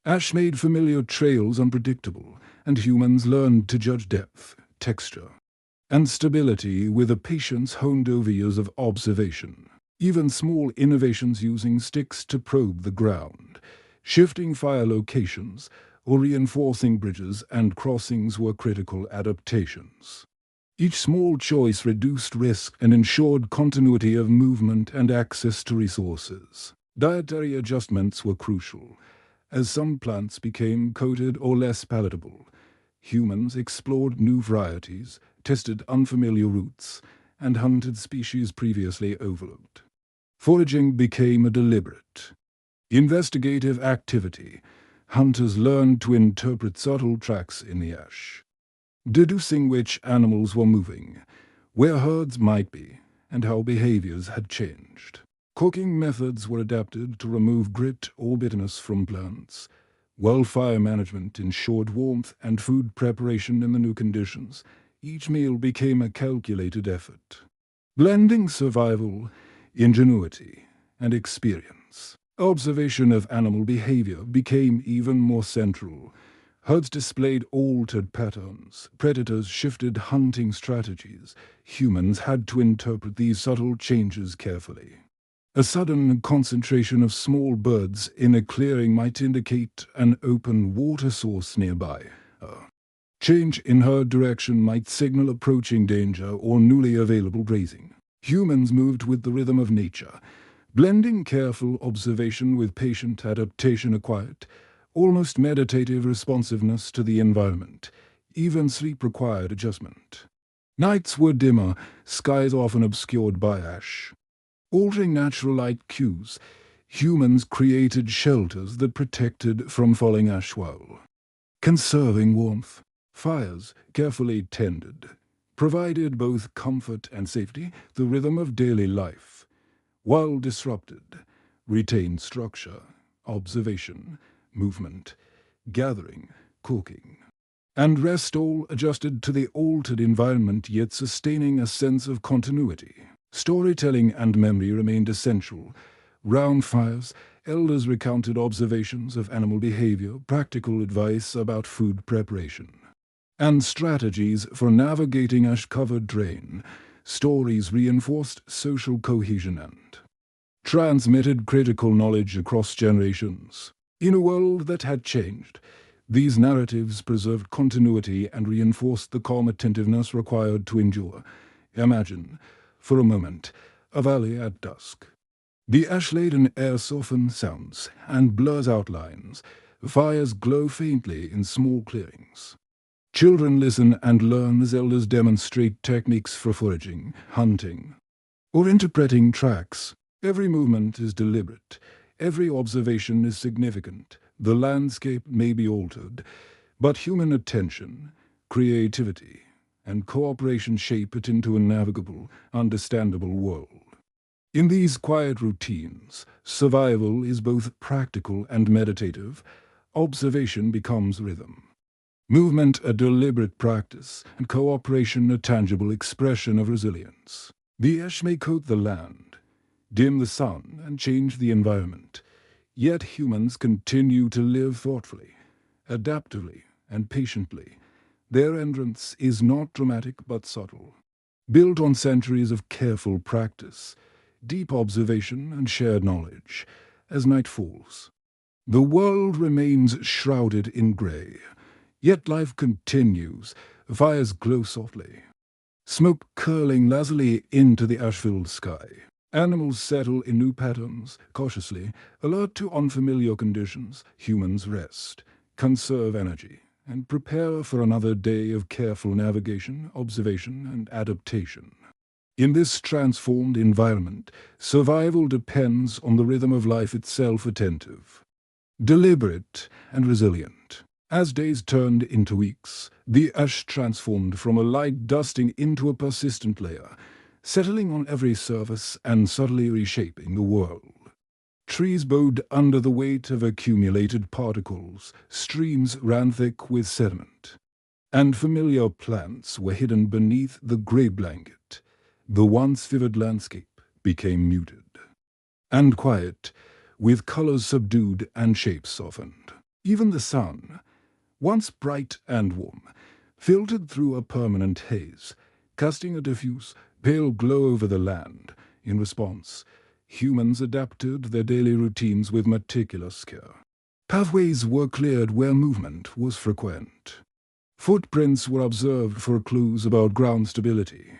Speaker 1: Ash made familiar trails unpredictable, and humans learned to judge depth, texture, and stability with a patience honed over years of observation. Even small innovations using sticks to probe the ground, shifting fire locations, or reinforcing bridges and crossings were critical adaptations. Each small choice reduced risk and ensured continuity of movement and access to resources. Dietary adjustments were crucial. As some plants became coated or less palatable, humans explored new varieties, tested unfamiliar routes, and hunted species previously overlooked. Foraging became a deliberate, investigative activity. Hunters learned to interpret subtle tracks in the ash, deducing which animals were moving, where herds might be, and how behaviors had changed. Cooking methods were adapted to remove grit or bitterness from plants, while fire management ensured warmth and food preparation in the new conditions. Each meal became a calculated effort, blending survival, ingenuity, and experience. Observation of animal behavior became even more central. Herds displayed altered patterns, predators shifted hunting strategies. Humans had to interpret these subtle changes carefully. A sudden concentration of small birds in a clearing might indicate an open water source nearby. A change in herd direction might signal approaching danger or newly available grazing. Humans moved with the rhythm of nature, blending careful observation with patient adaptation acquired, almost meditative responsiveness to the environment. Even sleep required adjustment. Nights were dimmer, skies often obscured by ash. Altering natural light cues, humans created shelters that protected from falling ash while conserving warmth. Fires, carefully tended, provided both comfort and safety. The rhythm of daily life, while disrupted, retained structure, observation, movement, gathering, cooking, and rest, all adjusted to the altered environment yet sustaining a sense of continuity. Storytelling and memory remained essential. Round fires, elders recounted observations of animal behavior, practical advice about food preparation, and strategies for navigating ash-covered terrain. Stories reinforced social cohesion and transmitted critical knowledge across generations. In a world that had changed, these narratives preserved continuity and reinforced the calm attentiveness required to endure. Imagine, for a moment, a valley at dusk. The ash-laden air softens sounds and blurs outlines. Fires glow faintly in small clearings. Children listen and learn as elders demonstrate techniques for foraging, hunting, or interpreting tracks. Every movement is deliberate. Every observation is significant. The landscape may be altered, but human attention, creativity, and cooperation shape it into a navigable, understandable world. In these quiet routines, survival is both practical and meditative. Observation becomes rhythm. Movement a deliberate practice, and cooperation a tangible expression of resilience. The ash may coat the land, dim the sun, and change the environment. Yet humans continue to live thoughtfully, adaptively, and patiently. Their entrance is not dramatic but subtle, built on centuries of careful practice, deep observation and shared knowledge. As night falls, the world remains shrouded in grey, yet life continues. Fires glow softly, smoke curling lazily into the ash-filled sky. Animals settle in new patterns, cautiously, alert to unfamiliar conditions. Humans rest, conserve energy, and prepare for another day of careful navigation, observation, and adaptation. In this transformed environment, survival depends on the rhythm of life itself, attentive, deliberate, and resilient. As days turned into weeks, the ash transformed from a light dusting into a persistent layer, settling on every surface and subtly reshaping the world. Trees bowed under the weight of accumulated particles, streams ran thick with sediment, and familiar plants were hidden beneath the grey blanket. The once vivid landscape became muted and quiet, with colors subdued and shapes softened. Even the sun, once bright and warm, filtered through a permanent haze, casting a diffuse, pale glow over the land. In response, humans adapted their daily routines with meticulous care. Pathways were cleared where movement was frequent. Footprints were observed for clues about ground stability,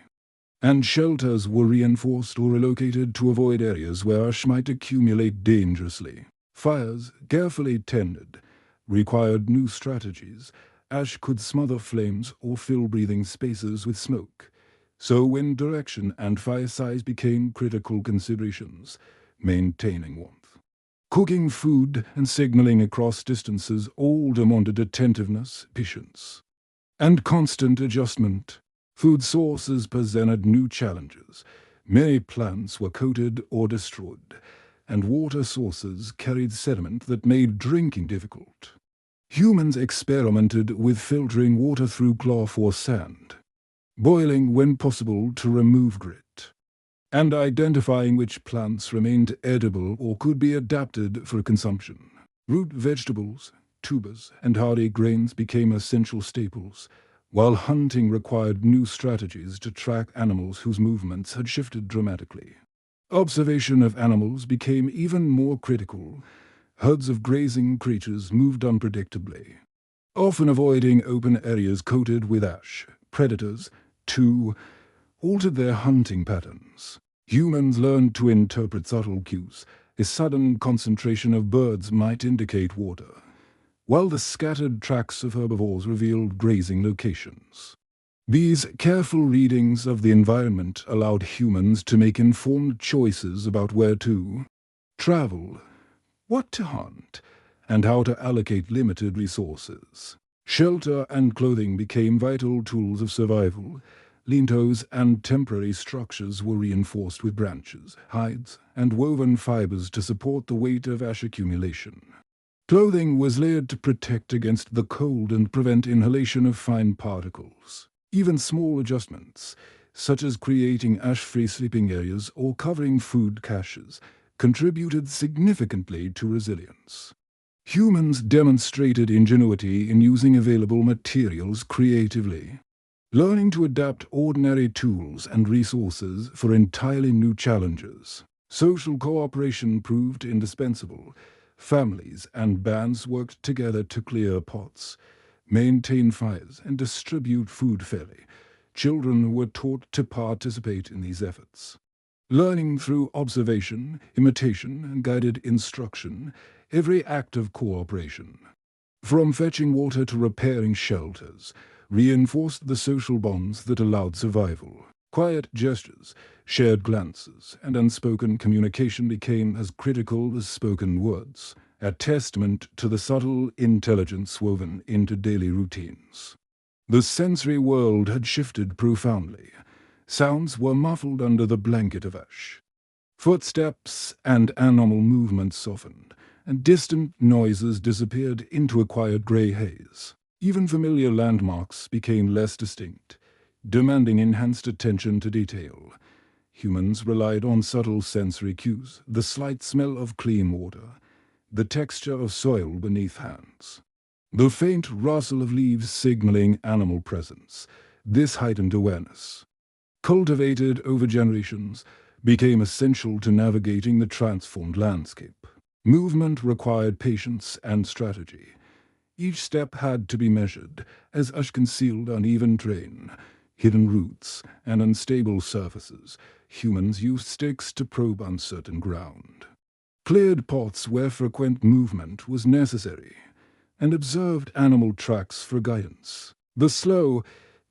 Speaker 1: and shelters were reinforced or relocated to avoid areas where ash might accumulate dangerously. Fires, carefully tended, required new strategies. Ash could smother flames or fill breathing spaces with smoke. So wind direction and fire size became critical considerations, maintaining warmth, cooking food, and signaling across distances all demanded attentiveness, patience, and constant adjustment. Food sources presented new challenges. Many plants were coated or destroyed, and water sources carried sediment that made drinking difficult. Humans experimented with filtering water through cloth or sand, boiling when possible to remove grit, and identifying which plants remained edible or could be adapted for consumption. Root vegetables, tubers, and hardy grains became essential staples, while hunting required new strategies to track animals whose movements had shifted dramatically. Observation of animals became even more critical. Herds of grazing creatures moved unpredictably, often avoiding open areas coated with ash. Predators, too, altered their hunting patterns. Humans learned to interpret subtle cues. A sudden concentration of birds might indicate water, while the scattered tracks of herbivores revealed grazing locations. These careful readings of the environment allowed humans to make informed choices about where to travel, what to hunt, and how to allocate limited resources. Shelter and clothing became vital tools of survival. Lintos and temporary structures were reinforced with branches, hides, and woven fibers to support the weight of ash accumulation. Clothing was layered to protect against the cold and prevent inhalation of fine particles. Even small adjustments, such as creating ash-free sleeping areas or covering food caches, contributed significantly to resilience. Humans demonstrated ingenuity in using available materials creatively, learning to adapt ordinary tools and resources for entirely new challenges. Social cooperation proved indispensable. Families and bands worked together to clear pots, maintain fires, and distribute food fairly. Children were taught to participate in these efforts, learning through observation, imitation, and guided instruction. Every act of cooperation, from fetching water to repairing shelters, reinforced the social bonds that allowed survival. Quiet gestures, shared glances, and unspoken communication became as critical as spoken words, a testament to the subtle intelligence woven into daily routines. The sensory world had shifted profoundly. Sounds were muffled under the blanket of ash. Footsteps and animal movements softened, and distant noises disappeared into a quiet grey haze. Even familiar landmarks became less distinct, demanding enhanced attention to detail. Humans relied on subtle sensory cues, the slight smell of clean water, the texture of soil beneath hands, the faint rustle of leaves signaling animal presence. This heightened awareness cultivated over generations, became essential to navigating the transformed landscape. Movement required patience and strategy. Each step had to be measured, as ash concealed uneven terrain, hidden roots, and unstable surfaces. Humans used sticks to probe uncertain ground. Cleared paths where frequent movement was necessary, and observed animal tracks for guidance. The slow,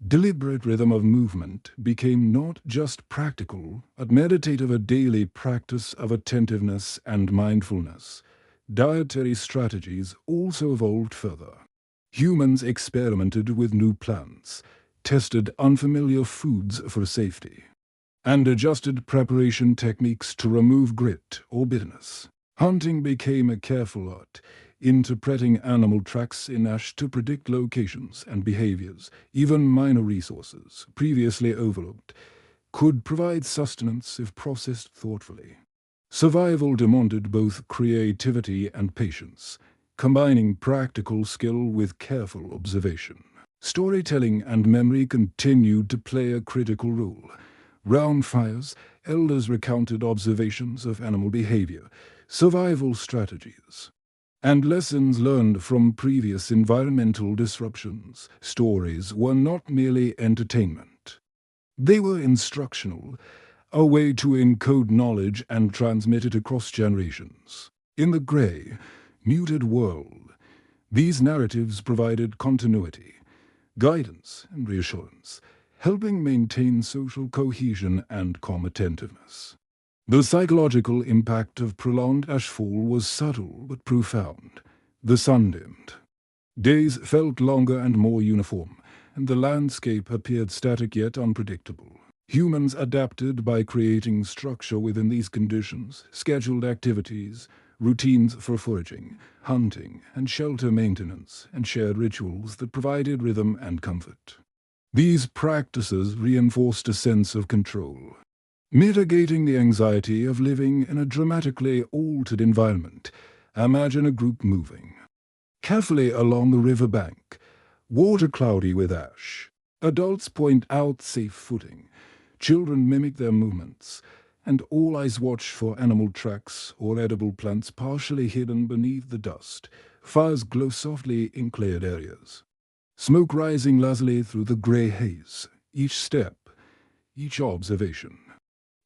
Speaker 1: deliberate rhythm of movement became not just practical, but meditative, a daily practice of attentiveness and mindfulness. Dietary strategies also evolved further. Humans experimented with new plants, tested unfamiliar foods for safety, and adjusted preparation techniques to remove grit or bitterness. Hunting became a careful art, interpreting animal tracks in ash to predict locations and behaviors. Even minor resources, previously overlooked, could provide sustenance if processed thoughtfully. Survival demanded both creativity and patience, combining practical skill with careful observation. Storytelling and memory continued to play a critical role. Round fires, elders recounted observations of animal behavior, survival strategies, and lessons learned from previous environmental disruptions. Stories were not merely entertainment. They were instructional, a way to encode knowledge and transmit it across generations. In the grey, muted world, these narratives provided continuity, guidance, and reassurance, helping maintain social cohesion and calm attentiveness. The psychological impact of prolonged ashfall was subtle but profound. The sun dimmed. Days felt longer and more uniform, and the landscape appeared static yet unpredictable. Humans adapted by creating structure within these conditions, scheduled activities, routines for foraging, hunting, and shelter maintenance, and shared rituals that provided rhythm and comfort. These practices reinforced a sense of control, mitigating the anxiety of living in a dramatically altered environment. Imagine a group moving carefully along the riverbank, water cloudy with ash. Adults point out safe footing, children mimic their movements, and all eyes watch for animal tracks or edible plants partially hidden beneath the dust. Fires glow softly in cleared areas, smoke rising lazily through the grey haze. Each step, each observation,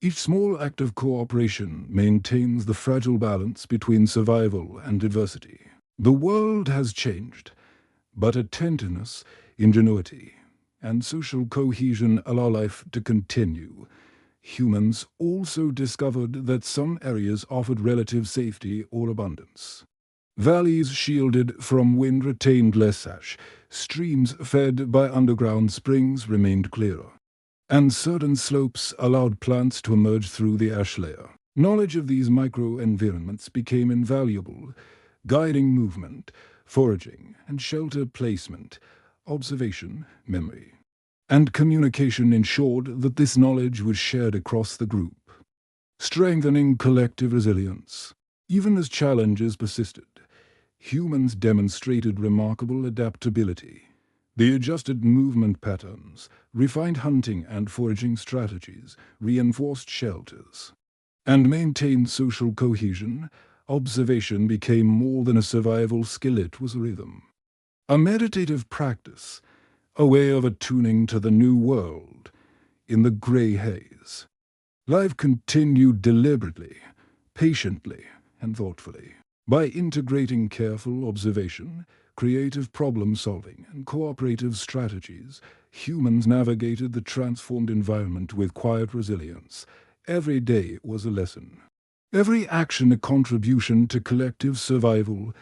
Speaker 1: each small act of cooperation maintains the fragile balance between survival and adversity. The world has changed, but attentiveness, ingenuity, and social cohesion allow life to continue. Humans also discovered that some areas offered relative safety or abundance. Valleys shielded from wind retained less ash, streams fed by underground springs remained clearer, and certain slopes allowed plants to emerge through the ash layer. Knowledge of these micro-environments became invaluable, guiding movement, foraging, and shelter placement. Observation, memory, and communication ensured that this knowledge was shared across the group, strengthening collective resilience. Even as challenges persisted, humans demonstrated remarkable adaptability. They adjusted movement patterns, refined hunting and foraging strategies, reinforced shelters, and maintained social cohesion. Observation became more than a survival skill, it was a rhythm, a meditative practice, a way of attuning to the new world. In the grey haze, life continued deliberately, patiently, and thoughtfully. By integrating careful observation, creative problem-solving, and cooperative strategies, humans navigated the transformed environment with quiet resilience. Every day was a lesson, every action a contribution to collective survival,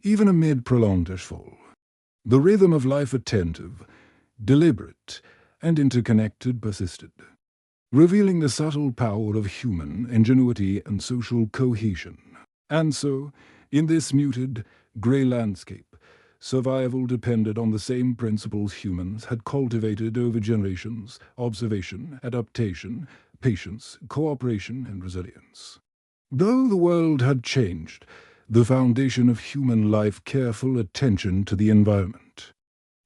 Speaker 1: even amid prolonged ashfall. The rhythm of life, attentive, deliberate, and interconnected, persisted, revealing the subtle power of human ingenuity and social cohesion. And so, in this muted, grey landscape, survival depended on the same principles humans had cultivated over generations: observation, adaptation, patience, cooperation, and resilience. Though the world had changed, the foundation of human life: careful attention to the environment,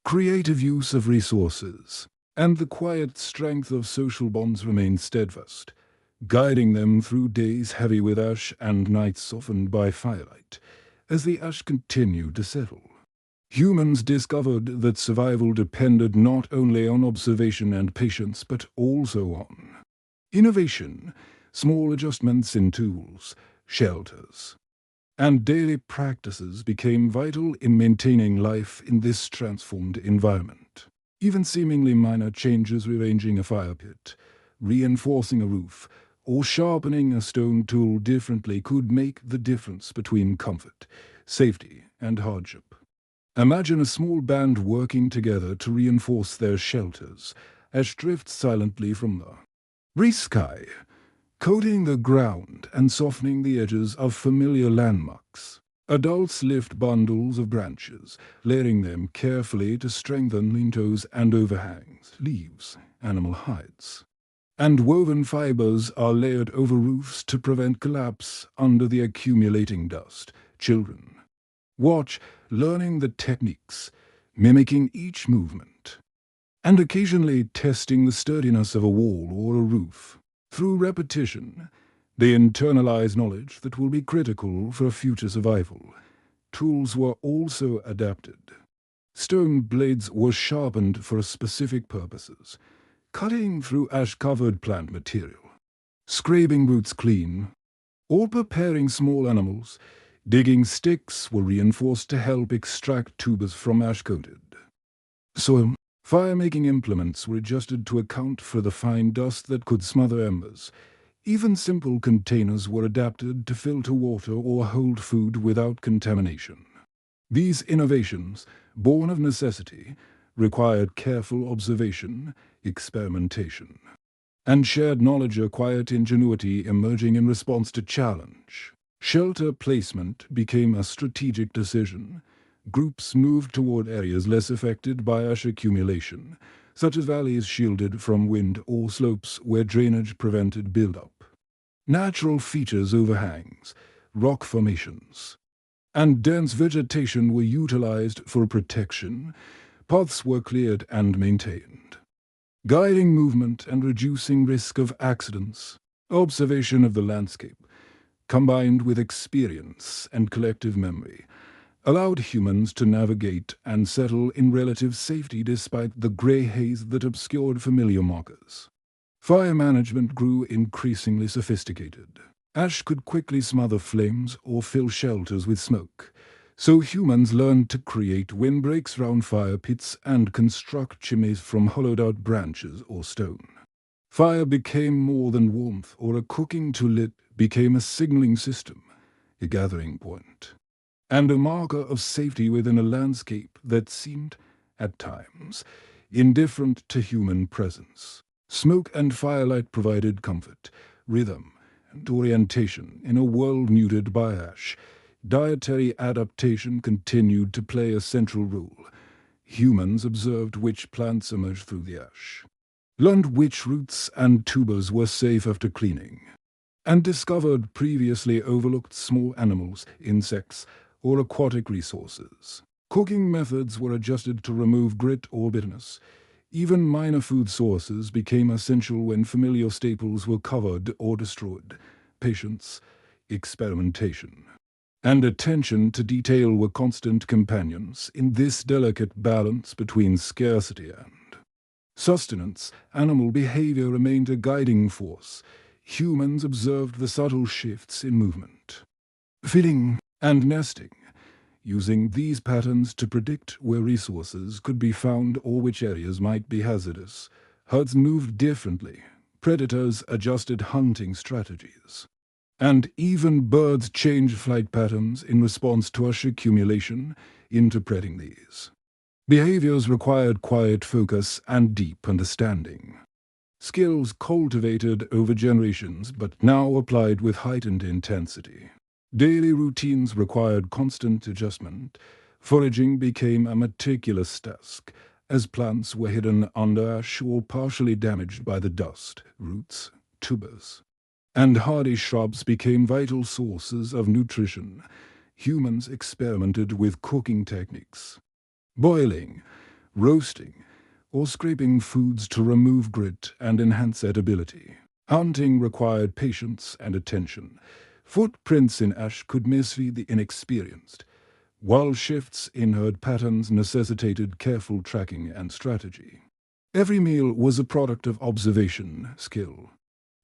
Speaker 1: creative use of resources, And the quiet strength of social bonds remained steadfast, guiding them through days heavy with ash and nights softened by firelight, as the ash continued to settle. Humans discovered that survival depended not only on observation and patience, but also on innovation, small adjustments in tools, shelters, and daily practices became vital in maintaining life in this transformed environment. Even seemingly minor changes, rearranging a fire pit, reinforcing a roof, or sharpening a stone tool differently, could make the difference between comfort, safety, and hardship. Imagine a small band working together to reinforce their shelters. Ash drifts silently from the sky, coating the ground and softening the edges of familiar landmarks. Adults lift bundles of branches, layering them carefully to strengthen lintos and overhangs, leaves, animal hides. And woven fibers are layered over roofs to prevent collapse under the accumulating dust. Children watch, learning the techniques, mimicking each movement, and occasionally testing the sturdiness of a wall or a roof. Through repetition, they internalize knowledge that will be critical for future survival. Tools were also adapted. Stone blades were sharpened for specific purposes, cutting through ash-covered plant material, scraping roots clean, or preparing small animals. Digging sticks were reinforced to help extract tubers from ash-coated soil. Fire-making implements were adjusted to account for the fine dust that could smother embers. Even simple containers were adapted to filter water or hold food without contamination. These innovations, born of necessity, required careful observation, experimentation, and shared knowledge or quiet ingenuity emerging in response to challenge. Shelter placement became a strategic decision. Groups moved toward areas less affected by ash accumulation, such as valleys shielded from wind or slopes where drainage prevented buildup. Natural features, overhangs, rock formations, and dense vegetation were utilized for protection. Paths were cleared and maintained, guiding movement and reducing risk of accidents. Observation of the landscape, combined with experience and collective memory, allowed humans to navigate and settle in relative safety despite the gray haze that obscured familiar markers. Fire management grew increasingly sophisticated. Ash could quickly smother flames or fill shelters with smoke, so humans learned to create windbreaks round fire pits and construct chimneys from hollowed-out branches or stone. Fire became more than warmth or a cooking tool. It became a signaling system, a gathering point, and a marker of safety within a landscape that seemed, at times, indifferent to human presence. Smoke and firelight provided comfort, rhythm, and orientation in a world muted by ash. Dietary adaptation continued to play a central role. Humans observed which plants emerged through the ash, learned which roots and tubers were safe after cleaning, and discovered previously overlooked small animals, insects, or aquatic resources. Cooking methods were adjusted to remove grit or bitterness. Even minor food sources became essential when familiar staples were covered or destroyed. Patience, experimentation, and attention to detail were constant companions in this delicate balance between scarcity and sustenance. Animal behavior remained a guiding force. Humans observed the subtle shifts in movement, feeding, and nesting, using these patterns to predict where resources could be found or which areas might be hazardous. Herds moved differently. Predators adjusted hunting strategies, and even birds changed flight patterns in response to ash accumulation. Interpreting these behaviors required quiet focus and deep understanding. Skills cultivated over generations but now applied with heightened intensity. Daily routines required constant adjustment. Foraging became a meticulous task, as plants were hidden under ash or partially damaged by the dust, roots, tubers, and hardy shrubs became vital sources of nutrition. Humans experimented with cooking techniques, boiling, roasting, or scraping foods to remove grit and enhance edibility. Hunting required patience and attention. Footprints in ash could mislead the inexperienced, while shifts in herd patterns necessitated careful tracking and strategy. Every meal was a product of observation, skill,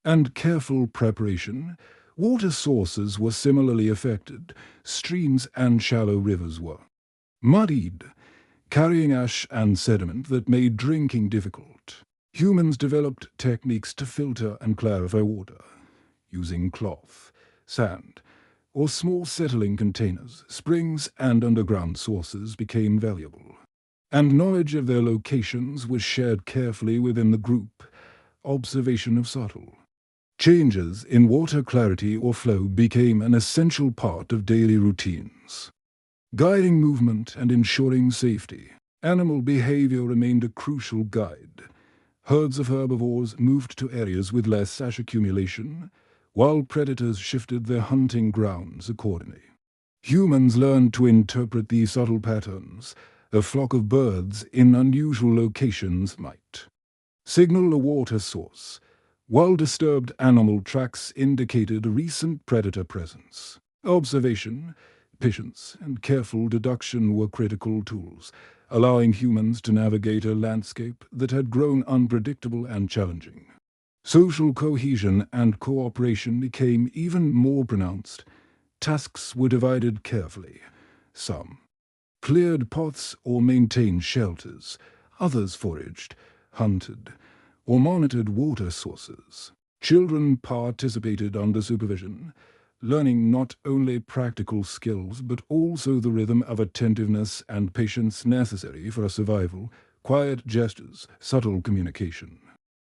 Speaker 1: and careful preparation. Water sources were similarly affected. Streams and shallow rivers were muddied, carrying ash and sediment that made drinking difficult. Humans developed techniques to filter and clarify water, using cloth, sand, or small settling containers. Springs and underground sources became valuable, and knowledge of their locations was shared carefully within the group. Observation of subtle changes in water clarity or flow became an essential part of daily routines, guiding movement and ensuring safety. Animal behavior remained a crucial guide. Herds of herbivores moved to areas with less ash accumulation, while predators shifted their hunting grounds accordingly. Humans learned to interpret these subtle patterns. A flock of birds in unusual locations might signal a water source, while disturbed animal tracks indicated a recent predator presence. Observation, patience, and careful deduction were critical tools, allowing humans to navigate a landscape that had grown unpredictable and challenging. Social cohesion and cooperation became even more pronounced. Tasks were divided carefully. Some cleared paths or maintained shelters. Others foraged, hunted, or monitored water sources. Children participated under supervision, learning not only practical skills but also the rhythm of attentiveness and patience necessary for survival. Quiet gestures, subtle communication,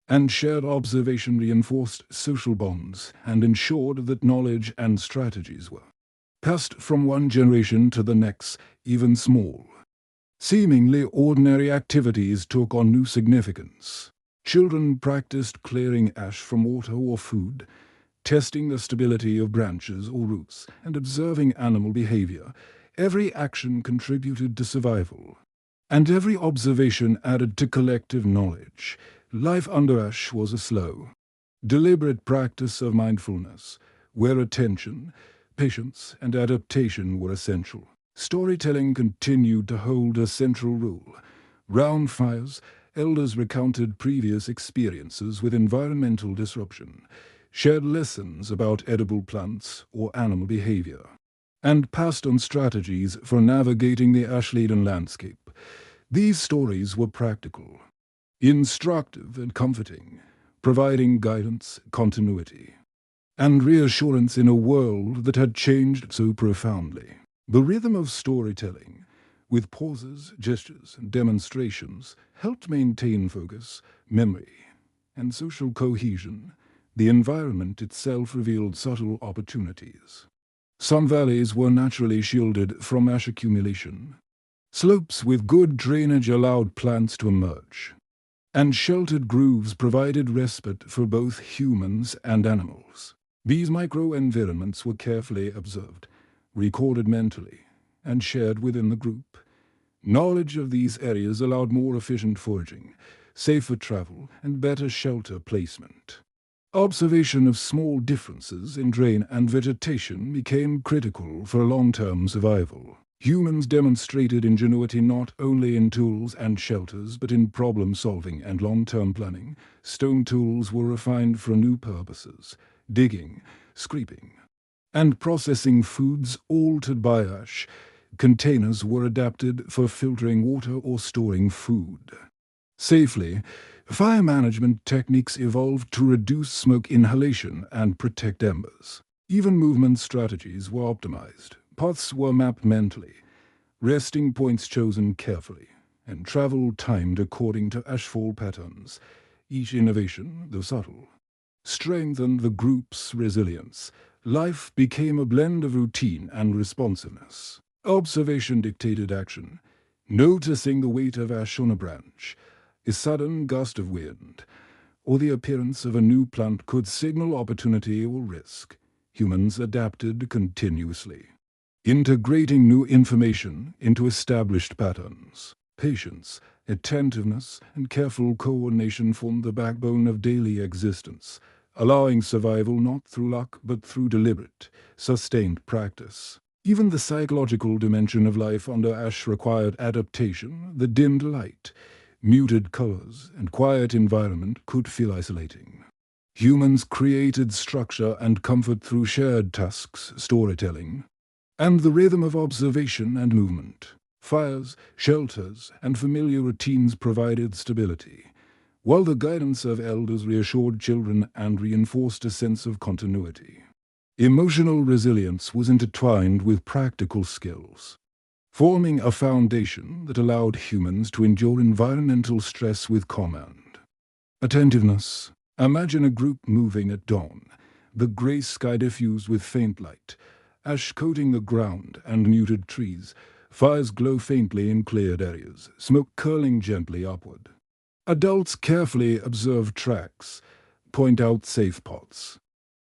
Speaker 1: and shared observation reinforced social bonds and ensured that knowledge and strategies were passed from one generation to the next. Even small, seemingly ordinary activities took on new significance. Children practiced clearing ash from water or food, testing the stability of branches or roots, and observing animal behavior. Every action contributed to survival, and every observation added to collective knowledge. Life under ash was a slow, deliberate practice of mindfulness, where attention, patience, and adaptation were essential. Storytelling continued to hold a central role. Round fires, elders recounted previous experiences with environmental disruption, shared lessons about edible plants or animal behavior, and passed on strategies for navigating the ash-laden landscape. These stories were practical, instructive, and comforting, providing guidance, continuity, and reassurance in a world that had changed so profoundly. The rhythm of storytelling, with pauses, gestures, and demonstrations, helped maintain focus, memory, and social cohesion. The environment itself revealed subtle opportunities. Some valleys were naturally shielded from ash accumulation. Slopes with good drainage allowed plants to emerge, and sheltered grooves provided respite for both humans and animals. These microenvironments were carefully observed, recorded mentally, and shared within the group. Knowledge of these areas allowed more efficient foraging, safer travel, and better shelter placement. Observation of small differences in drain and vegetation became critical for long-term survival. Humans demonstrated ingenuity not only in tools and shelters but in problem-solving and long-term planning. Stone tools were refined for new purposes: digging, scraping, and processing foods altered by ash. Containers were adapted for filtering water or storing food safely. Fire management techniques evolved to reduce smoke inhalation and protect embers. Even movement strategies were optimized. Paths were mapped mentally, resting points chosen carefully, and travel timed according to ashfall patterns. Each innovation, though subtle, strengthened the group's resilience. Life became a blend of routine and responsiveness. Observation dictated action. Noticing the weight of ash on a branch, a sudden gust of wind, or the appearance of a new plant could signal opportunity or risk. Humans adapted continuously, integrating new information into established patterns. Patience Attentiveness and careful coordination formed the backbone of daily existence, allowing survival not through luck but through deliberate, sustained practice. Even the psychological dimension of life under ash required adaptation. The dimmed light, muted colors, and quiet environment could feel isolating. Humans created structure and comfort through shared tasks, storytelling, and the rhythm of observation and movement. Fires, shelters, and familiar routines provided stability, while the guidance of elders reassured children and reinforced a sense of continuity. Emotional resilience was intertwined with practical skills, forming a foundation that allowed humans to endure environmental stress with command. Attentiveness. Imagine a group moving at dawn, the grey sky diffused with faint light, ash coating the ground and muted trees. Fires glow faintly in cleared areas, smoke curling gently upward. Adults carefully observe tracks, point out safe spots,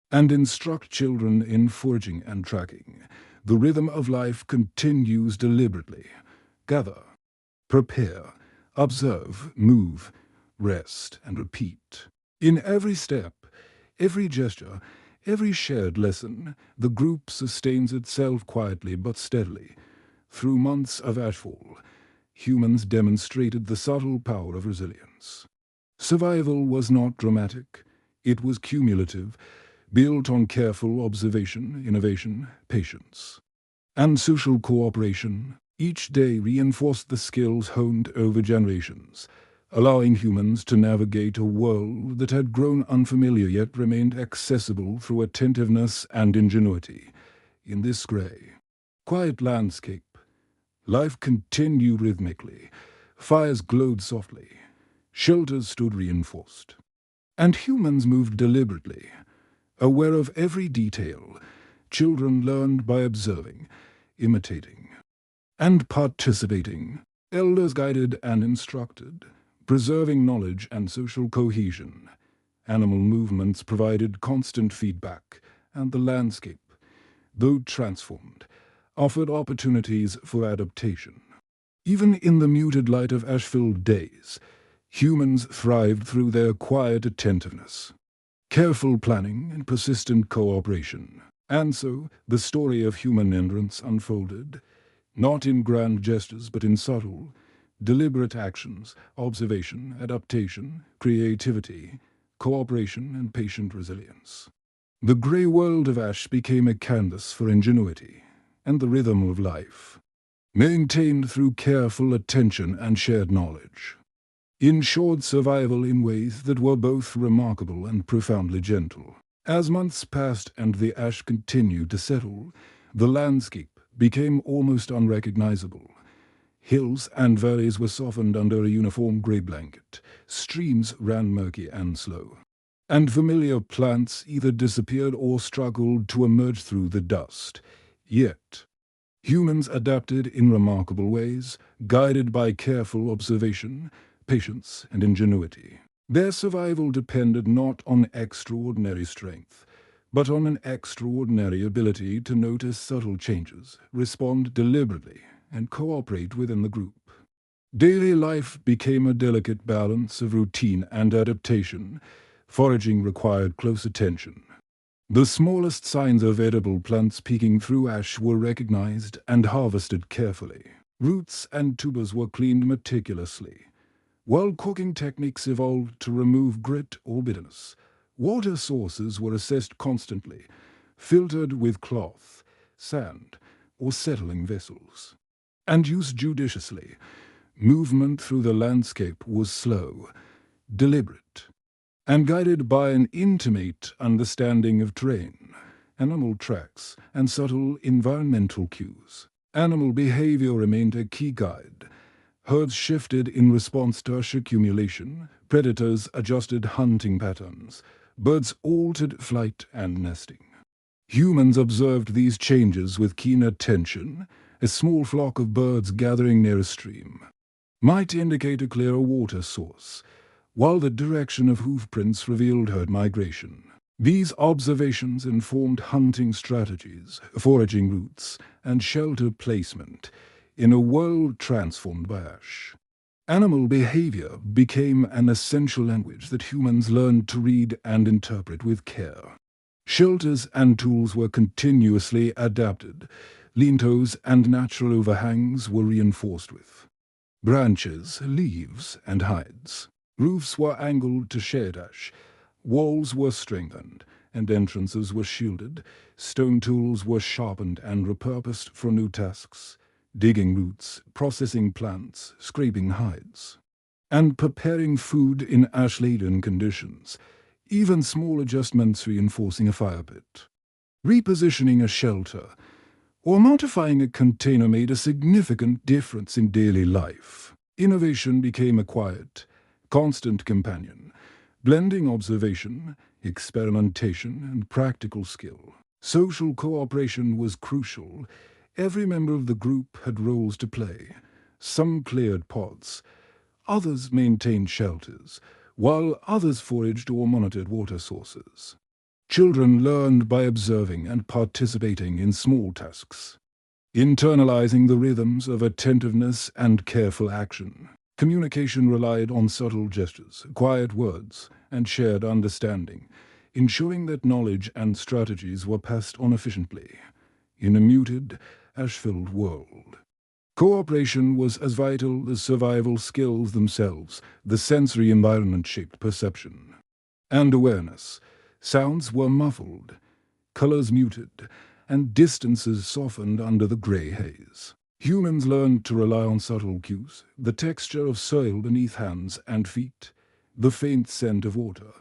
Speaker 1: and instruct children in foraging and tracking. The rhythm of life continues deliberately. Gather, prepare, observe, move, rest, and repeat. In every step, every gesture, every shared lesson, the group sustains itself quietly but steadily. Through months of ashfall, humans demonstrated the subtle power of resilience. Survival was not dramatic, it was cumulative, built on careful observation, innovation, patience, and social cooperation. Each day reinforced the skills honed over generations, allowing humans to navigate a world that had grown unfamiliar yet remained accessible through attentiveness and ingenuity. In this grey, quiet landscape, life continued rhythmically. Fires glowed softly, shelters stood reinforced, and humans moved deliberately. Aware of every detail, children learned by observing, imitating, and participating. Elders guided and instructed, preserving knowledge and social cohesion. Animal movements provided constant feedback, and the landscape, though transformed, offered opportunities for adaptation. Even in the muted light of ash-filled days, humans thrived through their quiet attentiveness, careful planning, and persistent cooperation. And so, the story of human endurance unfolded, not in grand gestures but in subtle, deliberate actions, observation, adaptation, creativity, cooperation, and patient resilience. The grey world of ash became a canvas for ingenuity and the rhythm of life, maintained through careful attention and shared knowledge, ensured survival in ways that were both remarkable and profoundly gentle. As months passed and the ash continued to settle, the landscape became almost unrecognizable. Hills and valleys were softened under a uniform grey blanket. Streams ran murky and slow, and familiar plants either disappeared or struggled to emerge through the dust. Yet, humans adapted in remarkable ways, guided by careful observation, patience, and ingenuity. Their survival depended not on extraordinary strength, but on an extraordinary ability to notice subtle changes, respond deliberately, and cooperate within the group. Daily life became a delicate balance of routine and adaptation. Foraging required close attention. The smallest signs of edible plants peeking through ash were recognized and harvested carefully. Roots and tubers were cleaned meticulously, while cooking techniques evolved to remove grit or bitterness. Water sources were assessed constantly, filtered with cloth, sand, or settling vessels, and used judiciously. Movement through the landscape was slow, deliberate, and guided by an intimate understanding of terrain, animal tracks, and subtle environmental cues. Animal behavior remained a key guide. Herds shifted in response to ash accumulation, predators adjusted hunting patterns, birds altered flight and nesting. Humans observed these changes with keen attention. A small flock of birds gathering near a stream might indicate a clear water source, while the direction of hoofprints revealed herd migration. These observations informed hunting strategies, foraging routes, and shelter placement in a world transformed by ash. Animal behavior became an essential language that humans learned to read and interpret with care. Shelters and tools were continuously adapted. Lintos and natural overhangs were reinforced with branches, leaves, and hides. Roofs were angled to shade ash. Walls were strengthened, and entrances were shielded. Stone tools were sharpened and repurposed for new tasks. Digging roots, processing plants, scraping hides, and preparing food in ash-laden conditions. Even small adjustments reinforcing a fire pit, repositioning a shelter, or modifying a container made a significant difference in daily life. Innovation became a quiet, constant companion, blending observation, experimentation, and practical skill. Social cooperation was crucial. Every member of the group had roles to play. Some cleared pods, others maintained shelters, while others foraged or monitored water sources. Children learned by observing and participating in small tasks, internalizing the rhythms of attentiveness and careful action. Communication relied on subtle gestures, quiet words, and shared understanding, ensuring that knowledge and strategies were passed on efficiently in a muted, ash-filled world. Cooperation was as vital as survival skills themselves. The sensory environment shaped perception and awareness. Sounds were muffled, colors muted, and distances softened under the gray haze. Humans learned to rely on subtle cues, the texture of soil beneath hands and feet, the faint scent of water,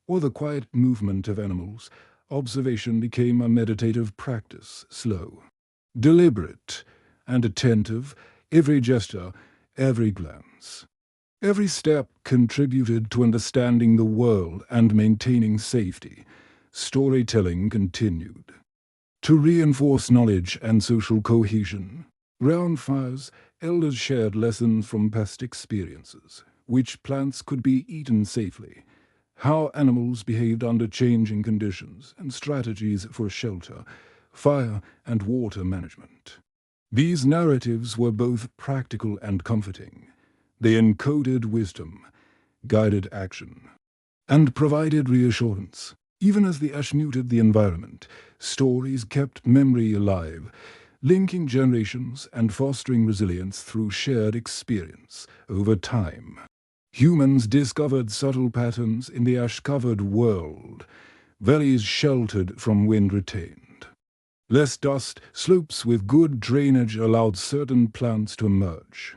Speaker 1: or the quiet movement of animals. Observation became a meditative practice, slow, deliberate, and attentive. Every gesture, every glance, every step contributed to understanding the world and maintaining safety. Storytelling continued to reinforce knowledge and social cohesion. Round fires, elders shared lessons from past experiences, which plants could be eaten safely, how animals behaved under changing conditions, and strategies for shelter, fire, and water management. These narratives were both practical and comforting. They encoded wisdom, guided action, and provided reassurance. Even as the ash muted the environment, stories kept memory alive, linking generations and fostering resilience through shared experience. Over time, humans discovered subtle patterns in the ash-covered world. Valleys sheltered from wind retained. Less dust, slopes with good drainage allowed certain plants to emerge.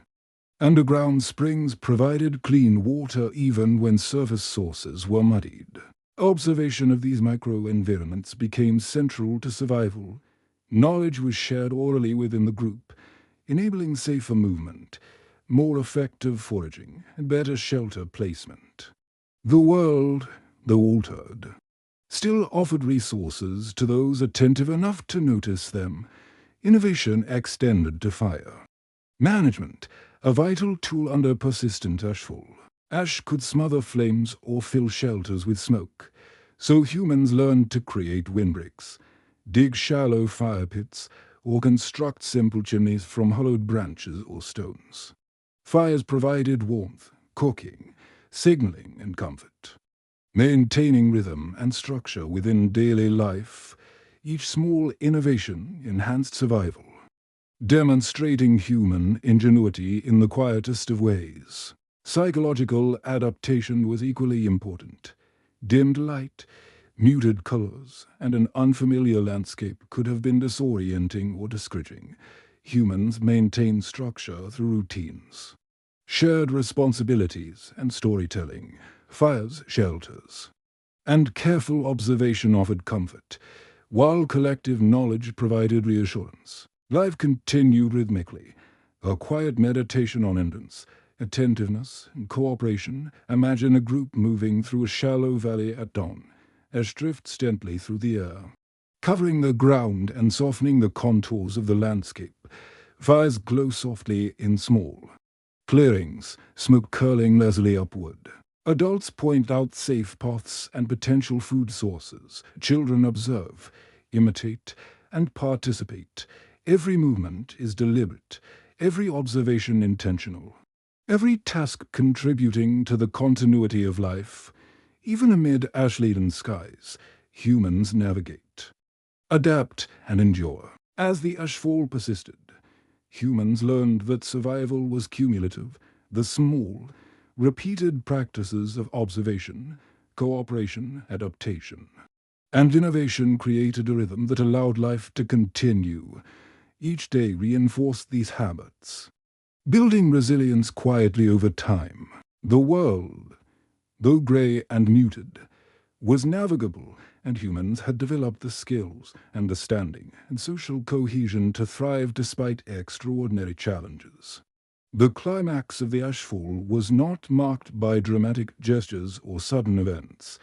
Speaker 1: Underground springs provided clean water even when surface sources were muddied. Observation of these microenvironments became central to survival. Knowledge was shared orally within the group, enabling safer movement, more effective foraging, and better shelter placement. The world, though altered, still offered resources to those attentive enough to notice them. Innovation extended to fire management, a vital tool under persistent ashfall. Ash could smother flames or fill shelters with smoke, so humans learned to create windbreaks, dig shallow fire pits, or construct simple chimneys from hollowed branches or stones. Fires provided warmth, cooking, signaling, and comfort. Maintaining rhythm and structure within daily life, each small innovation enhanced survival, demonstrating human ingenuity in the quietest of ways. Psychological adaptation was equally important. Dimmed light, muted colors, and an unfamiliar landscape could have been disorienting or discouraging. Humans maintained structure through routines, shared responsibilities and storytelling, fires, shelters, and careful observation offered comfort, while collective knowledge provided reassurance. Life continued rhythmically, a quiet meditation on endurance, attentiveness, and cooperation. Imagine a group moving through a shallow valley at dawn. Ash drifts gently through the air, covering the ground and softening the contours of the landscape. Fires glow softly in small clearings, smoke curling lazily upward. Adults point out safe paths and potential food sources. Children observe, imitate, and participate. Every movement is deliberate, every observation intentional. every task contributing to the continuity of life. Even amid ash-laden skies, humans navigate, adapt, and endure. As the ashfall persisted, humans learned that survival was cumulative. The small, repeated practices of observation, cooperation, adaptation, and innovation created a rhythm that allowed life to continue. Each day reinforced these habits, building resilience quietly over time. The world, though grey and muted, was navigable, and humans had developed the skills, understanding, and social cohesion to thrive despite extraordinary challenges. The climax of the ashfall was not marked by dramatic gestures or sudden events,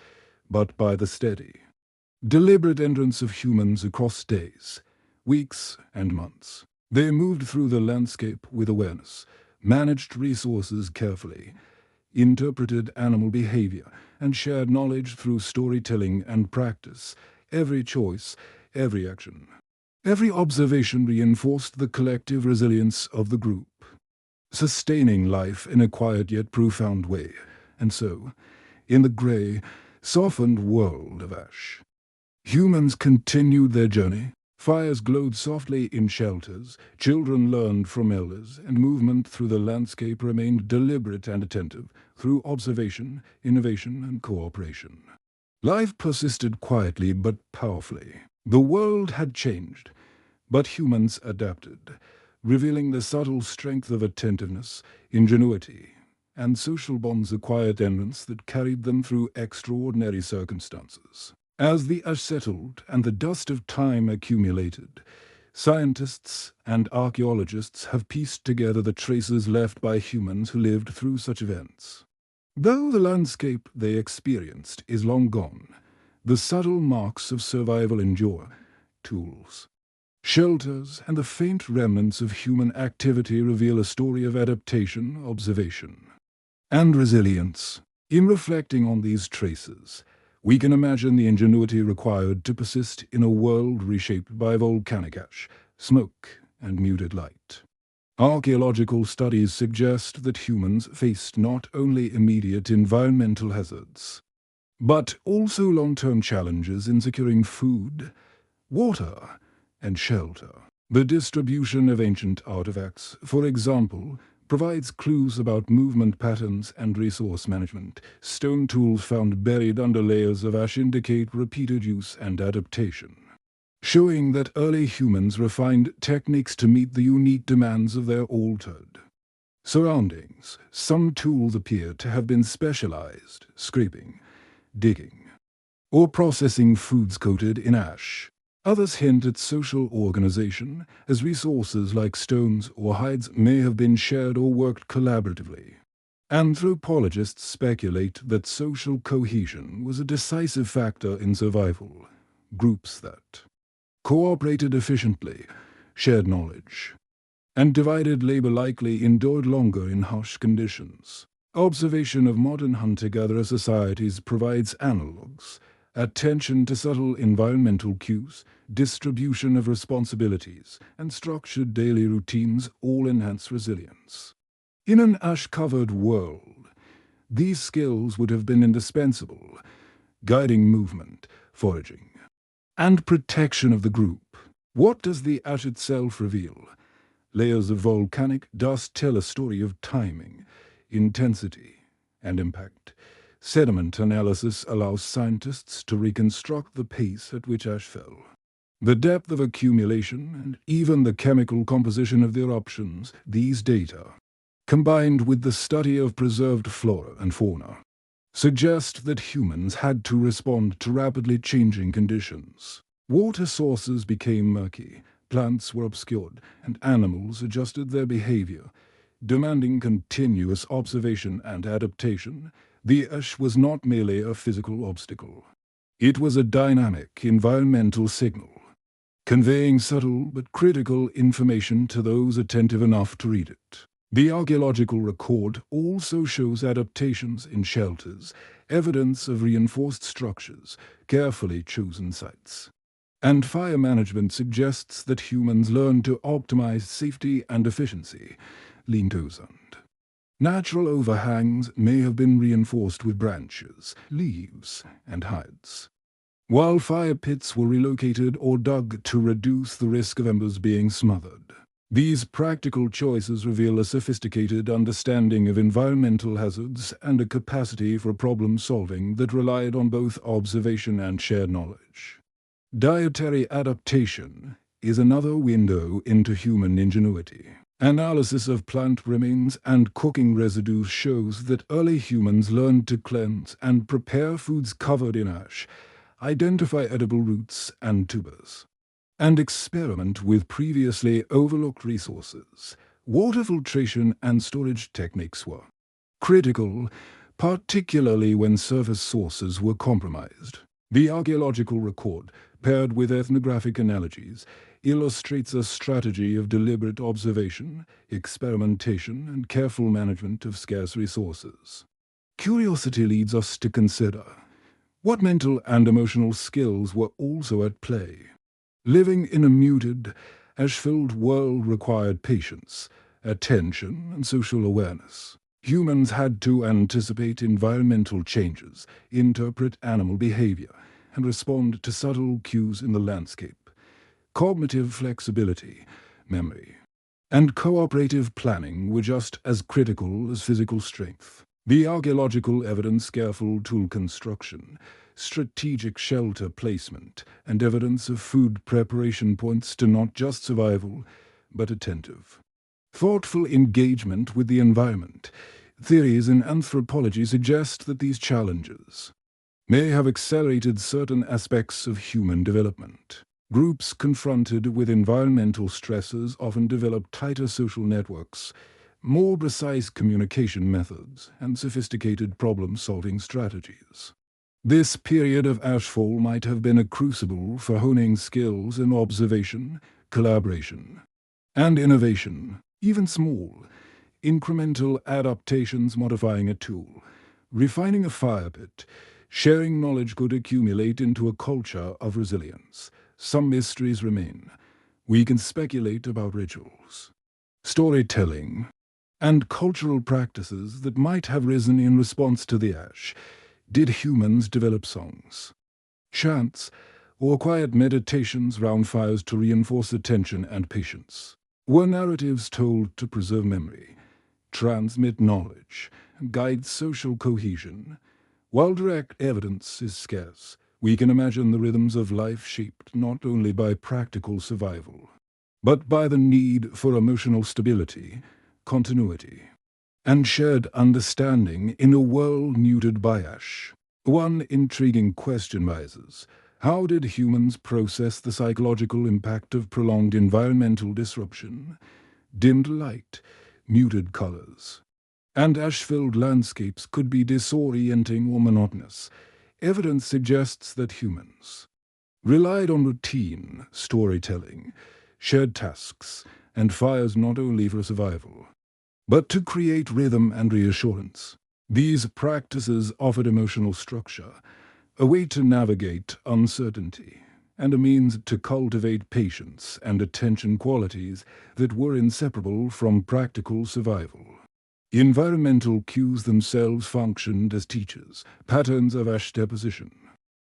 Speaker 1: but by the steady, deliberate entrance of humans across days, weeks, and months. They moved through the landscape with awareness, managed resources carefully, interpreted animal behavior, and shared knowledge through storytelling and practice. Every choice, every action, every observation reinforced the collective resilience of the group, sustaining life in a quiet yet profound way. And so, in the grey, softened world of ash, humans continued their journey. Fires glowed softly in shelters, children learned from elders, and movement through the landscape remained deliberate and attentive, through observation, innovation, and cooperation. Life persisted quietly but powerfully. The world had changed, but humans adapted, revealing the subtle strength of attentiveness, ingenuity, and social bonds acquired entrance that carried them through extraordinary circumstances. As the ash settled and the dust of time accumulated, scientists and archaeologists have pieced together the traces left by humans who lived through such events. Though the landscape they experienced is long gone, the subtle marks of survival endure: tools, shelters, and the faint remnants of human activity reveal a story of adaptation, observation, and resilience. In reflecting on these traces, we can imagine the ingenuity required to persist in a world reshaped by volcanic ash, smoke, and muted light. Archaeological studies suggest that humans faced not only immediate environmental hazards, but also long-term challenges in securing food, water, and shelter. The distribution of ancient artifacts, for example, provides clues about movement patterns and resource management. Stone tools found buried under layers of ash indicate repeated use and adaptation, showing that early humans refined techniques to meet the unique demands of their altered surroundings. Some tools appear to have been specialized, scraping, digging, or processing foods coated in ash. Others hint at social organization, as resources like stones or hides may have been shared or worked collaboratively. Anthropologists speculate that social cohesion was a decisive factor in survival. Groups that cooperated efficiently, shared knowledge, and divided labor likely endured longer in harsh conditions. Observation of modern hunter-gatherer societies provides analogues: attention to subtle environmental cues, distribution of responsibilities, and structured daily routines all enhance resilience. In an ash-covered world, these skills would have been indispensable, guiding movement, foraging, and protection of the group. What does the ash itself reveal? Layers of volcanic dust tell a story of timing, intensity, and impact. Sediment analysis allows scientists to reconstruct the pace at which ash fell, the depth of accumulation, and even the chemical composition of the eruptions. These data, combined with the study of preserved flora and fauna, suggest that humans had to respond to rapidly changing conditions. Water sources became murky, plants were obscured, and animals adjusted their behavior, demanding continuous observation and adaptation. The ash was not merely a physical obstacle. It was a dynamic environmental signal, conveying subtle but critical information to those attentive enough to read it. The archaeological record also shows adaptations in shelters, evidence of reinforced structures, carefully chosen sites. And fire management suggests that humans learned to optimize safety and efficiency. Lean-to. Natural overhangs may have been reinforced with branches, leaves, and hides, while fire pits were relocated or dug to reduce the risk of embers being smothered. These practical choices reveal a sophisticated understanding of environmental hazards and a capacity for problem-solving that relied on both observation and shared knowledge. Dietary adaptation is another window into human ingenuity. Analysis of plant remains and cooking residues shows that early humans learned to cleanse and prepare foods covered in ash, identify edible roots and tubers, and experiment with previously overlooked resources. Water filtration and storage techniques were critical, particularly when surface sources were compromised. The archaeological record, paired with ethnographic analogies, illustrates a strategy of deliberate observation, experimentation, and careful management of scarce resources. Curiosity leads us to consider what mental and emotional skills were also at play. Living in a muted, ash-filled world required patience, attention, and social awareness. Humans had to anticipate environmental changes, interpret animal behavior, and respond to subtle cues in the landscape. Cognitive flexibility, memory, and cooperative planning were just as critical as physical strength. The archaeological evidence, careful tool construction, strategic shelter placement, and evidence of food preparation points to not just survival, but attentive, thoughtful engagement with the environment. Theories in anthropology suggest that these challenges may have accelerated certain aspects of human development. Groups confronted with environmental stresses often develop tighter social networks, more precise communication methods, and sophisticated problem-solving strategies. This period of ashfall might have been a crucible for honing skills in observation, collaboration, and innovation. Even small, incremental adaptations modifying a tool, refining a fire pit, sharing knowledge could accumulate into a culture of resilience. Some mysteries remain. We can speculate about rituals, storytelling, and cultural practices that might have risen in response to the ash. Did humans develop songs, chants, or quiet meditations round fires to reinforce attention and patience? Were narratives told to preserve memory, transmit knowledge, and guide social cohesion? While direct evidence is scarce, we can imagine the rhythms of life shaped not only by practical survival, but by the need for emotional stability, continuity, and shared understanding in a world muted by ash. One intriguing question rises: how did humans process the psychological impact of prolonged environmental disruption? Dimmed light, muted colors, and ash-filled landscapes could be disorienting or monotonous. Evidence suggests that humans relied on routine, storytelling, shared tasks, and fires not only for survival, but to create rhythm and reassurance. These practices offered emotional structure, a way to navigate uncertainty, and a means to cultivate patience and attention, qualities that were inseparable from practical survival. Environmental cues themselves functioned as teachers, patterns of ash deposition,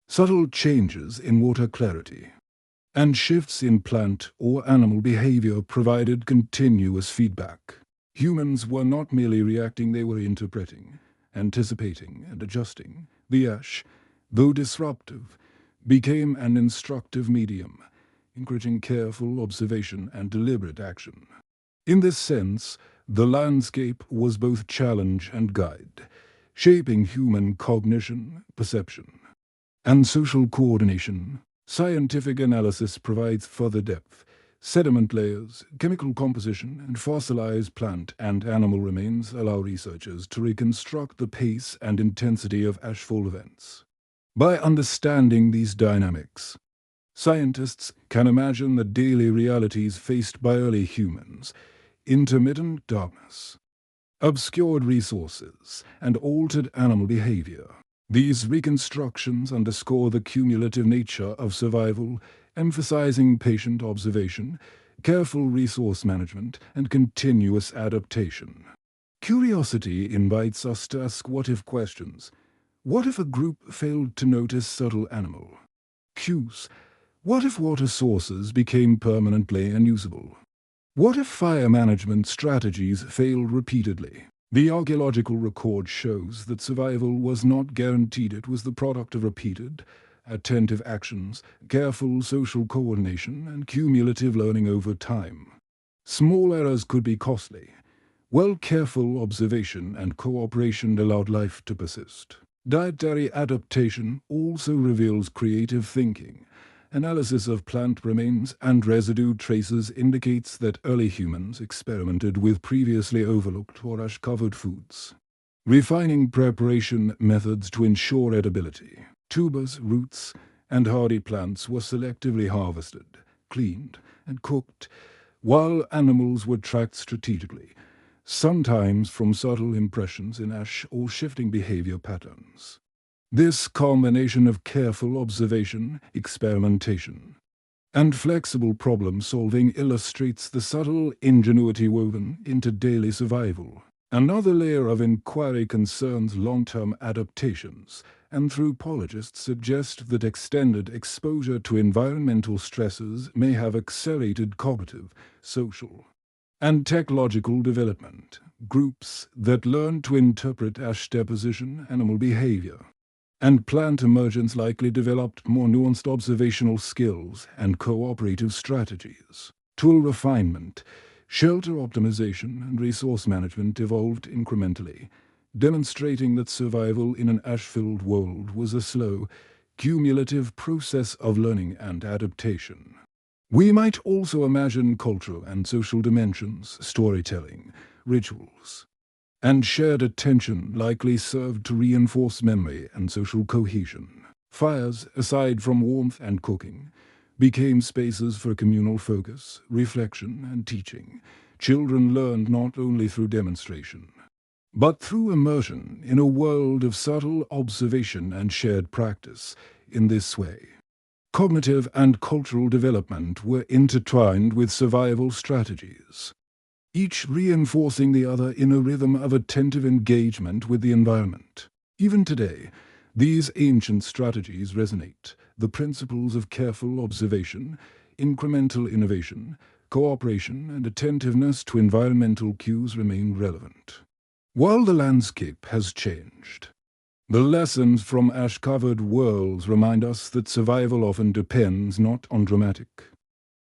Speaker 1: subtle changes in water clarity, and shifts in plant or animal behavior provided continuous feedback. Humans were not merely reacting, they were interpreting, anticipating, and adjusting. The ash, though disruptive, became an instructive medium, encouraging careful observation and deliberate action. In this sense, the landscape was both challenge and guide, shaping human cognition, perception, and social coordination. Scientific analysis provides further depth. Sediment layers, chemical composition, and fossilized plant and animal remains allow researchers to reconstruct the pace and intensity of ashfall events. By understanding these dynamics, scientists can imagine the daily realities faced by early humans: intermittent darkness, obscured resources, and altered animal behavior. These reconstructions underscore the cumulative nature of survival, emphasizing patient observation, careful resource management, and continuous adaptation. Curiosity invites us to ask what-if questions. What if a group failed to notice subtle animal cues? What if water sources became permanently unusable? What if fire management strategies failed repeatedly? The archaeological record shows that survival was not guaranteed. It was the product of repeated, attentive actions, careful social coordination, and cumulative learning over time. Small errors could be costly, while careful observation and cooperation allowed life to persist. Dietary adaptation also reveals creative thinking. Analysis of plant remains and residue traces indicates that early humans experimented with previously overlooked or ash-covered foods, refining preparation methods to ensure edibility. Tubers, roots, and hardy plants were selectively harvested, cleaned, and cooked, while animals were tracked strategically, sometimes from subtle impressions in ash or shifting behavior patterns. This combination of careful observation, experimentation, and flexible problem-solving illustrates the subtle ingenuity woven into daily survival. Another layer of inquiry concerns long-term adaptations. Anthropologists suggest that extended exposure to environmental stresses may have accelerated cognitive, social, and technological development. Groups that learn to interpret ash deposition, animal behavior, and plant emergence likely developed more nuanced observational skills and cooperative strategies. Tool refinement, shelter optimization, and resource management evolved incrementally, demonstrating that survival in an ash-filled world was a slow, cumulative process of learning and adaptation. We might also imagine cultural and social dimensions, storytelling, rituals, and shared attention likely served to reinforce memory and social cohesion. Fires, aside from warmth and cooking, became spaces for communal focus, reflection, and teaching. Children learned not only through demonstration, but through immersion in a world of subtle observation and shared practice. In this way, cognitive and cultural development were intertwined with survival strategies, each reinforcing the other in a rhythm of attentive engagement with the environment. Even today, these ancient strategies resonate. The principles of careful observation, incremental innovation, cooperation, and attentiveness to environmental cues remain relevant. While the landscape has changed, the lessons from ash-covered worlds remind us that survival often depends not on dramatic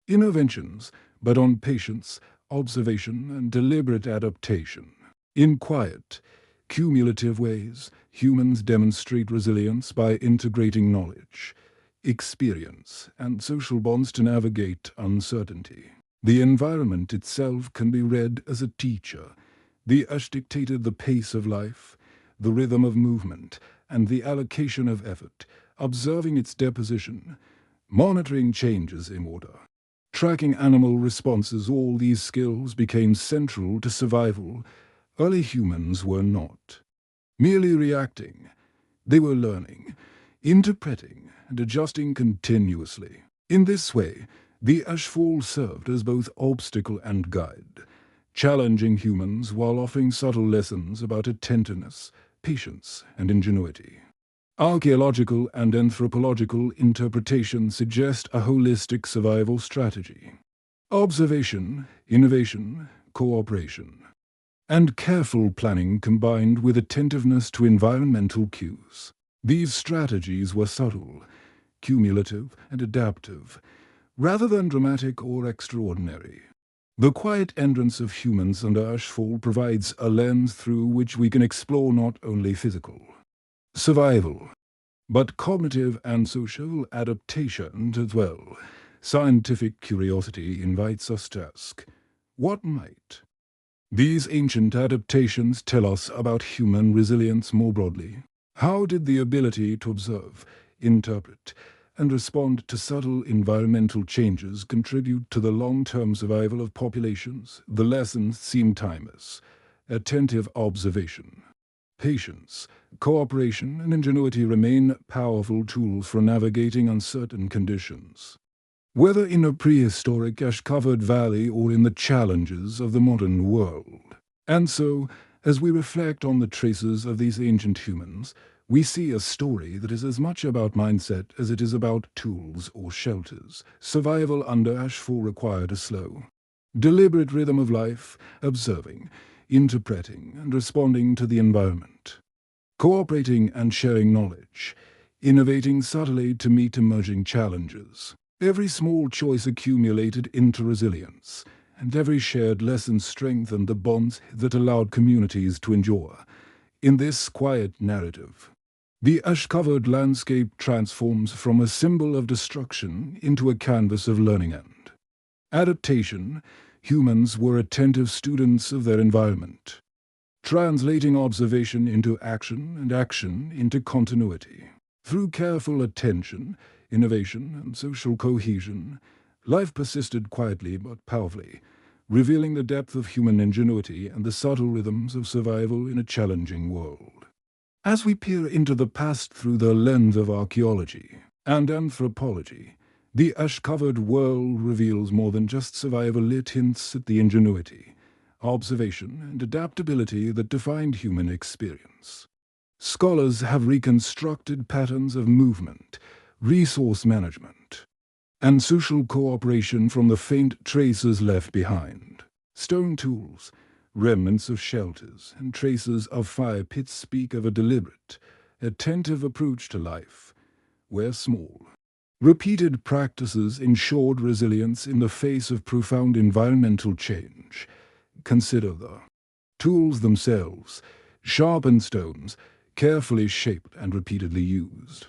Speaker 1: interventions, but on patience, observation, and deliberate adaptation. In quiet, cumulative ways, humans demonstrate resilience by integrating knowledge, experience, and social bonds to navigate uncertainty. The environment itself can be read as a teacher. The ash dictated the pace of life, the rhythm of movement, and the allocation of effort, observing its deposition, monitoring changes in order, tracking animal responses. All these skills became central to survival. Early humans were not merely reacting. They were learning, interpreting, and adjusting continuously. In this way, the ashfall served as both obstacle and guide, challenging humans while offering subtle lessons about attentiveness, patience, and ingenuity. Archaeological and anthropological interpretation suggest a holistic survival strategy. Observation, innovation, cooperation, and careful planning combined with attentiveness to environmental cues. These strategies were subtle, cumulative, and adaptive, rather than dramatic or extraordinary. The quiet entrance of humans under ashfall provides a lens through which we can explore not only physical survival, but cognitive and social adaptation as well. Scientific curiosity invites us to ask, what might these ancient adaptations tell us about human resilience more broadly? How did the ability to observe, interpret, and respond to subtle environmental changes contribute to the long-term survival of populations? The lessons seem timeless. Attentive observation, patience, cooperation, and ingenuity remain powerful tools for navigating uncertain conditions, whether in a prehistoric ash-covered valley or in the challenges of the modern world. And so, As we reflect on the traces of these ancient humans, we see a story that is as much about mindset as it is about tools or shelters. Survival under ashfall required a slow, deliberate rhythm of life, observing, interpreting, and responding to the environment, cooperating and sharing knowledge, innovating subtly to meet emerging challenges. Every small choice accumulated into resilience, and every shared lesson strengthened the bonds that allowed communities to endure. In this quiet narrative, the ash-covered landscape transforms from a symbol of destruction into a canvas of learning and adaptation. Humans were attentive students of their environment, translating observation into action and action into continuity. Through careful attention, innovation, and social cohesion, life persisted quietly but powerfully, revealing the depth of human ingenuity and the subtle rhythms of survival in a challenging world. As we peer into the past through the lens of archaeology and anthropology, the ash-covered world reveals more than just survival. It hints at the ingenuity, observation, and adaptability that defined human experience. Scholars have reconstructed patterns of movement, resource management, and social cooperation from the faint traces left behind. Stone tools, remnants of shelters, and traces of fire pits speak of a deliberate, attentive approach to life, where small, repeated practices ensured resilience in the face of profound environmental change. Consider the tools themselves, sharpened stones, carefully shaped and repeatedly used,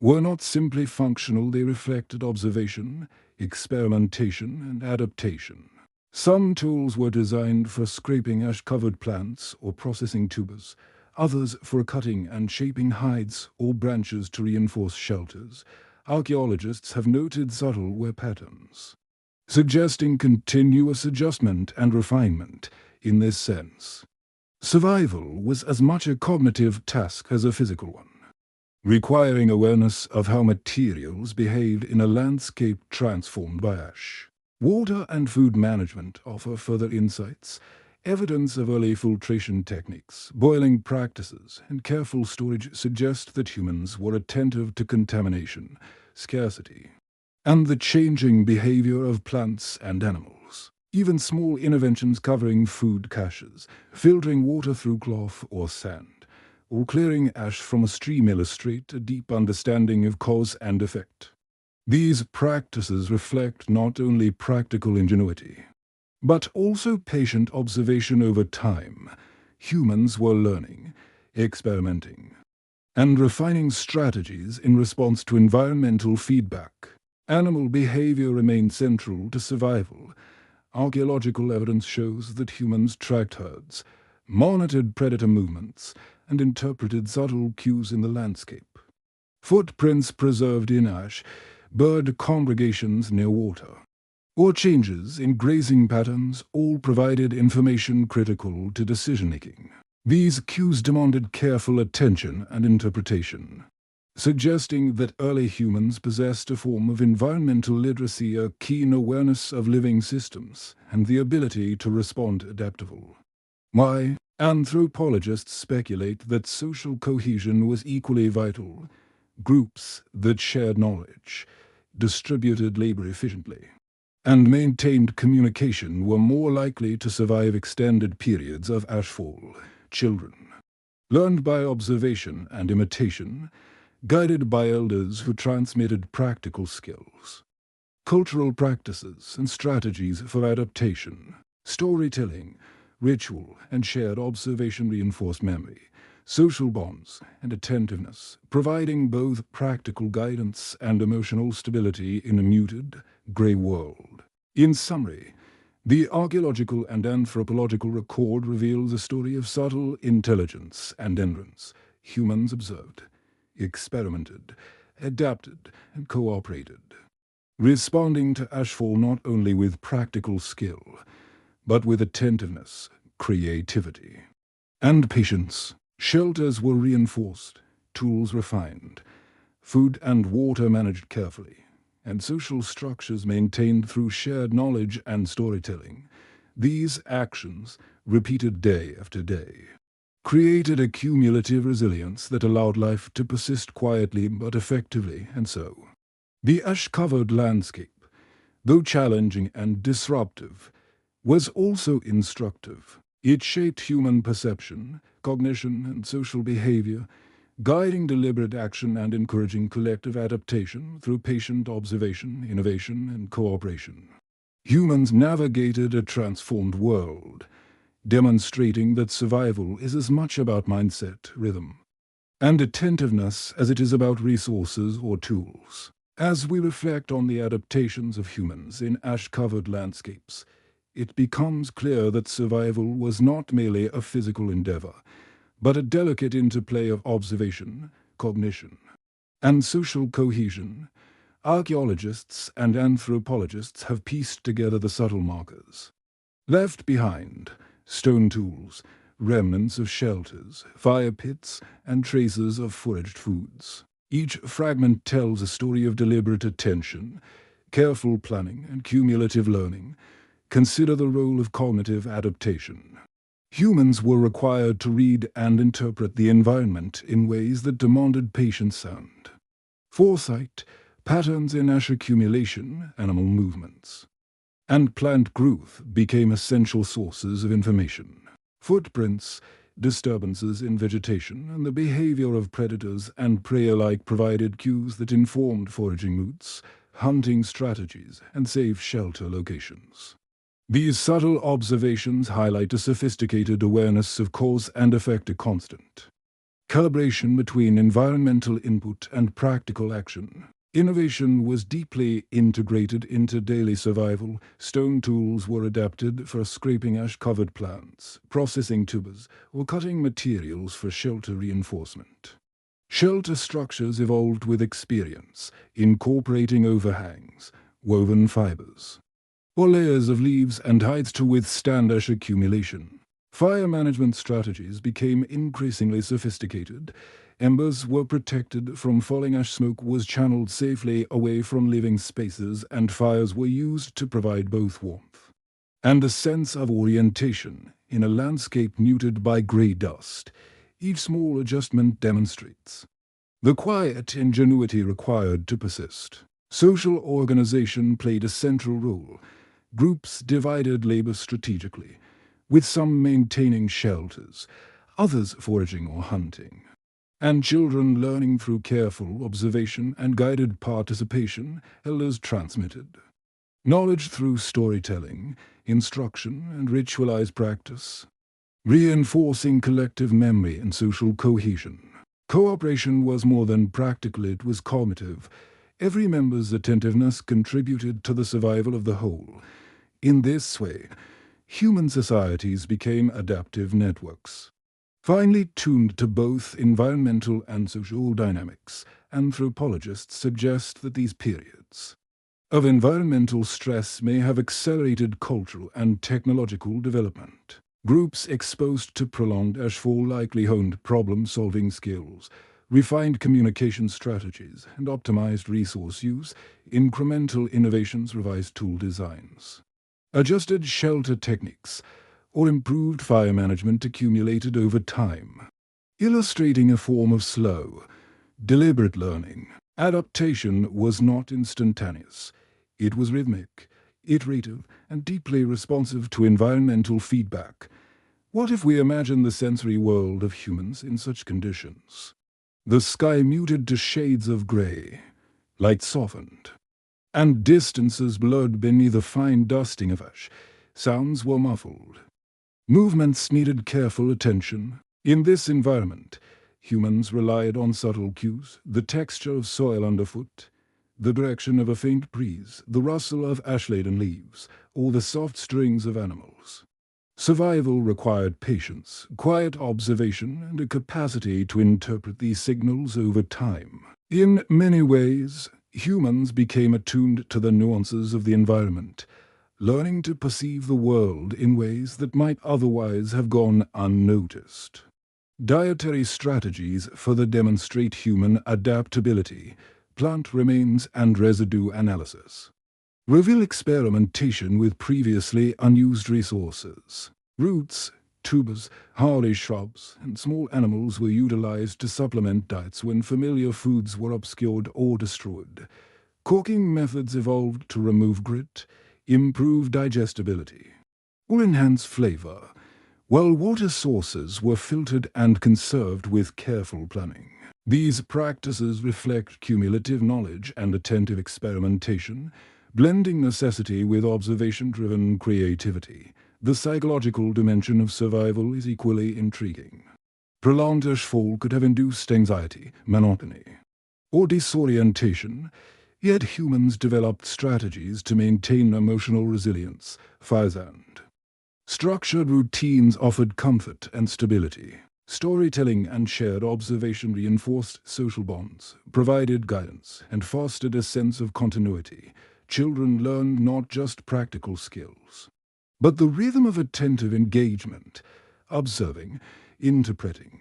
Speaker 1: were not simply functional. They reflected observation, experimentation, and adaptation. Some tools were designed for scraping ash-covered plants or processing tubers, others for cutting and shaping hides or branches to reinforce shelters. Archaeologists have noted subtle wear patterns, suggesting continuous adjustment and refinement. In this sense, survival was as much a cognitive task as a physical one, requiring awareness of how materials behaved in a landscape transformed by ash. Water and food management offer further insights, evidence of early filtration techniques, boiling practices, and careful storage suggest that humans were attentive to contamination, scarcity, and the changing behavior of plants and animals. Even small interventions covering food caches, filtering water through cloth or sand, or clearing ash from a stream illustrate a deep understanding of cause and effect. These practices reflect not only practical ingenuity, but also patient observation over time. Humans were learning, experimenting, and refining strategies in response to environmental feedback. Animal behavior remained central to survival. Archaeological evidence shows that humans tracked herds, monitored predator movements, and interpreted subtle cues in the landscape. Footprints preserved in ash, bird congregations near water, or changes in grazing patterns all provided information critical to decision-making. These cues demanded careful attention and interpretation, suggesting that early humans possessed a form of environmental literacy, a keen awareness of living systems, and the ability to respond adaptively. Why? Anthropologists speculate that social cohesion was equally vital. Groups that shared knowledge, distributed labor efficiently, and maintained communication were more likely to survive extended periods of ashfall. Children learned by observation and imitation, guided by elders who transmitted practical skills, cultural practices and strategies for adaptation. Storytelling, ritual, and shared observation reinforced memory, social bonds, and attentiveness, providing both practical guidance and emotional stability in a muted, grey world. In summary, the archaeological and anthropological record reveals a story of subtle intelligence and endurance. Humans observed, experimented, adapted, and cooperated, responding to ashfall not only with practical skill, but with attentiveness, creativity, and patience. Shelters were reinforced, tools refined, food and water managed carefully, and social structures maintained through shared knowledge and storytelling. These actions repeated day after day, created a cumulative resilience that allowed life to persist quietly but effectively, and so. The ash-covered landscape, though challenging and disruptive, was also instructive. It shaped human perception, cognition, and social behavior, guiding deliberate action and encouraging collective adaptation through patient observation, innovation, and cooperation. Humans navigated a transformed world, demonstrating that survival is as much about mindset, rhythm, and attentiveness as it is about resources or tools. As we reflect on the adaptations of humans in ash-covered landscapes, it becomes clear that survival was not merely a physical endeavor, but a delicate interplay of observation, cognition, and social cohesion. Archaeologists and anthropologists have pieced together the subtle markers left behind: stone tools, remnants of shelters, fire pits, and traces of foraged foods. Each fragment tells a story of deliberate attention, careful planning, and cumulative learning. Consider the role of cognitive adaptation. Humans were required to read and interpret the environment in ways that demanded patience and foresight, patterns in ash accumulation, animal movements, and plant growth became essential sources of information. Footprints, disturbances in vegetation, and the behavior of predators and prey alike provided cues that informed foraging routes, hunting strategies, and safe shelter locations. These subtle observations highlight a sophisticated awareness of cause and effect, a constant calibration between environmental input and practical action. Innovation was deeply integrated into daily survival. Stone tools were adapted for scraping ash-covered plants, processing tubers, or cutting materials for shelter reinforcement. Shelter structures evolved with experience, incorporating overhangs, woven fibers, or layers of leaves and hides to withstand ash accumulation. Fire management strategies became increasingly sophisticated. Embers were protected from falling ash, smoke was channeled safely away from living spaces, and fires were used to provide both warmth and a sense of orientation in a landscape muted by grey dust. Each small adjustment demonstrates the quiet ingenuity required to persist. Social organization played a central role. Groups divided labor strategically, with some maintaining shelters, others foraging or hunting, and children learning through careful observation and guided participation. Elders transmitted knowledge through storytelling, instruction, and ritualized practice, reinforcing collective memory and social cohesion. Cooperation was more than practical, it was cognitive. Every member's attentiveness contributed to the survival of the whole. In this way, human societies became adaptive networks, finely tuned to both environmental and social dynamics. Anthropologists suggest that these periods of environmental stress may have accelerated cultural and technological development. Groups exposed to prolonged ashfall likely honed problem-solving skills, refined communication strategies, and optimized resource use. Incremental innovations, revised tool designs, adjusted shelter techniques, or improved fire management accumulated over time, illustrating a form of slow, deliberate learning. Adaptation was not instantaneous. It was rhythmic, iterative, and deeply responsive to environmental feedback. What if we imagine the sensory world of humans in such conditions? The sky muted to shades of gray, light softened, and distances blurred beneath the fine dusting of ash. Sounds were muffled. Movements needed careful attention. In this environment, humans relied on subtle cues: the texture of soil underfoot, the direction of a faint breeze, the rustle of ash-laden leaves, or the soft strings of animals. Survival required patience, quiet observation, and a capacity to interpret these signals over time. In many ways, humans became attuned to the nuances of the environment, learning to perceive the world in ways that might otherwise have gone unnoticed. Dietary strategies further demonstrate human adaptability. Plant remains and residue analysis reveal experimentation with previously unused resources. Roots, tubers, hardy shrubs, and small animals were utilized to supplement diets when familiar foods were obscured or destroyed. Corking methods evolved to remove grit, improve digestibility, or enhance flavor, while water sources were filtered and conserved with careful planning. These practices reflect cumulative knowledge and attentive experimentation, blending necessity with observation-driven creativity. The psychological dimension of survival is equally intriguing. Prolonged ashfall could have induced anxiety, monotony, or disorientation, yet humans developed strategies to maintain emotional resilience. Faisand. Structured routines offered comfort and stability. Storytelling and shared observation reinforced social bonds, provided guidance, and fostered a sense of continuity. Children learned not just practical skills, but the rhythm of attentive engagement, observing, interpreting,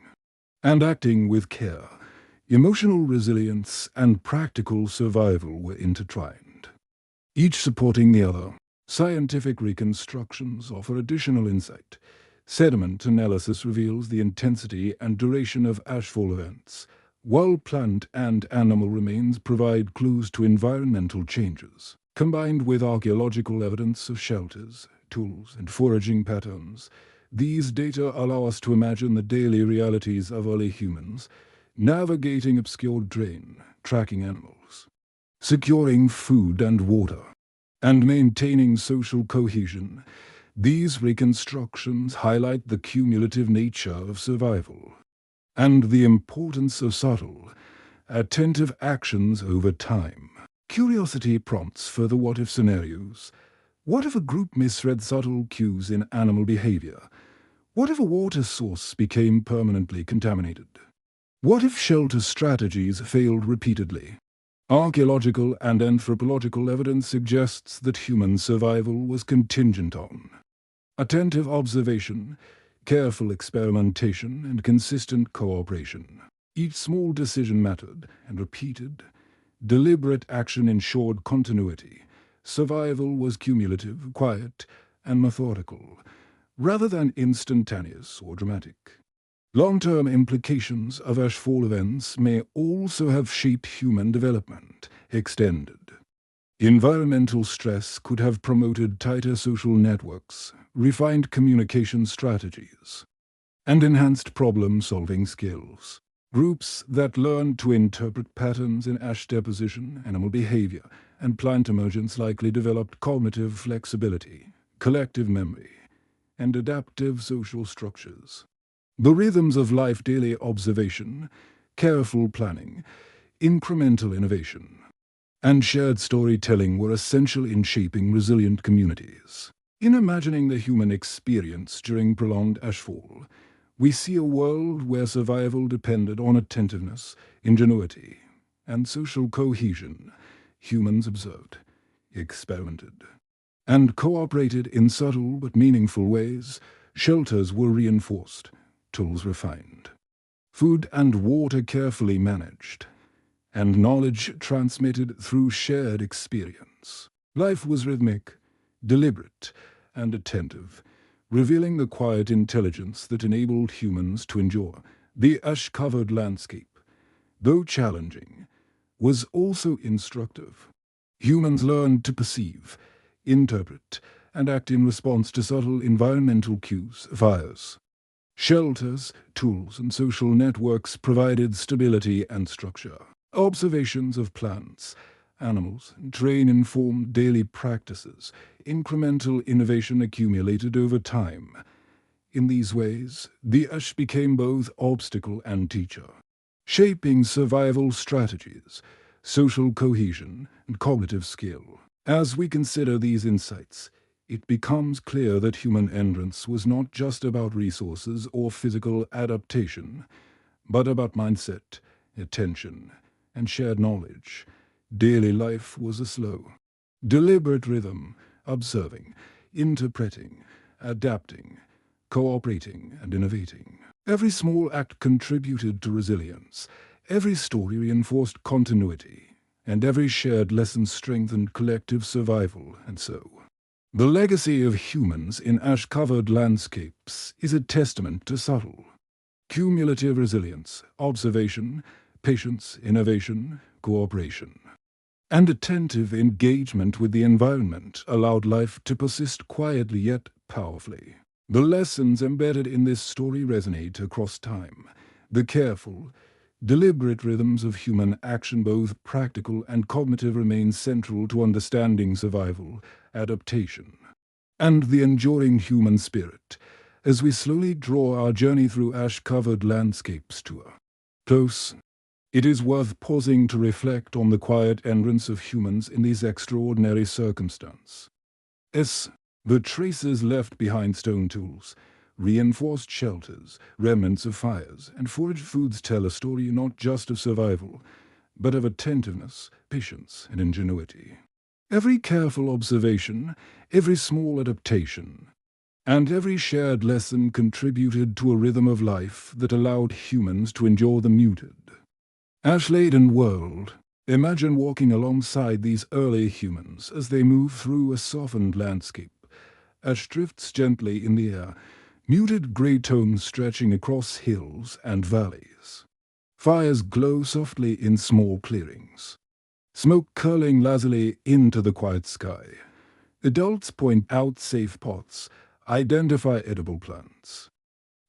Speaker 1: and acting with care. Emotional resilience and practical survival were intertwined, each supporting the other. Scientific reconstructions offer additional insight. Sediment analysis reveals the intensity and duration of ashfall events, while plant and animal remains provide clues to environmental changes. Combined with archaeological evidence of shelters, tools, and foraging patterns, these data allow us to imagine the daily realities of early humans, navigating obscure terrain, tracking animals, securing food and water, and maintaining social cohesion. These reconstructions highlight the cumulative nature of survival and the importance of subtle, attentive actions over time. Curiosity prompts further what-if scenarios. What if a group misread subtle cues in animal behavior? What if a water source became permanently contaminated? What if shelter strategies failed repeatedly? Archaeological and anthropological evidence suggests that human survival was contingent on attentive observation, careful experimentation, and consistent cooperation. Each small decision mattered, and repeated, deliberate action ensured continuity. Survival was cumulative, quiet, and methodical, rather than instantaneous or dramatic. Long-term implications of ashfall events may also have shaped human development. Extended. Environmental stress could have promoted tighter social networks, refined communication strategies, and enhanced problem-solving skills. Groups that learned to interpret patterns in ash deposition, animal behavior, and plant emergence likely developed cognitive flexibility, collective memory, and adaptive social structures. The rhythms of life, daily observation, careful planning, incremental innovation, and shared storytelling were essential in shaping resilient communities. In imagining the human experience during prolonged ashfall, we see a world where survival depended on attentiveness, ingenuity, and social cohesion. Humans observed, experimented, and cooperated in subtle but meaningful ways. Shelters were reinforced, tools refined, food and water carefully managed, and knowledge transmitted through shared experience. Life was rhythmic, deliberate, and attentive, revealing the quiet intelligence that enabled humans to endure. The ash-covered landscape, though challenging, was also instructive. Humans learned to perceive, interpret, and act in response to subtle environmental cues. Fires, shelters, tools, and social networks provided stability and structure. Observations of plants, animals, and terrain informed daily practices. Incremental innovation accumulated over time. In these ways, the ash became both obstacle and teacher, shaping survival strategies, social cohesion, and cognitive skill. As we consider these insights, it becomes clear that human endurance was not just about resources or physical adaptation, but about mindset, attention, and shared knowledge. Daily life was a slow, deliberate rhythm, observing, interpreting, adapting, cooperating, and innovating. Every small act contributed to resilience, every story reinforced continuity, and every shared lesson strengthened collective survival. And so, The legacy of humans in ash-covered landscapes is a testament to subtle, cumulative resilience, observation, patience, innovation, cooperation, and attentive engagement with the environment allowed life to persist quietly yet powerfully. The lessons embedded in this story resonate across time. The careful, deliberate rhythms of human action, both practical and cognitive, remain central to understanding survival, adaptation, and the enduring human spirit as we slowly draw our journey through ash-covered landscapes to a close. It is worth pausing to reflect on the quiet endurance of humans in these extraordinary circumstances. The traces left behind: stone tools, reinforced shelters, remnants of fires, and foraged foods tell a story not just of survival, but of attentiveness, patience, and ingenuity. Every careful observation, every small adaptation, and every shared lesson contributed to a rhythm of life that allowed humans to endure the muted, ash-laden world. Imagine walking alongside these early humans as they move through a softened landscape. Ash drifts gently in the air, muted grey tones stretching across hills and valleys. Fires glow softly in small clearings, smoke curling lazily into the quiet sky. Adults point out safe pots, identify edible plants,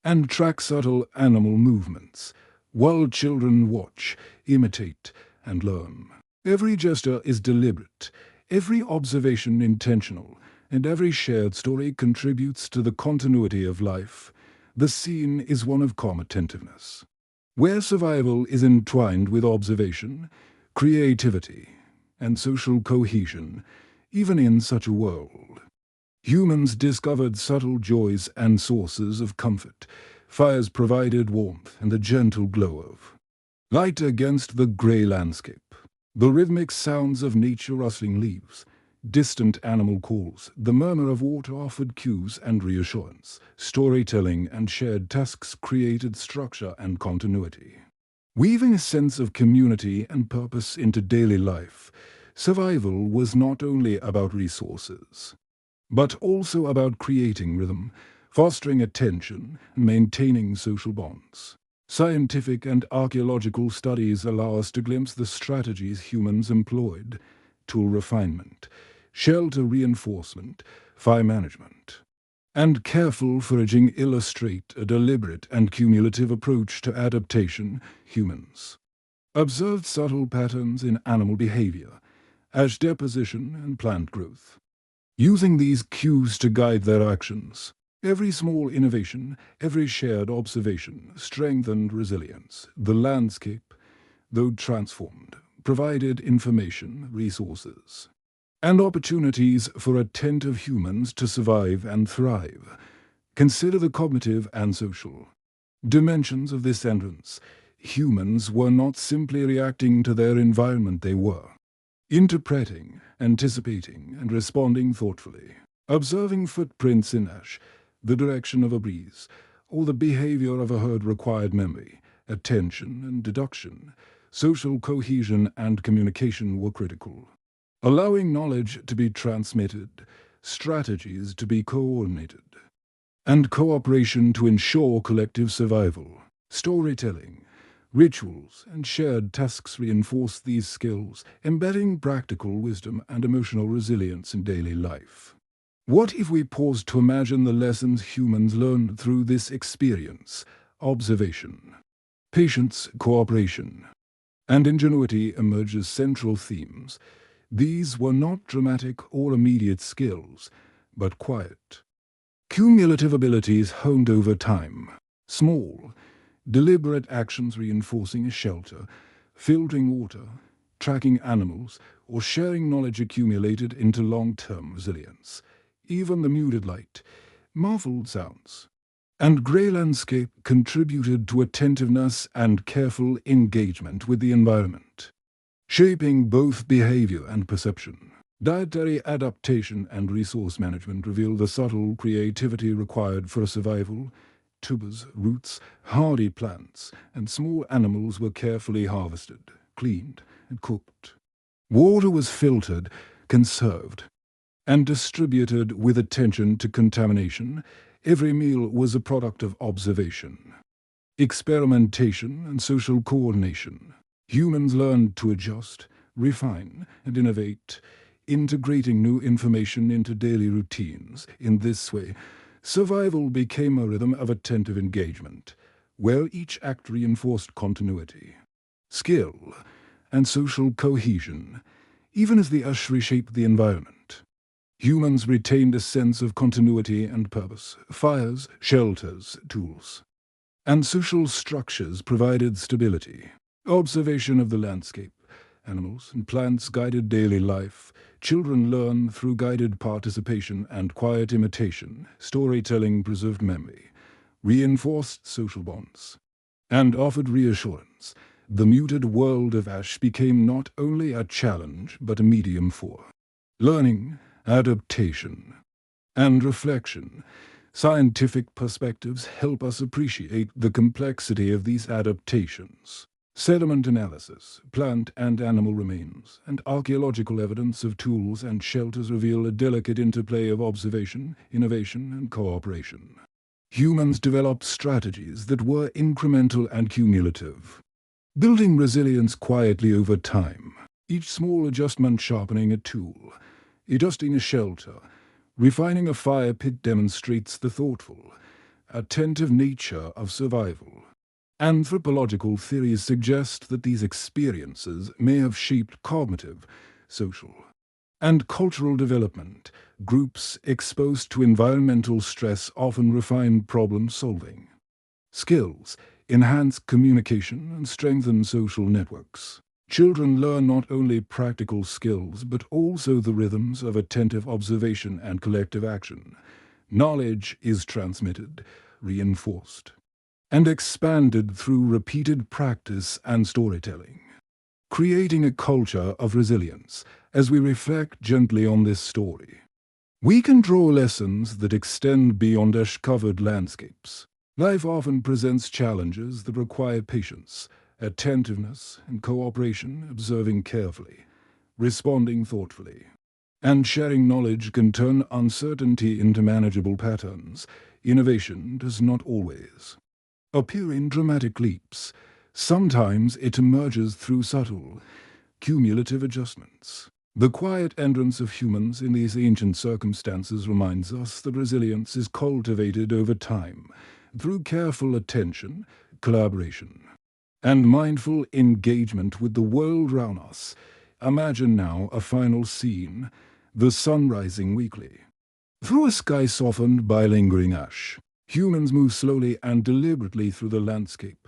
Speaker 1: and track subtle animal movements, while children watch, imitate, and learn. Every gesture is deliberate, every observation intentional, and every shared story contributes to the continuity of life. The scene is one of calm attentiveness, where survival is entwined with observation, creativity, and social cohesion. Even in such a world, humans discovered subtle joys and sources of comfort. Fires provided warmth and the gentle glow of light against the grey landscape. The rhythmic sounds of nature rustling leaves, distant animal calls, the murmur of water offered cues and reassurance. Storytelling and shared tasks created structure and continuity, weaving a sense of community and purpose into daily life. Survival was not only about resources, but also about creating rhythm, fostering attention, and maintaining social bonds. Scientific and archaeological studies allow us to glimpse the strategies humans employed: tool refinement, shelter reinforcement, fire management, and careful foraging illustrate a deliberate and cumulative approach to adaptation. Humans observed subtle patterns in animal behavior, ash deposition, and plant growth, using these cues to guide their actions. Every small innovation, every shared observation strengthened resilience. The landscape, though transformed, provided information, resources, and opportunities for attentive humans to survive and thrive. Consider the cognitive and social dimensions of this endurance. Humans were not simply reacting to their environment, they were interpreting, anticipating, and responding thoughtfully. Observing footprints in ash, the direction of a breeze, or the behavior of a herd required memory, attention, and deduction. Social cohesion and communication were critical, allowing knowledge to be transmitted, strategies to be coordinated, and cooperation to ensure collective survival. Storytelling, rituals, and shared tasks reinforce these skills, embedding practical wisdom and emotional resilience in daily life. What if we pause to imagine the lessons humans learned through this experience? Observation, patience, cooperation, and ingenuity emerge as central themes. These were not dramatic or immediate skills, but quiet, cumulative abilities honed over time. Small, deliberate actions reinforcing a shelter, filtering water, tracking animals, or sharing knowledge accumulated into long-term resilience. Even the muted light, muffled sounds, and grey landscape contributed to attentiveness and careful engagement with the environment, shaping both behavior and perception. Dietary adaptation and resource management reveal the subtle creativity required for survival. Tubers, roots, hardy plants, and small animals were carefully harvested, cleaned, and cooked. Water was filtered, conserved, and distributed with attention to contamination. Every meal was a product of observation, experimentation, and social coordination. Humans learned to adjust, refine, and innovate, integrating new information into daily routines. In this way, survival became a rhythm of attentive engagement, where each act reinforced continuity, skill, and social cohesion, even as the Ush reshaped the environment. Humans retained a sense of continuity and purpose. Fires, shelters, tools, and social structures provided stability. Observation of the landscape, animals and plants guided daily life. Children learned through guided participation and quiet imitation. Storytelling preserved memory, reinforced social bonds, and offered reassurance. The muted world of Ash became not only a challenge but a medium for learning, adaptation, and reflection. Scientific perspectives help us appreciate the complexity of these adaptations. Sediment analysis, plant and animal remains, and archaeological evidence of tools and shelters reveal a delicate interplay of observation, innovation, and cooperation. Humans developed strategies that were incremental and cumulative, building resilience quietly over time. Each small adjustment sharpening a tool, adjusting a shelter, refining a fire pit demonstrates the thoughtful, attentive nature of survival. Anthropological theories suggest that these experiences may have shaped cognitive, social, and cultural development. Groups exposed to environmental stress often refine problem-solving skills, enhance communication, and strengthen social networks. Children learn not only practical skills but also the rhythms of attentive observation and collective action. Knowledge is transmitted, reinforced, and expanded through repeated practice and storytelling, creating a culture of resilience. As we reflect gently on this story, we can draw lessons that extend beyond ash-covered landscapes. Life often presents challenges that require patience, attentiveness, and cooperation. Observing carefully, responding thoughtfully, and sharing knowledge can turn uncertainty into manageable patterns. Innovation does not always appear in dramatic leaps. Sometimes it emerges through subtle, cumulative adjustments. The quiet entrance of humans in these ancient circumstances reminds us that resilience is cultivated over time, through careful attention, collaboration, and mindful engagement with the world around us. Imagine now a final scene, the sun rising weekly. Through a sky softened by lingering ash, humans move slowly and deliberately through the landscape,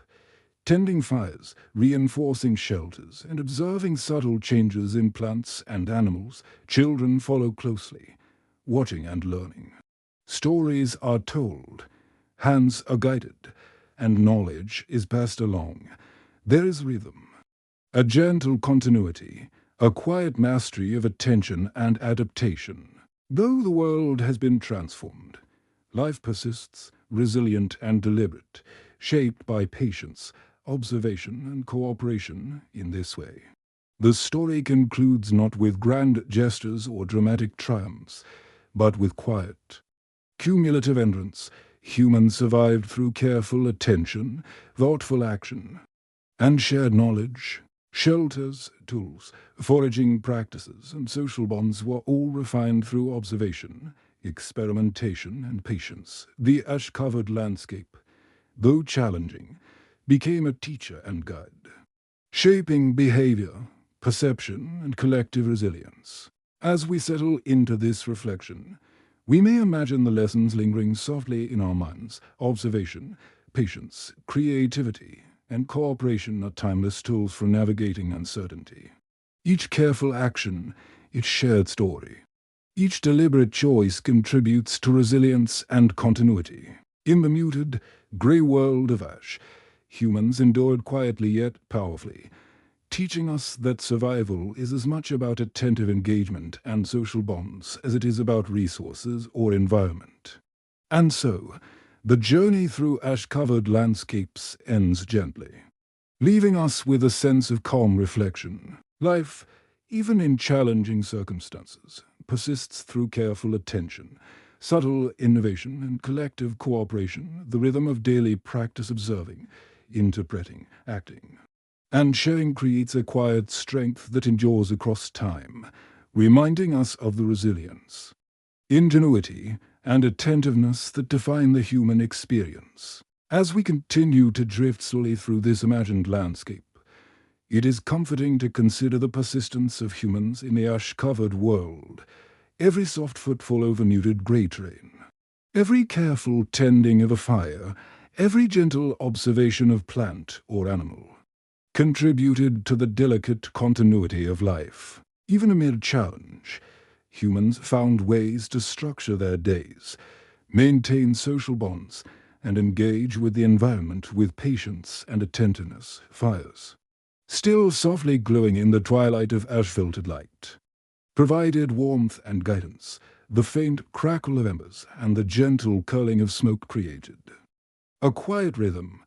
Speaker 1: tending fires, reinforcing shelters, and observing subtle changes in plants and animals. Children follow closely, watching and learning. Stories are told, hands are guided, and knowledge is passed along. There is rhythm, a gentle continuity, a quiet mastery of attention and adaptation. Though the world has been transformed, life persists, resilient and deliberate, shaped by patience, observation, and cooperation. In this way, the story concludes not with grand gestures or dramatic triumphs, but with quiet, cumulative endurance. Humans survived through careful attention, thoughtful action, and shared knowledge. Shelters, tools, foraging practices, and social bonds were all refined through observation, experimentation, and patience. The ash-covered landscape, though challenging, became a teacher and guide, shaping behavior, perception, and collective resilience. As we settle into this reflection, we may imagine the lessons lingering softly in our minds. Observation, patience, creativity, and cooperation are timeless tools for navigating uncertainty. Each careful action, its shared story, each deliberate choice contributes to resilience and continuity. In the muted, grey world of ash, humans endured quietly yet powerfully, teaching us that survival is as much about attentive engagement and social bonds as it is about resources or environment. And so, the journey through ash-covered landscapes ends gently, leaving us with a sense of calm reflection. Life, even in challenging circumstances, persists through careful attention, subtle innovation, and collective cooperation, the rhythm of daily practice observing, interpreting, acting. And sharing creates a quiet strength that endures across time, reminding us of the resilience, ingenuity, and attentiveness that define the human experience. As we continue to drift slowly through this imagined landscape, it is comforting to consider the persistence of humans in the ash-covered world, every soft footfall over muted grey terrain, every careful tending of a fire, every gentle observation of plant or animal, contributed to the delicate continuity of life. Even amid challenge, humans found ways to structure their days, maintain social bonds, and engage with the environment with patience and attentiveness. Fires, still softly glowing in the twilight of ash-filtered light, provided warmth and guidance. The faint crackle of embers and the gentle curling of smoke created a quiet rhythm,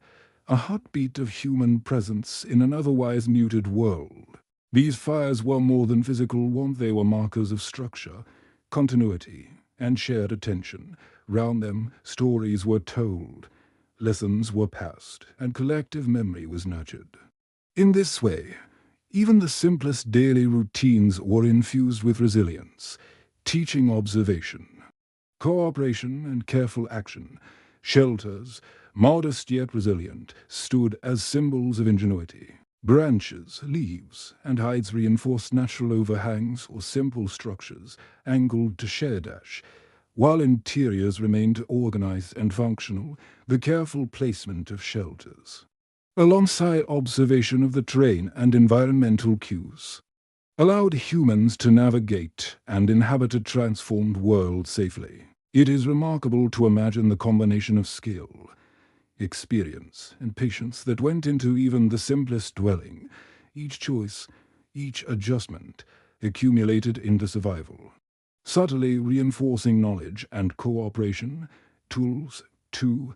Speaker 1: a heartbeat of human presence in an otherwise muted world. These fires were more than physical warmth, they were markers of structure, continuity, and shared attention. Round them, stories were told, lessons were passed, and collective memory was nurtured. In this way, even the simplest daily routines were infused with resilience, teaching observation, cooperation, and careful action. Shelters, modest yet resilient, stood as symbols of ingenuity. Branches, leaves, and hides reinforced natural overhangs or simple structures angled to shade ash, while interiors remained organized and functional, the careful placement of shelters, alongside observation of the terrain and environmental cues, allowed humans to navigate and inhabit a transformed world safely. It is remarkable to imagine the combination of skill, experience, and patience that went into even the simplest dwelling. Each choice, each adjustment, accumulated into survival, subtly reinforcing knowledge and cooperation. Tools, too,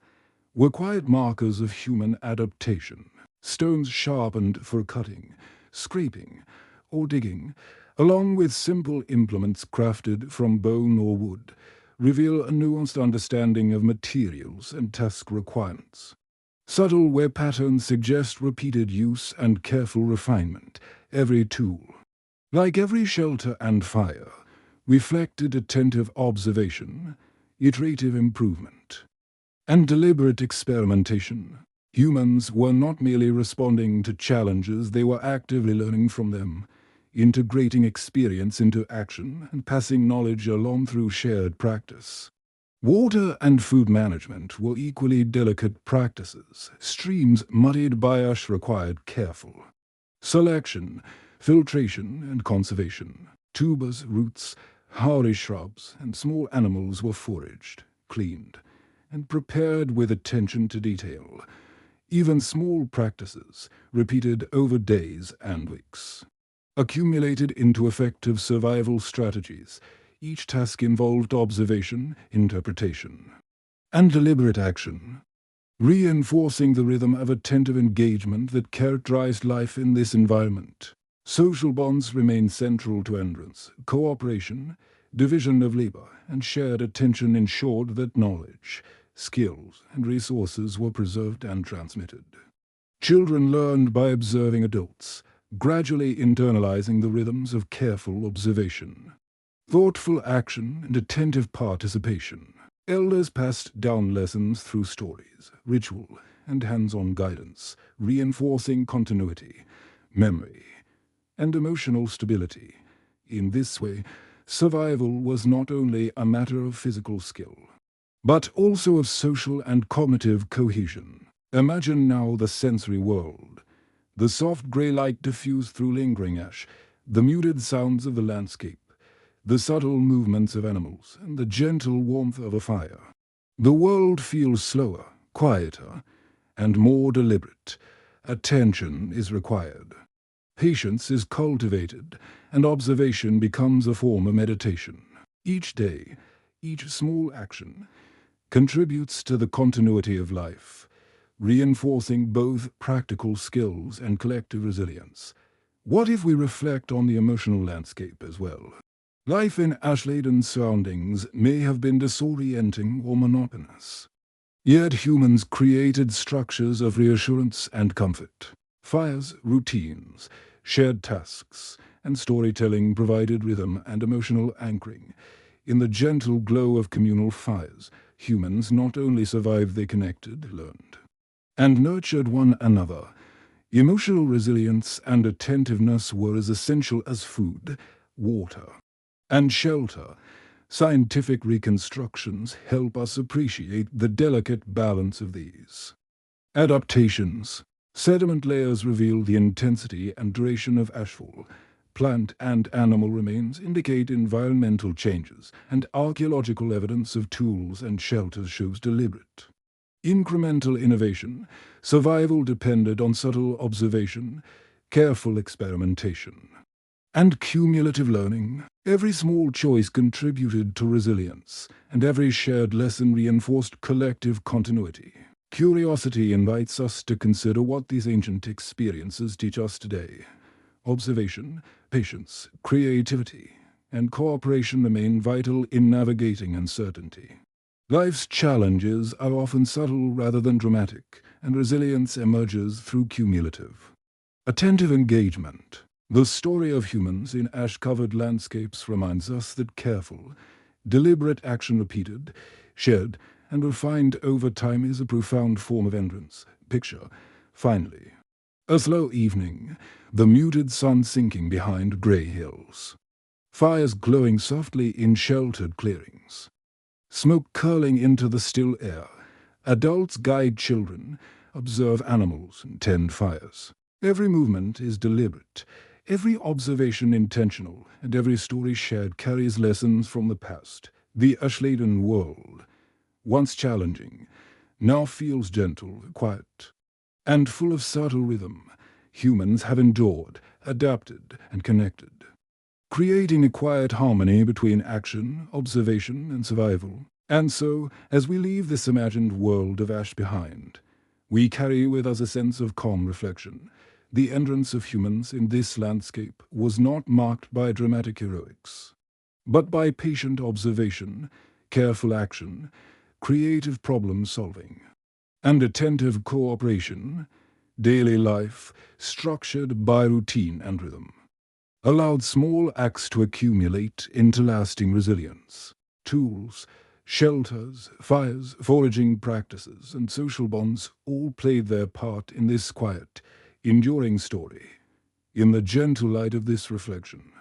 Speaker 1: were quiet markers of human adaptation. Stones sharpened for cutting, scraping, or digging, along with simple implements crafted from bone or wood, reveal a nuanced understanding of materials and task requirements. Subtle where patterns suggest repeated use and careful refinement. Every tool, like every shelter and fire, reflected attentive observation, iterative improvement, and deliberate experimentation. Humans were not merely responding to challenges, they were actively learning from them, integrating experience into action and passing knowledge along through shared practice. Water and food management were equally delicate practices. Streams muddied by ash required careful selection, filtration, and conservation. Tubers, roots, hardy shrubs, and small animals were foraged, cleaned, and prepared with attention to detail. Even small practices, repeated over days and weeks, accumulated into effective survival strategies. Each task involved observation, interpretation, and deliberate action, reinforcing the rhythm of attentive engagement that characterized life in this environment. Social bonds remained central to endurance. Cooperation, division of labor, and shared attention ensured that knowledge, skills, and resources were preserved and transmitted. Children learned by observing adults, gradually internalizing the rhythms of careful observation, thoughtful action, and attentive participation. Elders passed down lessons through stories, ritual, and hands-on guidance, reinforcing continuity, memory, and emotional stability. In this way, survival was not only a matter of physical skill, but also of social and cognitive cohesion. Imagine now the sensory world. The soft grey light diffused through lingering ash, the muted sounds of the landscape, the subtle movements of animals, and the gentle warmth of a fire. The world feels slower, quieter, and more deliberate. Attention is required. Patience is cultivated, and observation becomes a form of meditation. Each day, each small action, contributes to the continuity of life, reinforcing both practical skills and collective resilience. What if we reflect on the emotional landscape as well? Life in ash-laden surroundings may have been disorienting or monotonous. Yet humans created structures of reassurance and comfort. Fires, routines, shared tasks, and storytelling provided rhythm and emotional anchoring. In the gentle glow of communal fires, humans not only survived, they connected, learned, and nurtured one another. Emotional resilience and attentiveness were as essential as food, water, and shelter. Scientific reconstructions help us appreciate the delicate balance of these. Adaptations. Sediment layers reveal the intensity and duration of ashfall. Plant and animal remains indicate environmental changes, and archaeological evidence of tools and shelters shows deliberate, incremental innovation. Survival depended on subtle observation, careful experimentation, and cumulative learning. Every small choice contributed to resilience, and every shared lesson reinforced collective continuity. Curiosity invites us to consider what these ancient experiences teach us today. Observation, patience, creativity, and cooperation remain vital in navigating uncertainty. Life's challenges are often subtle rather than dramatic, and resilience emerges through cumulative, attentive engagement. The story of humans in ash-covered landscapes reminds us that careful, deliberate action repeated, shared, and refined over time is a profound form of endurance. Picture, finally, a slow evening, the muted sun sinking behind grey hills, fires glowing softly in sheltered clearings, smoke curling into the still air. Adults guide children, observe animals, and tend fires. Every movement is deliberate, every observation intentional, and every story shared carries lessons from the past. The ash-laden world, once challenging, now feels gentle, quiet, and full of subtle rhythm. Humans have endured, adapted, and connected, creating a quiet harmony between action, observation, and survival. And so, as we leave this imagined world of ash behind, we carry with us a sense of calm reflection. The entrance of humans in this landscape was not marked by dramatic heroics, but by patient observation, careful action, creative problem-solving, and attentive cooperation. Daily life, structured by routine and rhythm, allowed small acts to accumulate into lasting resilience. Tools, shelters, fires, foraging practices, and social bonds all played their part in this quiet, enduring story. In the gentle light of this reflection,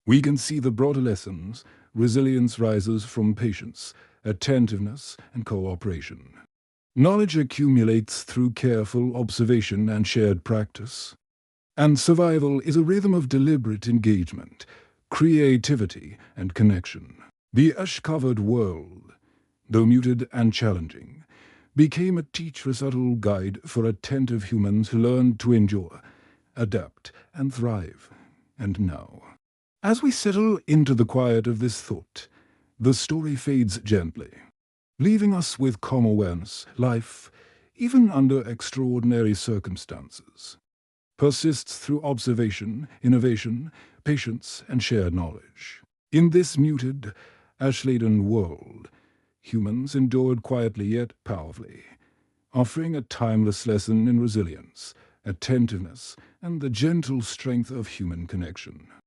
Speaker 1: we can see the broader lessons. Resilience rises from patience, attentiveness, and cooperation. Knowledge accumulates through careful observation and shared practice. And survival is a rhythm of deliberate engagement, creativity, and connection. The ash-covered world, though muted and challenging, became a teacher, subtle guide for attentive humans who learned to endure, adapt, and thrive. And now, as we settle into the quiet of this thought, the story fades gently, leaving us with calm awareness. Life, even under extraordinary circumstances, persists through observation, innovation, patience, and shared knowledge. In this muted, ash-laden world, humans endured quietly yet powerfully, offering a timeless lesson in resilience, attentiveness, and the gentle strength of human connection.